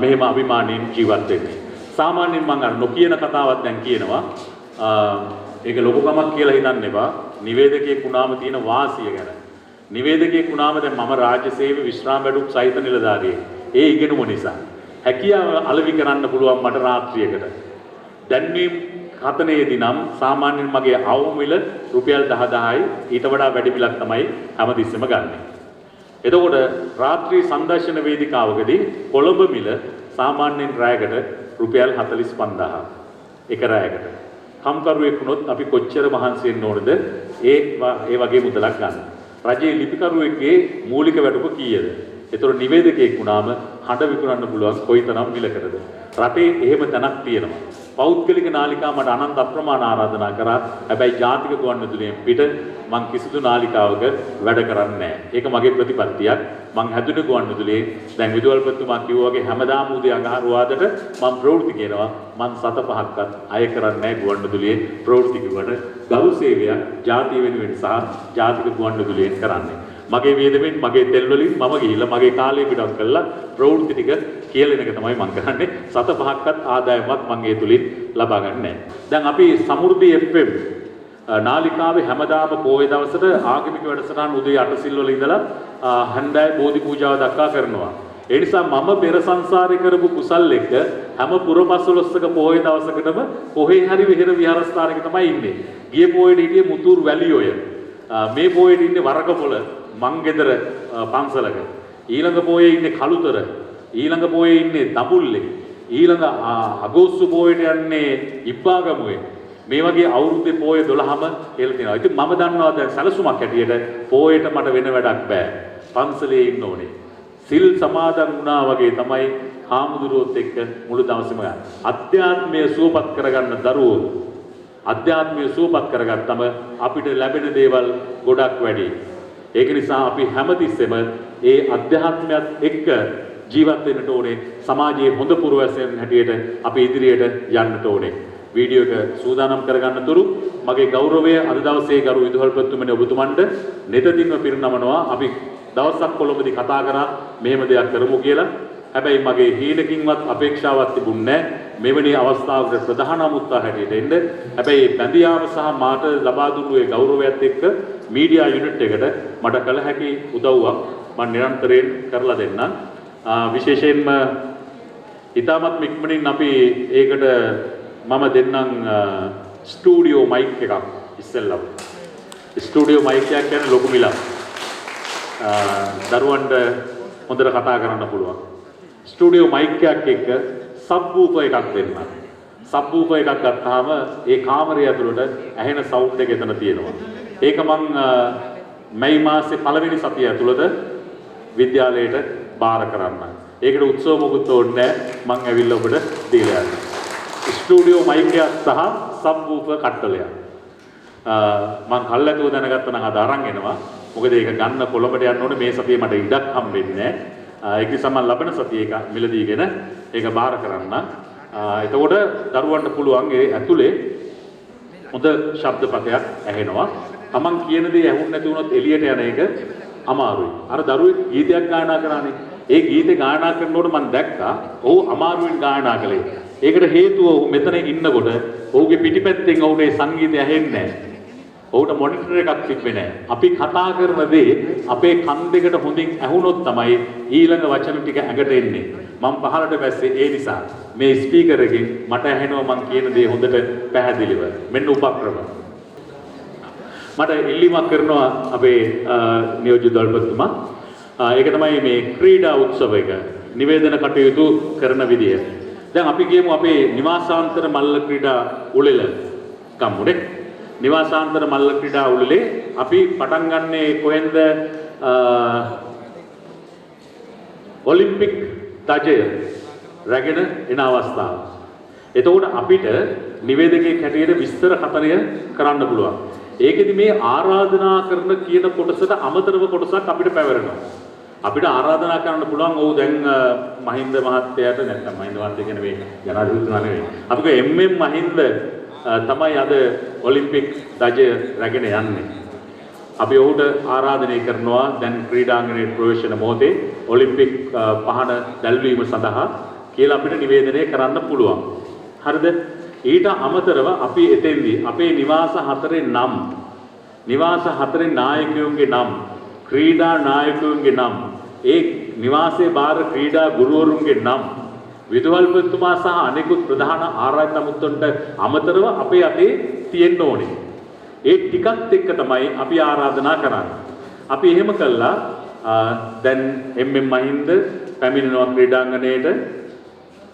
මෙහෙම අභිමානයෙන් ජීවත් වෙන්නේ. සාමාන්‍යයෙන් මම අර නොකියන කතාවක් දැන් කියනවා. ඒක ලොකුකමක් කියලා හිතන්න එපා. නිවේදකයෙක් වුණාම තියෙන වාසිය ගැන. නිවේදකයෙක් වුණාම දැන් මම රාජ්‍ය සේවය විශ්‍රාම වැඩුම් සහිත නිලධාරියෙක්. ඒ ඉගෙනුම නිසා හැකියාව අලෙවි කරන්න පුළුවන් මට රාත්‍රියකට. දැන්වීම් හතනේදී නම් සාමාන්‍යයෙන් මගේ අවම මිල රුපියල් 10,000යි. ඊට වඩා වැඩි මිලක් තමයි හැමතිස්සෙම ගන්නෙ. එතකොට රාත්‍රී සංදර්ශන වේදිකාවකදී කොළඹ මිල සාමාන්‍යයෙන් රැයකට රුපියල් 45,000. එක රැයකට. කම්කරුවෙක් වුණොත් අපි කොච්චර මහන්සි වෙන්න ඕනද ඒ වගේ මුදලක් ගන්න. රජයේ ලිපිකරුවෙක්ගේ මූලික වැටුප කීයද? ඒතර නිවේදකයෙක් වුණාම හඬ විකුණන්න පුළුවන් කොයිතරම් මිලකටද? රටේ එහෙම තැනක් තියෙනවා. පෞද්ගලික නාලිකා මට අනන්ත අප්‍රමාණ ආරාධනා කරා. හැබැයි ජාතික ගුවන්විදුලියෙන් පිට මං කිසිදු නාලිකාවක වැඩ කරන්නේ නැහැ. ඒක මගේ ප්‍රතිපත්තියක්. මං හැදුනේ ගුවන්විදුලියේ. දැන් විදුහල්පතිතුමා කිව්වා වගේ හැමදාම උදේ අඟහරුවාදට මං ප්‍රවෘත්ති කියනවා. මං 7-5ක්වත් අය කරන්නේ නැහැ ගුවන්විදුලියේ ප්‍රවෘත්ති කිව්වට. ගරු සේවයක් ජාතිය වෙනුවෙන් සහ ජාතික ගුවන්විදුලියෙන් කරන්නේ. මගේ වේදමෙන් මගේ තෙල් වලින් මම ගිහිල්ලා මගේ කාලය පිටක් කළා ප්‍රවෘත්ති ටික කියලා එක තමයි මම කරන්නේ. 7-5ක්වත් ආදායමක් මම ඒ තුලින් ලබා ගන්න නැහැ. දැන් අපි සමෘද්ධි FM නාලිකාවේ හැමදාම පොයේ දවසට ආගමික වැඩසටහන් උදේ 8 සිල් වල ඉඳලා හන්දෑ බෝධි පූජාව දක්වා කරනවා. ඒ නිසා මම පෙර සංසාරේ කරපු කුසල් එක්ක හැම පුරපසළොස්වක පොයේ දවසකටම කොහේ හරි විහෙර විහාරස්ථානයක තමයි ඉන්නේ. ගිය පොයේ හිටියේ මුතුරු වැලියෝය. මේ පොයේ ඉන්නේ වරකපොළ මංගෙදර පන්සලක. ඊළඟ පොයේ ඉන්නේ කළුතර. ඊළඟ පොයේ ඉන්නේ දඹුල්ලේ. ඊළඟ අගෝස්තු පොයේට යන්නේ ඉබ්බාගමුවේ. මේ වගේ අවුරුද්දේ පෝය 12ම කියලා තියෙනවා. ඉතින් මම දන්නවා දැන් සැලසුමක් හැටියට පෝයට මට වෙන වැඩක් බෑ. පන්සලේ ඉන්න ඕනේ. සිල් සමාදන් වුණා වගේ තමයි හාමුදුරුවොත් එක්ක මුළු දවසම ගන්න. අධ්‍යාත්මය සුවපත් කරගන්න දරුවෝ අධ්‍යාත්මය සුවපත් කරගත්තම අපිට ලැබෙන දේවල් ගොඩක් වැඩි. ඒක නිසා අපි හැමතිස්සෙම ඒ අධ්‍යාත්මයත් එක්ක ජීවත් වෙන්නට ඕනේ. සමාජයේ හොඳ පුරවැසියන් හැටියට අපි ඉදිරියට යන්නට ඕනේ. වීඩියෝ එක සූදානම් කරගන්න තුරු මගේ ගෞරවය අද දවසේ ගරු විදුහල්පතිතුමනි ඔබතුමන්ට නෙතදින්ම පිරිනමනවා. අපි දවසක් කොළඹදී කතා කරා මෙහෙම දෙයක් කරමු කියලා. හැබැයි මගේ හීනකින්වත් අපේක්ෂාවක් තිබුණේ නැහැ මෙවැනි අවස්ථාවකට ප්‍රධාන අමුත්තා හැටියට එන්න. හැබැයි බැඳියාම සහ මාට ලබා දුන්නු ඒ ගෞරවයත් එක්ක මීඩියා යුනිට් එකට මට කළ හැකි උදව්වක් මම නිරන්තරයෙන් කරලා දෙන්නම්. විශේෂයෙන්ම ඉතාමත් ඉක්මනින් අපි ඒකට මම දෙන්නම් ස්ටුඩියෝ මයික් එකක් ඉස්සෙල්ලම. ස්ටුඩියෝ මයික් එකක් කියන්නේ ලොකු මිලක්. දරුවන්ට හොඳට කතා කරන්න පුළුවන්. ස්ටුඩියෝ මයික් එකක් එක්ක සබ්වූෆර් එකක් දෙන්න. සබ්වූෆර් එකක් ගත්තාම ඒ කාමරය ඇතුළට ඇහෙන සවුන්ඩ් එක එතන තියෙනවා. ඒක මං මැයි මාසේ පළවෙනි සතිය ඇතුළත විද්‍යාලයට බාර කරන්න. ඒකට උත්සව මොකුත් ඕනේ නැහැ. මං ඇවිල්ලා ඔබට දීලා යන්න. ස්ටුඩියෝ මයික් එකක් සහ සබ්වූෆර් කට්ටලයක්. මං කල්ලාතුව දැනගත්තා නම් අද අරන් එනවා. මොකද ඒක ගන්න කොළඹට යන්න ඕනේ මේ සතියේ මට ඉඩක් හම්බෙන්නේ නැහැ. ඒක නිසා මම ලබන සතියේ එක මිලදීගෙන ඒක බාර කරන්න. එතකොට දරුවන්ට පුළුවන් ඒ ඇතුලේ හොඳ ශබ්දපතයක් ඇහෙනවා. Taman කියන දේ ඇහුන්නේ නැති වුණොත් එළියට යන එක අමාරුයි. අර දරුවෙක් ගීතයක් ගායනා කරානේ. ඒ ගීතේ ගායනා කරනකොට මම දැක්කා ඔහු අමාරුවෙන් ගායනා කළේ. ඒකට හේතුව ඔහු මෙතන ඉන්නකොට ඔහුගේ පිටිපැත්තෙන් ඔහුට ඒ සංගීතය ඇහෙන්නේ නැහැ. ඔහුට මොනිටර් එකක් තිබ්බේ නැහැ. අපි කතා කරන දේ අපේ කන් දෙකට හොඳින් ඇහුනොත් තමයි ඊළඟ වචන ටික ඇඟට එන්නේ. මම පහලට බැස්සේ ඒ නිසා මේ ස්පීකර් එකෙන් මට ඇහෙනවා මං කියන දේ හොඳට පැහැදිලිව. මෙන්න උපක්‍රම. මට ඉල්ලීමක් කරනවා අපේ නියෝජ්‍ය දල්පතිතුමා. ඒක තමයි මේ ක්‍රීඩා උත්සවයක නිවේදන කටයුතු කරන විදිය. දැන් අපි කියමු අපේ නිවාසාන්තර මල්ල ක්‍රීඩා උළෙල ගම්මුනේ. නිවාසාන්තර මල්ල ක්‍රීඩා උළෙලේ අපි පටන් ගන්නේ කොහෙන්ද? ඔලිම්පික් ධජය රැගෙන එන අවස්ථාව. එතකොට අපිට නිවේදකයෙක් හැටියට විස්තර කතරය කරන්න පුළුවන්. ඒකෙදි මේ ආරාධනා කරන කියන කොටසට අමතරව කොටසක් අපිට පැවරෙනවා. අපිට ආරාධනා කරන්න පුළුවන් ඔව් දැන් මහින්ද මහත්තයාට නැත්නම් මහින්ද මහත්තයා කියන මේ ජනාධිපතිතුමා නෙවෙයි. අපි එම්.එම්. මහින්ද තමයි අද ඔලිම්පික් ධජය රැගෙන යන්නේ. අපි ඔහුට ආරාධනය කරනවා දැන් ක්‍රීඩාංගණයේ ප්‍රවේශන මොහොතේ ඔලිම්පික් පහන දැල්වීම සඳහා කියලා අපිට නිවේදනය කරන්න පුළුවන්. හරිද? ඊට අමතරව අපි එතෙන්දී අපේ නිවාස හතරේ නායකයන්ගේ නම් ක්‍රීඩා නායකයන්ගේ නම් ඒ නිවාසයේ බාර ක්‍රීඩා ගුරුවරුන්ගේ නම් විදුහල්පතිතුමා සහ අනෙකුත් ප්‍රධාන ආරාධිත අමුත්තන්ට අමතරව අපේ අතේ තියෙන්න ඕනේ. ඒ ටිකත් එක්ක තමයි අපි ආරාධනා කරන්නේ. අපි එහෙම කළා දැන් එම්.එම්. මහින්ද පැමිණෙනවා ක්‍රීඩාංගණයට.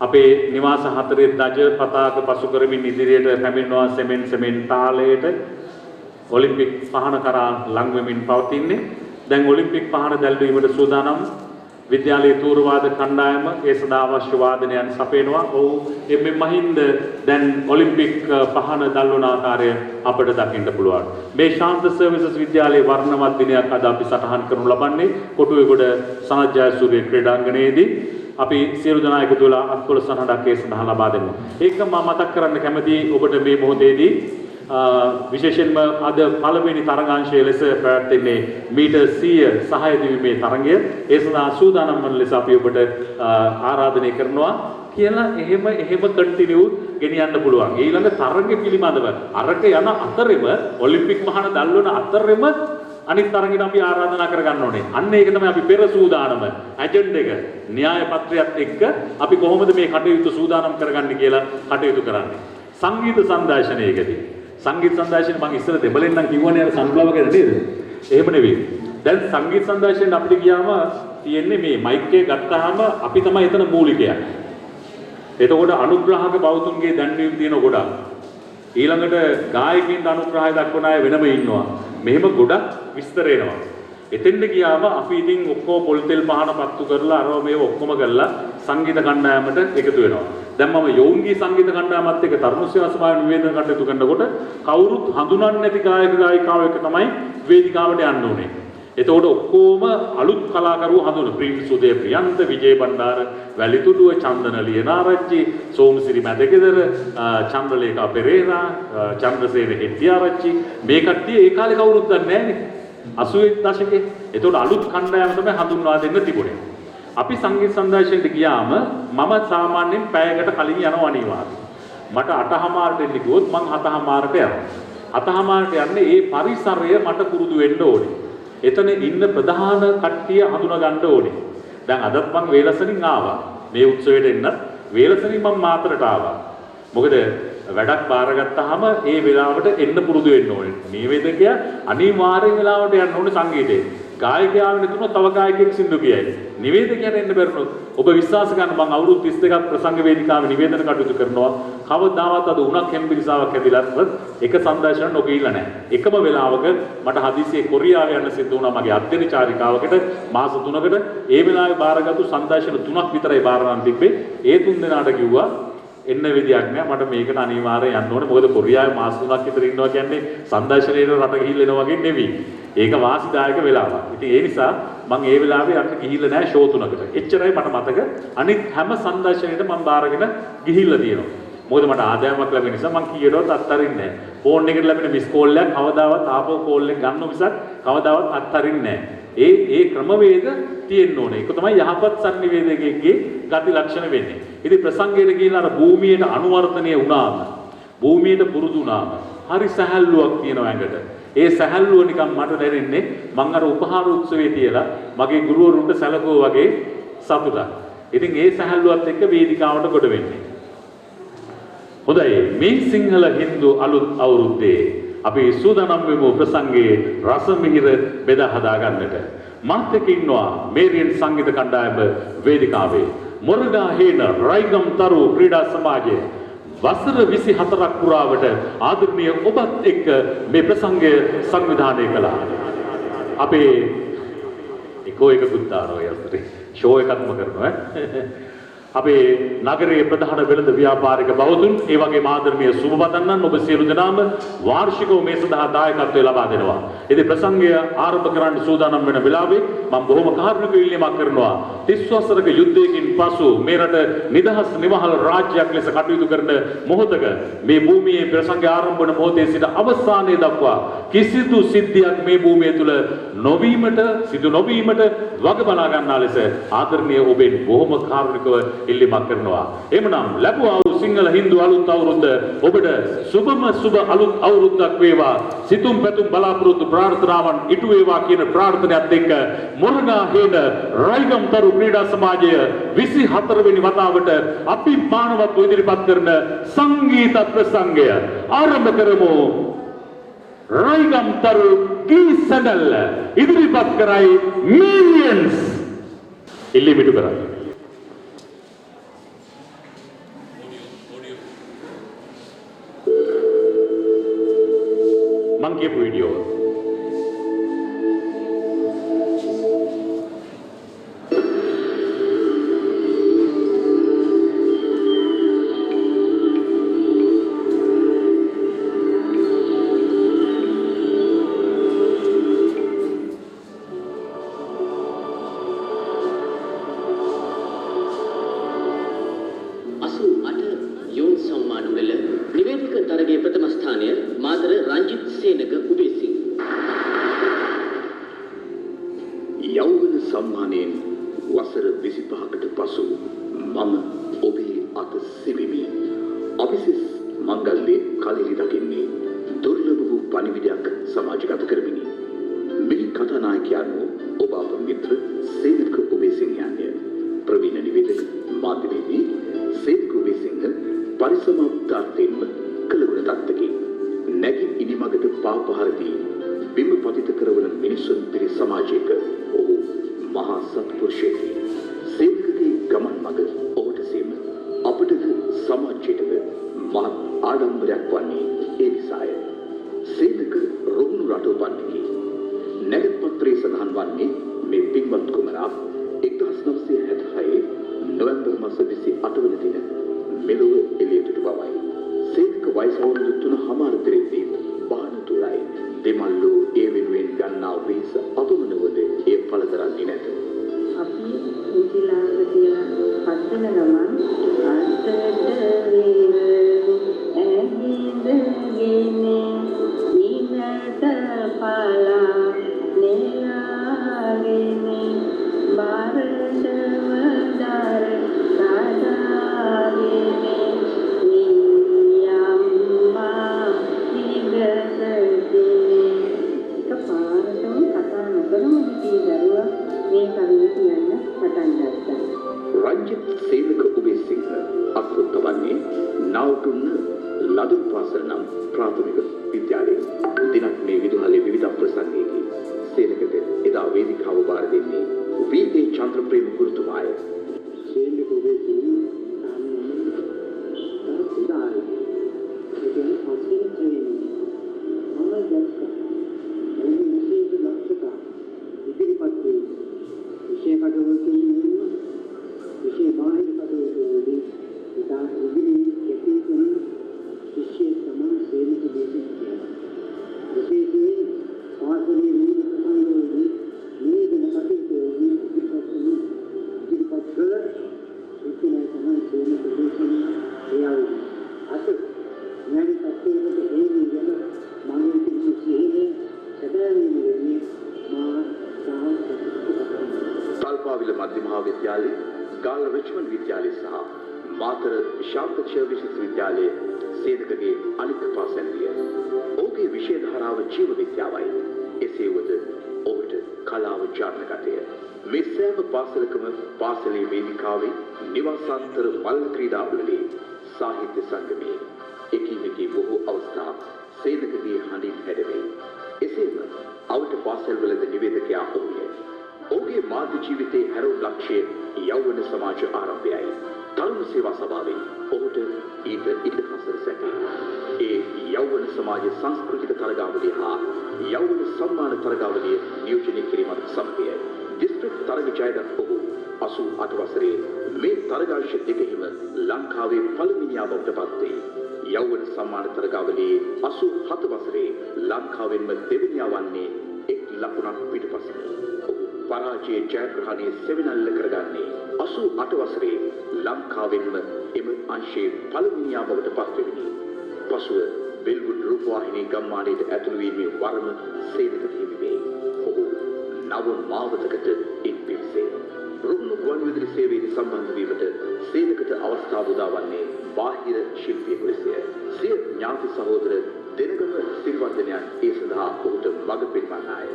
අපේ නිවාස හතරේ ධජ පතාක පසු කරමින් ඉදිරියට පැමිණෙනවා සෙමෙන් තාලයට. ඔලිම්පික් පහන කරා ලං වෙමින් පවතින්නේ. දැන් ඔලිම්පික් පහන දැල්වීමට සූදානම් විද්‍යාලයේ තූරවාද කණ්ඩායම ඒ සඳහා අවශ්‍ය වාදනයන් සපයනවා. ඔව් එම්.එම්. මහින්ද දැන් ඔලිම්පික් පහන දැල්වන ආකාරය අපිට දකින්න පුළුවන්. මේ ශාන්ත සර්විසස් විද්‍යාලයේ වර්ණවත් දිනයක් අද අපි සටහන් කරනු ලබන්නේ කොටුවේගොඩ සනත් ජයසූරිය ක්‍රීඩාංගණයේදී. අපි සියලු දෙනා එකතු වෙලා අත්කොළ සනහඩක් ඒ සඳහා ලබා දෙමු. ඒක මම මතක් කරන්න කැමතියි ඔබට මේ මොහොතේදී විශේෂයෙන්ම අද පළවෙනි තරගාංශයේ ලෙස පැවැත්වෙන්නේ මීටර් 100 සහාය දීමේ තරගය. ඒ සඳහා සූදානම් වන ලෙස අපි ඔබට ආරාධනය කරනවා කියලා එහෙම කන්ටිනියු ගෙනියන්න පුළුවන්. ඊළඟ තරගය පිළිබඳව අරක යන අතරෙම ඔලිම්පික් මහාන දැල්වන අතරෙම අනිත් තරගෙට අපි ආරාධනා කරගන්න ඕනේ. අන්න ඒක තමයි අපි පෙර සූදානම ඇජෙන්ඩ එක න්‍යාය පත්‍රයත් එක්ක අපි කොහොමද මේ කටයුතු සූදානම් කරගන්නේ කියලා කටයුතු කරන්නේ. සංගීත සංදර්ශනයකදී සංගීත සංදර්ශන මම ඉස්සර දෙබලෙන් නම් කිව්වනේ අර සන්ෆ්ලවර් ගැන නේද? එහෙම නෙවෙයි. දැන් සංගීත සංදර්ශනෙන් අපිට ගියාම තියෙන්නේ මේ මයික් එක ගත්තාම අපි තමයි එතන මූලිකයා. එතකොට අනුග්‍රහක බෞතුන්ගේ දැන්වීම් තියෙන ගොඩක්. ඊළඟට ගායකයින්ට අනුග්‍රහය දක්වන අය වෙනම ඉන්නවා. මෙහෙම ගොඩක් විස්තර එනවා. එතෙන්ට ගියාම අපි ඉතින් ඔක්කොම පොල් තෙල් පහන පත්තු කරලා අරව මේව ඔක්කොම කරලා සංගීත කණ්ඩායමට එකතු වෙනවා. දැන් මම යෝන්ගේ සංගීත කණ්ඩායමත් එක්ක තරුණ සේවා සභාවේ නිවේදන කටයුතු කරනකොට කවුරුත් හඳුනන්නේ නැති ගායක ගායිකාවෝ එක තමයි වේදිකාවට යන්න ඕනේ. එතකොට ඔක්කොම අලුත් කලාකරුවෝ හඳුනන ප්‍රීම් සුදේ ප්‍රියන්ත, විජේ බණ්ඩාර, වැලිතුඩුව, චන්දන ලියනාරච්චි, සෝමසිරි මැදගෙදර, චන්ද්‍රලේඛා පෙරේරා, චන්ද්‍රසේන හෙට්ටිආරච්චි මේ කට්ටිය ඒ කාලේ කවුරුත් දන්නේ නැහැ නේ. 80 දශකේ. එතකොට අලුත් කණ්ඩායම තමයි හඳුන්වා දෙන්න තිබුණේ. අපි සංගීත සංදර්ශනයට ගියාම මම සාමාන්‍යයෙන් පැයකට කලින් යනවා අනිවාර්යයෙන්. මට 8:00ට එන්න කිව්වොත් මම 7:00ට යනවා. 7:00ට යන්නේ ඒ පරිසරය මට පුරුදු වෙන්න ඕනේ. එතන ඉන්න ප්‍රධාන කට්ටිය හඳුනා ගන්න ඕනේ. දැන් අදත් මම වේලසනින් ආවා. මේ උත්සවයට එන්න වේලසනින් මම මාතරට ආවා. මොකද වැඩක් බාරගත්තාම ඒ වෙලාවට එන්න පුරුදු වෙන්න ඕනේ. නිවේදකයා අනිවාර්යෙන් වෙලාවට යන්න ඕනේ සංගීතේ. ගායකයා වෙනුනොත් තව ගායකයෙක් සින්දු කියයි. නිවේදකයාට එන්න බැරිනොත් ඔබ විශ්වාස කරන්න මම අවුරුදු 32ක් ප්‍රසංග වේදිකාවේ නිවේදන කටයුතු කරනවා. කවදාවත් අද උණක් හැම්බිරිසාවක් ඇදිලත් එක සංදර්ශන නොගිහිල්ලා නැහැ. එකම වෙලාවක මට හදිසියේ කොරියාව යන්න සිද්ධ වුණා මගේ අධ්‍යයන චාරිකාවකට මාස 3කට. ඒ වෙලාවේ බාරගත්තු සංදර්ශන 3ක් විතරයි බාරගන්න තිබ්බේ. ඒ 3 දෙනාට කිව්වා එන්න විදියක් නෑ මට මේකට අනිවාර්යයෙන් යන්න ඕනේ. මොකද කොරියාවේ මාස 3ක් විතර ඉන්නවා කියන්නේ සංදර්ශනයේ රට ගිහිල්ලා එනවා වගේ නෙවෙයි. ඒක වාසිදායක වෙලාවක්. ඉතින් ඒ නිසා මම ඒ වෙලාවේ යන්න ගිහිල්ලා නෑ ෂෝ 3කට. එච්චරයි මට මතක. අනිත් හැම සංදර්ශනයකටම මම බාරගෙන ගිහිල්ලා තියෙනවා. මොකද මට ආදායමක් ලැබෙන නිසා මම කීයටවත් අත්හරින්නේ නෑ. ෆෝන් එකට ලැබෙන මිස් කෝල් එකක් කවදාවත් ආපහු කෝල් එක ගන්න මිසක් කවදාවත් අත්හරින්නේ නෑ. ඒ ක්‍රමවේද තියෙන්න ඕනේ. ඒක තමයි යහපත් සංනිවේදකයෙක්ගේ ගති ලක්ෂණ වෙන්නේ. ඉතින් ප්‍රසංගයට ගිහිල්ලා අර භූමියට අනුවර්තනය වුණාම, භූමියට පුරුදු වුණාම හරි සැහැල්ලුවක් තියෙනවා ඇඟට. ඒ සැහැල්ලුව නිකන් මට දැනෙන්නේ මම අර උපහාර උත්සවයේ තියලා මගේ ගුරුවරුන්ට සැලකුවා වගේ සතුටක්. ඉතින් ඒ සැහැල්ලුවත් එක්ක වේදිකාවට ගොඩ වෙන්නේ. හොඳයි මේ සිංහල හින්දු අලුත් අවුරුද්දේ අපි සූදානම් වෙමු ප්‍රසංගයේ රස මිහිර බෙදා හදා ගන්නට. මාත් එක්ක ඉන්නවා මේරියන් සංගීත කණ්ඩායම වේදිකාවේ මොරගා හේන රයිගම් තරු ක්‍රීඩා සමාජය වසර 24ක් පුරාවට ආදරණීය ඔබත් එක්ක මේ ප්‍රසංගය සංවිධානය කළා. අපේ එකෝ එක කුත්තාරෝ යස්තරේ ෂෝ එකක්ම කරනවා අපේ නගරයේ ප්‍රධාන වෙළඳ ව්‍යාපාරික බවතුන් ඒ වගේම ආදරණීය සුබපතන්නන් ඔබ සියලු දෙනාම වාර්ෂිකව මේ සඳහා දායකත්වය ලබා දෙනවා. ඉතින් ප්‍රසංගය ආරම්භ කරන්න සූදානම් වෙන වෙලාවේ මම බොහොම කාරුණික ඉල්ලීමක් කරනවා. 30 වසරක යුද්ධයකින් පසු මේ රට නිදහස් නිවහල් රාජ්‍යයක් ලෙස කටයුතු කරන මොහොතක මේ භූමියේ ප්‍රසංගය ආරම්භ වන මොහොතේ සිට අවසානයේ දක්වා කිසිදු සිද්ධියක් මේ භූමිය තුල නොවීමට සිදු නොවීමට වග බලා ගන්නා ලෙස ආදරණීය ඔබෙන් බොහොම කාරුණිකව ඉල්ලීමක් කරනවා. එhmenan ලැබුවා වූ සිංහල හින්දු අලුත් අවුරුද්ද ඔබට සුබම සුබ අලුත් අවුරුද්දක් වේවා. සිතුම් පැතුම් බලාපොරොත්තු ප්‍රාර්ථනාවන් ඉටු වේවා කියන ප්‍රාර්ථනාවත් එක්ක මොරගා හේන රයිගම් තරු ක්‍රීඩා සමාජය 24 වෙනි වතාවට අපි මානවත්ව ඉදිරිපත් කරන සංගීත ප්‍රසංගය ආරම්භ කරමු. රයිගම් තරු ගී සැඬල්ල ඉදිරිපත් කරයි මිලියන්ස් ඉල්ලීමිටු කරයි. මං කියපු වීඩියෝ ආඩම්බරයක් වන්නේ ඒ නිසාය. සේනක රුහුණු රට උපන්නකි. නැගත් පත්‍රයේ සඳහන් වන්නේ මේ පින්වත් කුමරා 1976 නොවැම්බර් මාස 28 වන දින මෙලොව එළියට බවයි. සේනක වයස අවුරුදු 3.5 බාන තුරයි. දෙමළු ඒ වෙනුවෙන් ගන්නා වෙහස අපමණවද ඒ ඵල දරන්නේ නැත. අපි මුචිලාට කියලා පස්සන ගමන් අන්තයට ඇහිඳගෙන නිනත පාලා නෙලාගෙන බාරදවදාර සාදාගෙන නියම්මා නිගසදී එකපාරටම කතා නොකරම හිටිය දරුවා මේ කරුණ කියන්න පටන් ගත්තා. රංජිත් සේවක උබේසිංහ අත්පොත් වන්නේ නාවුතුන්න ලදුන් පාසල නම් ප්‍රාථමික විද්‍යාලයේ. දිනක් මේ විදුහලේ විවිධ ප්‍රසංගයේදී සේවකට එදා වේදිකාව බාර දෙන්නේ වී.ඒ. චන්ද්‍රප්‍රේම ගුරුතුමාය. සේවක උබේසිංහ තල්පාවිල මධ්‍ය මහා විද්‍යාලය, ගාල්ල රිච්මන්ඩ් විද්‍යාලය සහ මාතර ශාන්තචර්ය විශ්වවිද්‍යාලයේ සේවකගේ අනික් පාසල් විය. ඔහුගේ විෂය ධාරාව ජීව විද්‍යාවයි. එසේවද ඔහුට කලාව ජානකතය. මේ සෑම පාසලකම පාසලේ වේදිකාවේ නිවාසාන්තර මල් ක්‍රීඩාවලදී සාහිත්‍ය සංගමයේ එකිනෙකී බොහෝ අවස්ථා සේවකගේ හඬින් හැඩවේ. එසේම අවට පාසල්වලද නිවේදකයා ඔහුය. ඔහුගේ මාධ්‍ය ජීවිතයේ හැරවුම් ලක්ෂ්‍ය යෞවන සමාජ ආරම්භයයි. තරුණ සේවා සභාවෙන් ඔහුට ඊට ඉතිහාසර සැකේ. ඒ යෞවන සමාජ සංස්කෘතික තරගාවලිය හා යෞවන සම්මාන තරගාවලිය නියෝජනය කිරීමත් සමගය දිස්ත්‍රික් තරග ජයගත් ඔහු 88 වසරේ මේ තරගාංශ දෙකෙහිම ලංකාවේ පළමුවනියා බවට පත් වේ. යෞවන සම්මාන තරගාවලියේ 87 වසරේ ලංකාවෙන්ම දෙවනියා වන්නේ එක් ලකුණක් පිටපසින්. පරාජය ජයග්‍රහණය සෙවනල්ල කරගන්නේ 88 වසරේ ලංකාවෙන්ම එම අංශයේ පළමුවනියා බවට පත්වෙමිනි. පසුව බෙල්වුඩ් රූපවාහිනී ගම්මානයට ඇතුළු වීමේ වරම සේවකට හිමි වේ. ඔහු නව මාවතකට එක් පිවිසේ. රුහුණු ගුවන්විදුලි සේවයට සම්බන්ධ වීමට සේවකට අවස්ථාව උදා වන්නේ බාහිර ශිල්පියෙකු ලෙසය. සිය ඥාති සහෝදර දෙනගම සිරිවර්ධනයන් ඒ සඳහා ඔහුට මඟ පෙන්වන්නාය.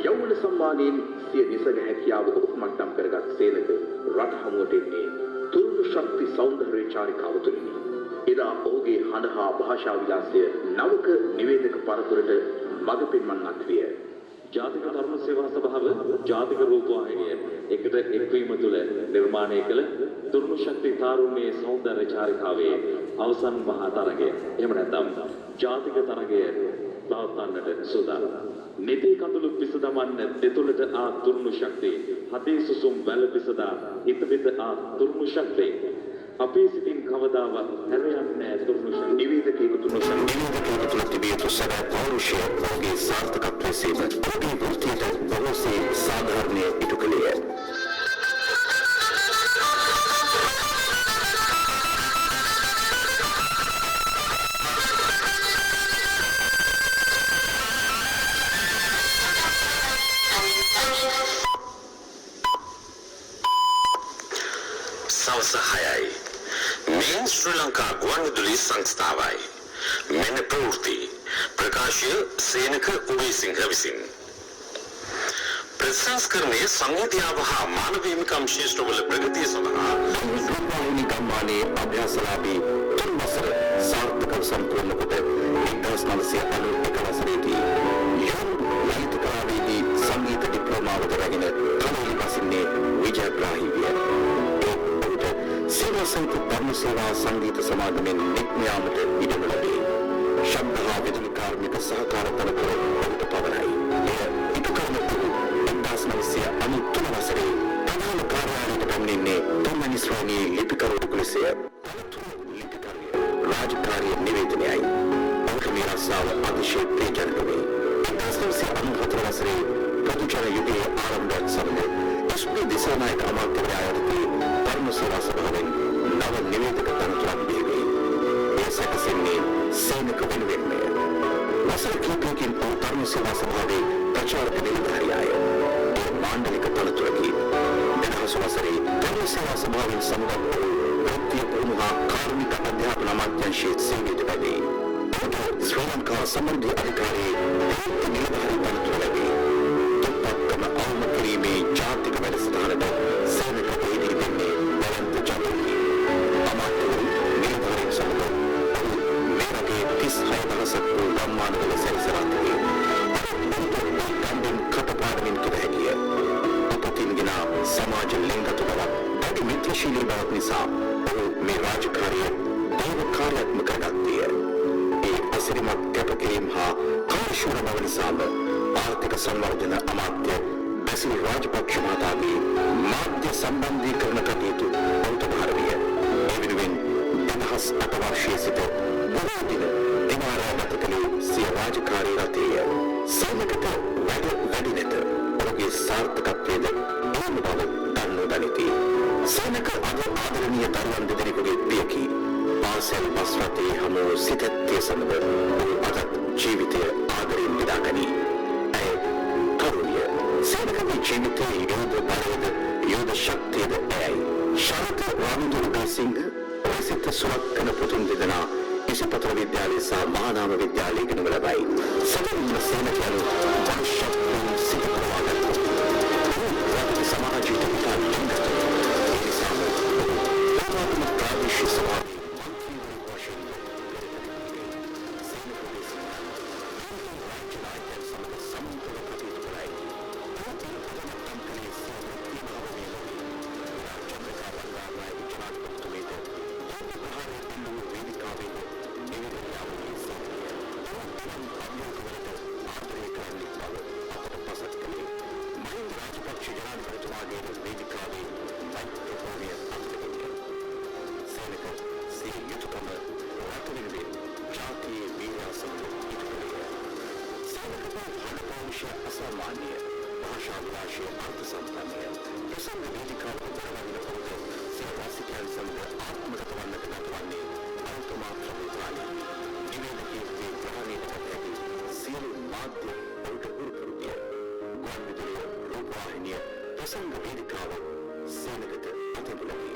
යෞවන සම්මානයෙන් සිය නිසග හැකියාව උපමට්ටම් කරගත් සේනක රට හමුවට එන්නේ තුරුණු ශක්ති සෞන්දර්ය චාරිකාව තුළිනි. එදා ඔහුගේ හඬ හා භාෂා විලාසය නවක නිවේදක පරපුරට මඟ පෙන්වන්නක් විය. ජාතික තරුණ සේවා සභාව ජාතික රූපවාහිනිය එකට එක්වීම තුළ නිර්මාණය කළ තුරුණු ශක්ති තාරුණ්‍යයේ සෞන්දර්ය චාරිකාවේ අවසන් මහා තරගය. එහෙම නැත්නම් ජාතික තරගය පවත්වන්නට සූදානම්. නිති කඳුළු පිස දමන්න දෙතුලට ආ තුරුණු ශක්තිය හදේ සුසුම් වැල පිසදා හිත වෙත ආ තුරුණු ශක්තිය අපේ සිතින් කවදාවත් හැර යන්නේ නැහැ තුරුණු ශක්තිය. නිවේදකයෙකු තුරුණු ශක්තිය තුළ තිබිය යුතු සැබෑ පෞරුෂය ඔහුගේ සාර්ථකත්වය සේම ඔහුගේ වෘත්තියට බොහෝසේ සාධාරණය ඉටු කළේය. සවස 6යි. මෙයින් ශ්‍රී ලංකා ගුවන්විදුලි සංස්ථාවයි. මෙන්න ප්‍රවෘත්ති ප්‍රකාශය සේනක උබේසිංහ විසින්. ප්‍රතිසංස්කරණයේ සංගීතයාව හා මානව හිමිකම් ශිෂ්ටවල ප්‍රගතිය සඳහා රූපවාහිනී ගම්මානයේ අභ්‍යාසලාභී තුන් වසර සාර්ථකව සම්පූර්ණ කොට 1991 වසරේදී ලලිත කලාවේදී සංගීත ඩිප්ලෝමාවද රැගෙන කලාවේ පසින්නේ විජයග්‍රාහී විය. දේශනා සහිත ධර්ම සේවා සංගීත සමාගමෙන් නික්මයාමට ඉඩම ලැබේ. ශබ්ද හා විදුලි කාර්මික සහකාර තනතුර ඔහුට පවරයි. එය ඉටු කරන 1993 වසරේ ප්‍රධාන කාර්යාලයට පැමිණෙන්නේ තුන්වැනි ශ්‍රේණියේ ලිපිකරුවෙකු ලෙසය. ලිපිකරුය රාජකාරී නිවේදනයයි. ඔහුට මේ රස්සාව අතිශය ප්‍රියජනක වේ. 1994 වසරේ ප්‍රතිචාර යුගයේ ආරම්භයත් සමග එස්.පී. දිසානායක අමාත්‍යවරයා යටතේ ධර්ම සේවා සභාවෙන් නව නිවේදක තනතුරක් බිහිවේ. එය සැකසෙන්නේ සේනක වෙනුවෙන්මය. වසර කිහිපයකින් ඔහු ධර්ම සේවා සභාවේ ප්‍රචාරක නිලධාරියාය. මාණ්ඩලික තනතුරකි. 2000 වසරේ ධර්ම සේවා සභාවෙන් සමුගත් ඔහු වෘත්තීය පුහුණු හා කාර්මික අධ්‍යාපන අමාත්‍යාංශයේ සේවයට වැඩේ. ශ්‍රී ලංකා සමෘද්ධි අධිකාරියේ විත්ති නිලධාරී තනතුර ලැබේ. තුප්පත්කම අවම කිරීමේ ජාතික වැඩසටහනට සේනක වේදී දෙන්නේ බලන්ත ජාතිකයි. අමාත්‍යවරු නිලධාරීන් සමග මේ රටේ 36,000ක් වූ ගම්මානවල සැරිසරා තිබේ. ගම්බෙන් කටපාඩමින් තුර හැකිය. උපතින් ගෙන සමාජ ලිංගතු බවක් දැඩි මිත්‍රශීලී බවක් නිසා ඔහු මේ රාජකාරිය දේව කාර්යාත්මක කරගත්තේය. අසිරිමත් කැපකිරීම හා කාර්යශූර බව නිසාම ආර්ථික සංවර්ධන අමාත්‍ය බැසිල් රාජපක්ෂ මහතාගේ මාධ්‍ය සම්බන්ධීකරණ කටයුතු ඔහුට භාර විය. ඒ වෙනුවෙන් 2008 වර්ෂයේ සිට බොහෝ දින දිනවරා ගත කළේ සිය රාජකාරී රටේය. සේනකට වැඩි නැත. ඔහුගේ සාර්ථකත්වයේද එම බව දන්නු දනිති. සේනක ආදරණීය දරුවන් දෙදෙනෙකුගේ පියකි. පාසල් බස් රථයේ හමු සිතැත්තේ සමග අද ජීවිතය ආදරයෙන් බෙදාගනී. ඇය තරුණිය. සේනකගේ ජීවිතයේ යෝධ බලයද යෝධ ශක්තියද ඇයයි. ශරත රාමදුර්ගසිංහ ප්‍රසිද්ධ සුරක්කන පුතුන් දෙදෙනා ඉසිපතර විද්‍යාලය සහ මහානාම විද්‍යාලයේ ඉගෙනු ලබයි. සදරින්ද්‍ර සේනක යනු ජනශක්තිය සිත කරවාගත්තු. රට සමාජයට විකාර ලිංගත. ඒ නිසාම ප්‍රාදේශීය සභාවේ අසාමාන්‍ය භාෂා විලාශය අර්ථ සම්පන්නය ප්‍රසන්න වේදිකාව උදාහරණ කොට සේවාසිකයන් සමග ආත්මගත වන්නට දක්වන්නේ අන්තමා ප්‍රමුඛාලි නිවේදකයේ ප්‍රාණීට ඇති සියලු මාධ්‍ය උඩ උරුපුරුදිය ගුවන් විදුලිය රූපවාහිනිය ප්‍රසන්න වේදිකාව සේනකට අතඹලකි.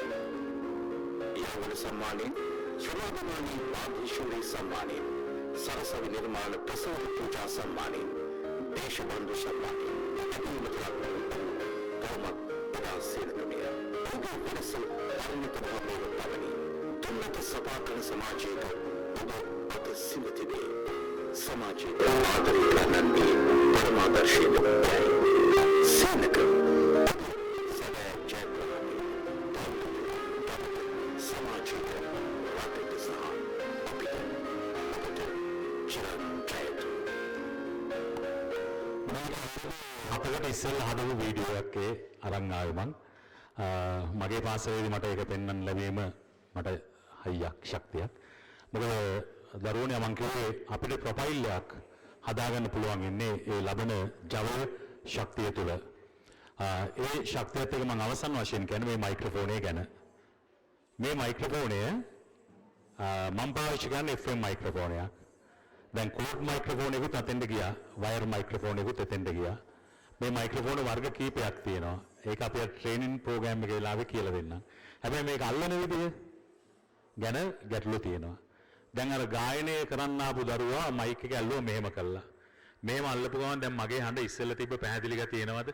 යහවන සම්මානයේ ශ්‍රමදානී වාදීශූරී සම්මානයේ සරසවි නිර්මාණ ප්‍රසන්න පූජා සම්මානයේ දේශබන්දු සම්මානයේ අතිමතරක් කොමත් දාසේනකමිය ඔබ වෙනස පරිණත භාවයක පවනි තුන්නත සභා කරන සමාජයක ඔබ අත සිඳතිබේ. සමාජයට ආදරය කරන්නේ පරමාදර්ශීද සේනක සදා ජයග්‍රහණය සමාජයට රටට සහ අපිට චිරන්තයතු අපකට ඉස්සෙල්ලා හදපු වීඩියෝ එකේ අරන් ආවේ මං මගේ පාසලේදී මට ඒක පෙන්වන්න ලැබීම මට හයියක් ශක්තියක්. මොකද දරුවනේ මං කිව්වේ අපිට ප්‍රොෆයිල් එකක් හදාගන්න පුළුවන් ඉන්නේ ඒ ලබන ජව ශක්තිය තුළ. ඒ ශක්තියත් එක්ක මම අවසන් වශයෙන් කියන්නේ මේ මයික්‍රොෆෝනය ගැන. මේ මයික්‍රොෆෝනය මම පාවිච්චි කරන්නේ FM මයික්‍රොෆෝනයක්. දැන් කෝඩ් මයික්‍රොෆෝන් එකකුත් අතෙන්ට ගියා. වයර් මයික්‍රොෆෝන් එකකුත් එතෙන්ට ගියා. මේ මයික්‍රොෆෝන වර්ග කීපයක් තියෙනවා. ඒක අපේ ට්‍රේනින් ප්‍රෝග්‍රෑම් එකේ ලාවේ කියලා දෙන්නම්. හැබැයි මේක අල්ලන විදිය ගැන ගැටලු තියෙනවා. දැන් අර ගායනය කරන්න ආපු දරුවා මයික් එක ඇල්ලුවා මෙහෙම කළා. මෙහෙම අල්ලපු ගමන් දැන් මගේ හඬ ඉස්සෙල්ලා තිබ්බ පැහැදිලි ගතිය එනවද?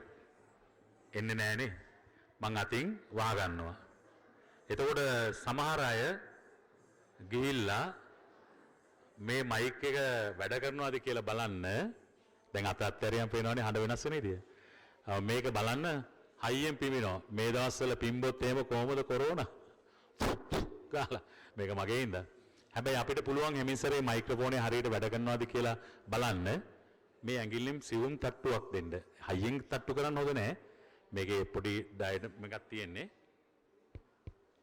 එන්නේ නැහනේ. මං අතින් වහ ගන්නවා. එතකොට සමහර අය ගිහිල්ලා මේ මයික් එක වැඩ කරනවාද කියලා බලන්න දැන් අතත්තරයන් පේනවනේ හඬ වෙනස් වෙන ඉතිය. මේක බලන්න හයියෙන් පිමිනවා. මේ දවස්වල පිම්බොත් එහෙම කොහොමද කොරෝනා? ගාලා මේක මගේ ඉඳ. හැබැයි අපිට පුළුවන් හැමින් සැරේ මයික්‍රොෆෝනේ හරියට වැඩ කරනවාද කියලා බලන්න මේ ඇඟිල්ලෙන් සිවුම් තට්ටුවක් දෙන්න. හයියෙන් තට්ටු කරන්න හොඳ නැහැ. මේකේ පොඩි ඩයට් එකක් තියෙන්නේ.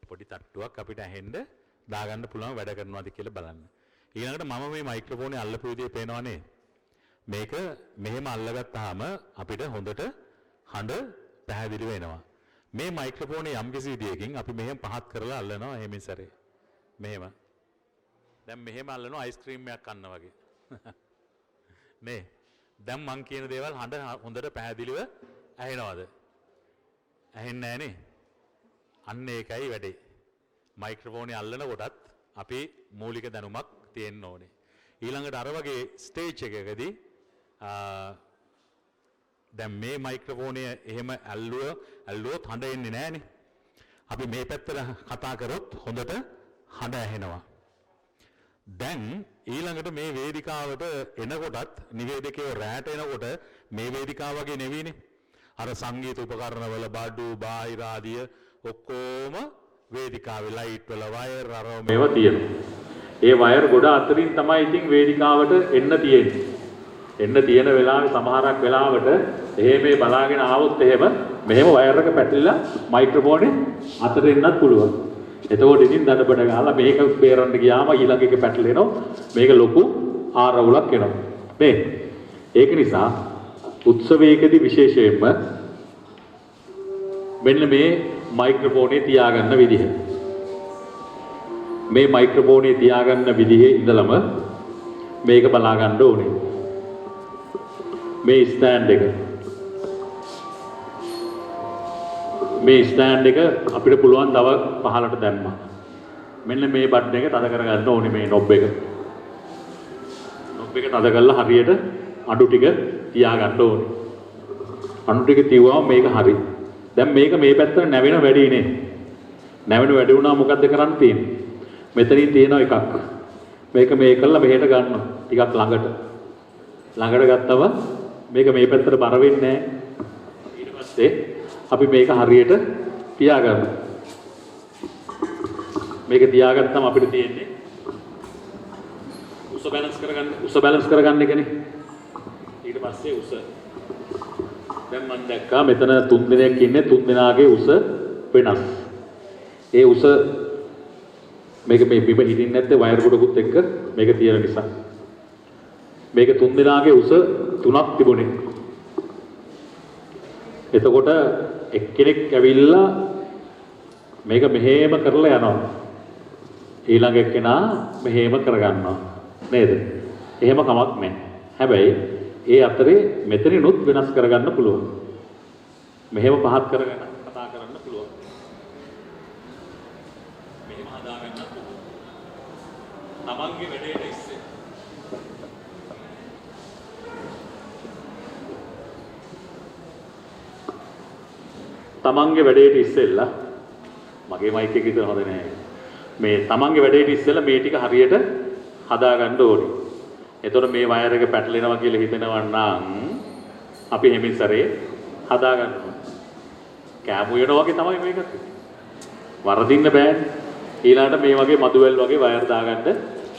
පොඩි තට්ටුවක් අපිට ඇහෙන්න දාගන්න පුළුවන් වැඩ කරනවාද කියලා බලන්න. ඊළඟට මම මේ මයික්‍රොෆෝනේ අල්ලපු විදිය පේනවනේ. මේක මෙහෙම අල්ලගත්තාම අපිට හොඳට හඬ පැහැදිලි වෙනවා. මේ මයික්‍රොෆෝනේ යම් කිසි විදියකින් අපි මෙහෙම පහත් කරලා අල්ලනවා එහෙමින් සැරේ. මෙහෙම. දැන් මෙහෙම අල්ලනවා අයිස්ක්‍රීම් එකක් කන්න වගේ. නේ. දැන් මං කියන දේවල් හඬ හොඳට පැහැදිලිව ඇහෙනවද? ඇහෙන්නේ නැහනේ. අන්න ඒකයි වැඩේ. මයික්‍රොෆෝනේ අල්ලන කොටත් අපි මූලික දැනුමක් තියෙන්න ඕනේ. ඊළඟට අර වගේ ස්ටේජ් එකකදී දැන් මේ මයික්‍රොෆෝනය එහෙම ඇල්ලුවොත් හඬ එන්නේ නැහනේ. අපි මේ පැත්තට කතා කරොත් හොඳට හඬ ඇහෙනවා. දැන් ඊළඟට මේ වේදිකාවට එනකොටත් නිවේදකයෝ රැට එනකොට මේ වේදිකාව වගේ නෙවෙයිනේ. අර සංගීත උපකරණවල බඩු බාහිර ආදිය ඔක්කොම වේදිකාවේ ලයිට් වල වයර් අර මේවා තියෙනවා. ඒ වයර් ගොඩ අතරින් තමයි ඉතින් වේදිකාවට එන්න තියෙන්නේ. එන්න තියෙන වෙලාවේ සමහරක් වෙලාවට එහෙම බලාගෙන ආවොත් එහෙම මෙහෙම වයර් එක පැටලිලා මයික්‍රොෆෝනේ අතට එන්නත් පුළුවන්. එතකොට ඉතින් දඩබඩ ගහලා මේක බේරන්න ගියාම ඊළඟ එක පැටලෙනවා. මේක ලොකු ආරවුලක් එනවා. නේ? ඒක නිසා උත්සවයකදී විශේෂයෙන්ම මෙන්න මේ මයික්‍රොෆෝනේ තියාගන්න විදිහ. මේ මයික්‍රොෆෝනේ තියාගන්න විදිහේ ඉඳලම මේක බලා ගන්න ඕනේ. මේ ස්ටෑන්ඩ් එක. මේ ස්ටෑන්ඩ් එක අපිට පුළුවන් තව පහළට දැම්මා. මෙන්න මේ බටන් එක තද කරගන්න ඕනේ මේ නොබ් එක. නොබ් එක තද කරලා හරියට අඩු ටික තියාගන්න ඕනේ. අඩු ටික තියුවාම මේක හරි. දැන් මේක මේ පැත්තට නැවෙන වැඩි නේ. නැවෙන වැඩි වුණා මොකද්ද කරන්න තියෙන්නේ? මෙතනින් තියෙන එකක්. මේක මේ කළා මෙහෙට ගන්නවා. ටිකක් ළඟට. ළඟට ගත්තම මේක මේ පැත්තට බර වෙන්නේ නැහැ. ඊට පස්සේ අපි මේක හරියට තියාගන්නවා. මේක තියාගත්තම අපිට තියෙන්නේ උස බැලන්ස් කරගන්න එකනේ. ඊට පස්සේ උස දැන් මම දැක්කා මෙතන 3 දෙනෙක් ඉන්නේ 3 දෙනාගේ උස වෙනස්. ඒ උස මේක මේ බිම හිටින්නේ නැත්තේ වයර් ගොඩකුත් එක්ක මේක තියෙන නිසා. මේක 3 දෙනාගේ උස 3ක් තිබුණේ. එතකොට එක්කෙනෙක් ඇවිල්ලා මේක මෙහෙම කරලා යනවා. ඊළඟ එක්කෙනා මෙහෙම කරගන්නවා. නේද? එහෙම කමක් නැහැ. හැබැයි ඒ අතරේ මෙතනිනුත් වෙනස් කරගන්න පුළුවන්. මෙහෙම පහත් කරගෙන කතා කරන්න පුළුවන්. මෙහෙම හදාගන්නත් පුළුවන්. තමන්ගේ වැඩේට ඉස්සේ. තමන්ගේ වැඩේට ඉස්සෙල්ලා මගේ මයික් එක විතර හොඳ නෑ. මේ තමන්ගේ වැඩේට ඉස්සෙල්ලා මේ ටික හරියට හදාගන්න ඕනේ. එතකොට මේ වයර් එක පැටලෙනවා කියලා හිතනවා නම් අපි හැමින් සැරේ හදාගන්න ඕනේ. කෑමු වෙනවා වගේ තමයි මේකත්. වරදින්න බෑනේ. ඊළඟට මේ වගේ මදුවැල් වගේ වයර් දාගන්න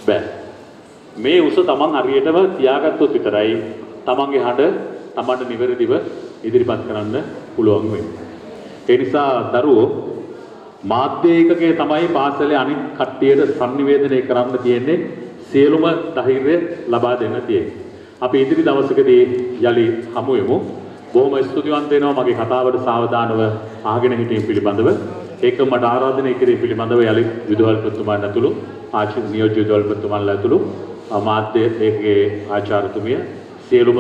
බෑ. මේ උස තමන් හරියටම තියාගත්තොත් විතරයි තමන්ගේ හඬ තමන්ට නිවැරදිව ඉදිරිපත් කරන්න පුළුවන් වෙන්නේ. ඒ නිසා දරුවෝ මාධ්‍ය ඒකකයේ තමයි පාසලේ අනිත් කට්ටියට sannivedanaya කරන්න තියෙන්නේ. සියලුම ධෛර්යය ලබා දෙන්න තියෙන්නේ. අපි ඉදිරි දවසකදී යලි හමු වෙමු. බොහොම ස්තුතිවන්ත වෙනවා මගේ කතාවට සාවධානව අහගෙන හිටීම පිළිබඳව. ඒක මට ආරාධනය කිරීම පිළිබඳව යලි විදුහල්පතිතුමාන් ඇතුළු ආචාර්ය නියෝජ්‍ය විදුහල්පතිතුමාන්ලා ඇතුළු මාධ්‍ය ඒකේ ආචාර්යතුමිය සියලුම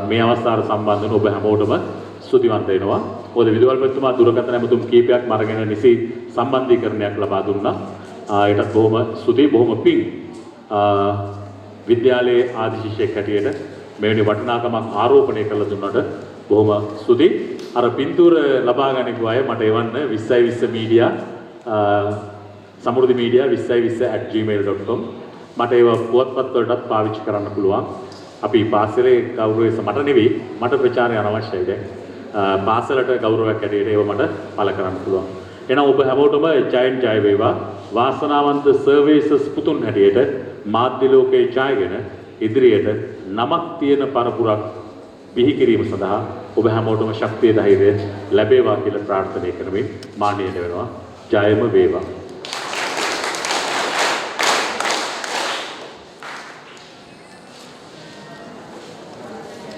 මේ අවස්ථාවට සම්බන්ධ වන ඔබ හැමෝටම ස්තුතිවන්ත වෙනවා. මොකද විදුහල්පතිතුමා දුරකථන ඇමතුම් කීපයක් මරගෙන නිසි සම්බන්ධීකරණයක් ලබා දුන්නා. ඒටත් බොහොම ස්තුතියි බොහොම පිං. විද්‍යාලයේ ආදි ශිෂ්‍යෙක් හැටියට මෙවැනි වටිනාකමක් ආරෝපණය කළ දුන්නට බොහොම ස්තුතියි. අර පින්තූර ලබා ගන්නකෝ අය මට එවන්න 2020 media සමෘද්ධි media 2020@gmail.com මට ඒව පුවත්පත් වලටත් පාවිච්චි කරන්න පුළුවන්. අපි පාසලේ ගෞරවය මට නෙවෙයි මට ප්‍රචාරය අනවශ්‍යයි දැන්. පාසලට ගෞරවයක් ඇටියට ඒව මට පළ කරන්න පුළුවන්. එහෙනම් ඔබ හැමෝටම ජයෙන් ජය වේවා. වාසනාවන්ත සර්වීසස් පුතුන් හැටියට මාධ්‍ය ලෝකයේ ජයගෙන ඉදිරියට නමක් තියෙන පරපුරක් බිහි කිරීම සඳහා ඔබ හැමෝටම ශක්තිය ධෛර්යය ලැබේවා කියලා ප්‍රාර්ථනා කරමින් මානනීය වෙනවා. ජයම වේවා.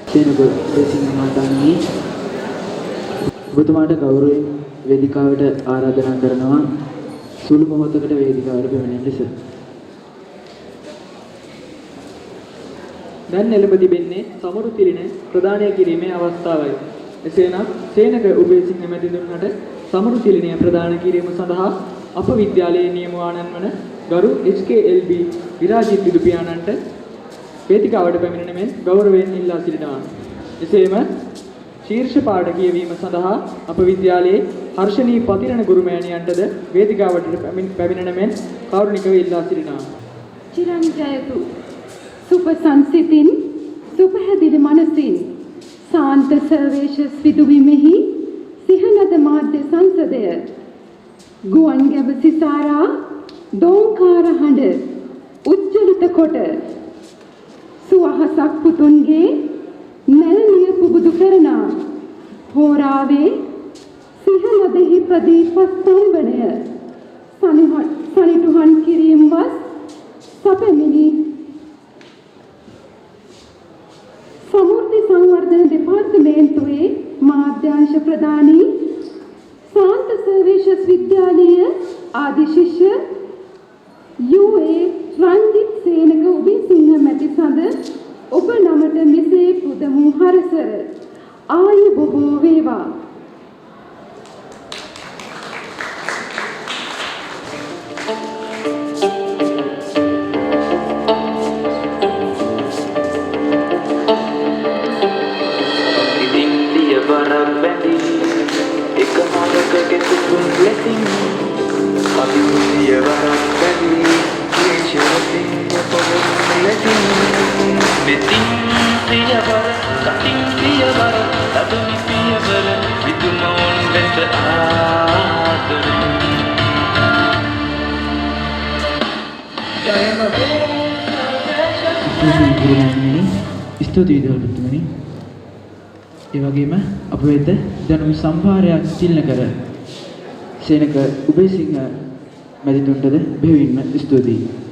සේනක දේශින් මහතාණනි ඔබතුමාට ගෞරවයෙන් වේදිකාවට ආරාධනා කරනවා සුළු මොහොතකට වේදිකාවට පැමිණෙන ලෙස. දැන් එළඹ තිබෙන්නේ සමරු තිලින ප්‍රදානය කිරීමේ අවස්ථාවයි. එසේනම් සේනක උබේසිංහ මැතිතුමන්ට සමරු තිලිනය ප්‍රදාන කිරීම සඳහා අප විද්‍යාලයේ නියමුවාණන් වන ගරු HKLB විරාජිත් විදුපියාණන්ට වේදිකාවට පැමිණෙන මෙන් ගෞරවයෙන් ඉල්ලා සිටිනවා. එසේම ශීර්ෂ පාඩ කියවීම සඳහා අප විද්‍යාලයේ හර්ෂණී පතිරණ ගුරුමෑණියන්ටද වේදිකාවට පැමිණෙන මෙන් කෞරුණිකව ඉල්ලා සිටිනවා. චිරංජයතු සුප සංසිතින් සුපහැදිලි මනසින් සාන්ත සර්වේශ සිදුවීමෙහි සිහනද මාධ්‍ය සංසදය ගුවන් ගැබ සිසාරා දෝංකාර හඬ උච්චලිත කොට සුවහසක් පුතුන්ගේ නැල්නිය පුබුදු කරනා හෝරාවේ සිහනදෙහි ප්‍රදීප ස්තම්භනය සනිටුහන් කිරීම වස් සපැමිණි සමෘද්ධි සංවර්ධන දෙපාර්තමේන්තුවේ මාධ්‍යාංශ ප්‍රධානී සාන්ත සර්වේශස් විද්‍යාලීය ආදි ශිෂ්‍ය UA රංජිත් සේනක උබේසිංහ මැතිසඳ ඔබ නමට මෙසේ පුදමු හරසර ආයු බොහෝ වේවා. ස්තුතියි විදුහල්පතිතුමනි. ඒ වගේම අප වෙත දැනුම් සම්භාරයක් තිලන කර සේනක උබේසිංහ මැතිතුන්ටද බෙහෙවින්ම ස්තුතියි.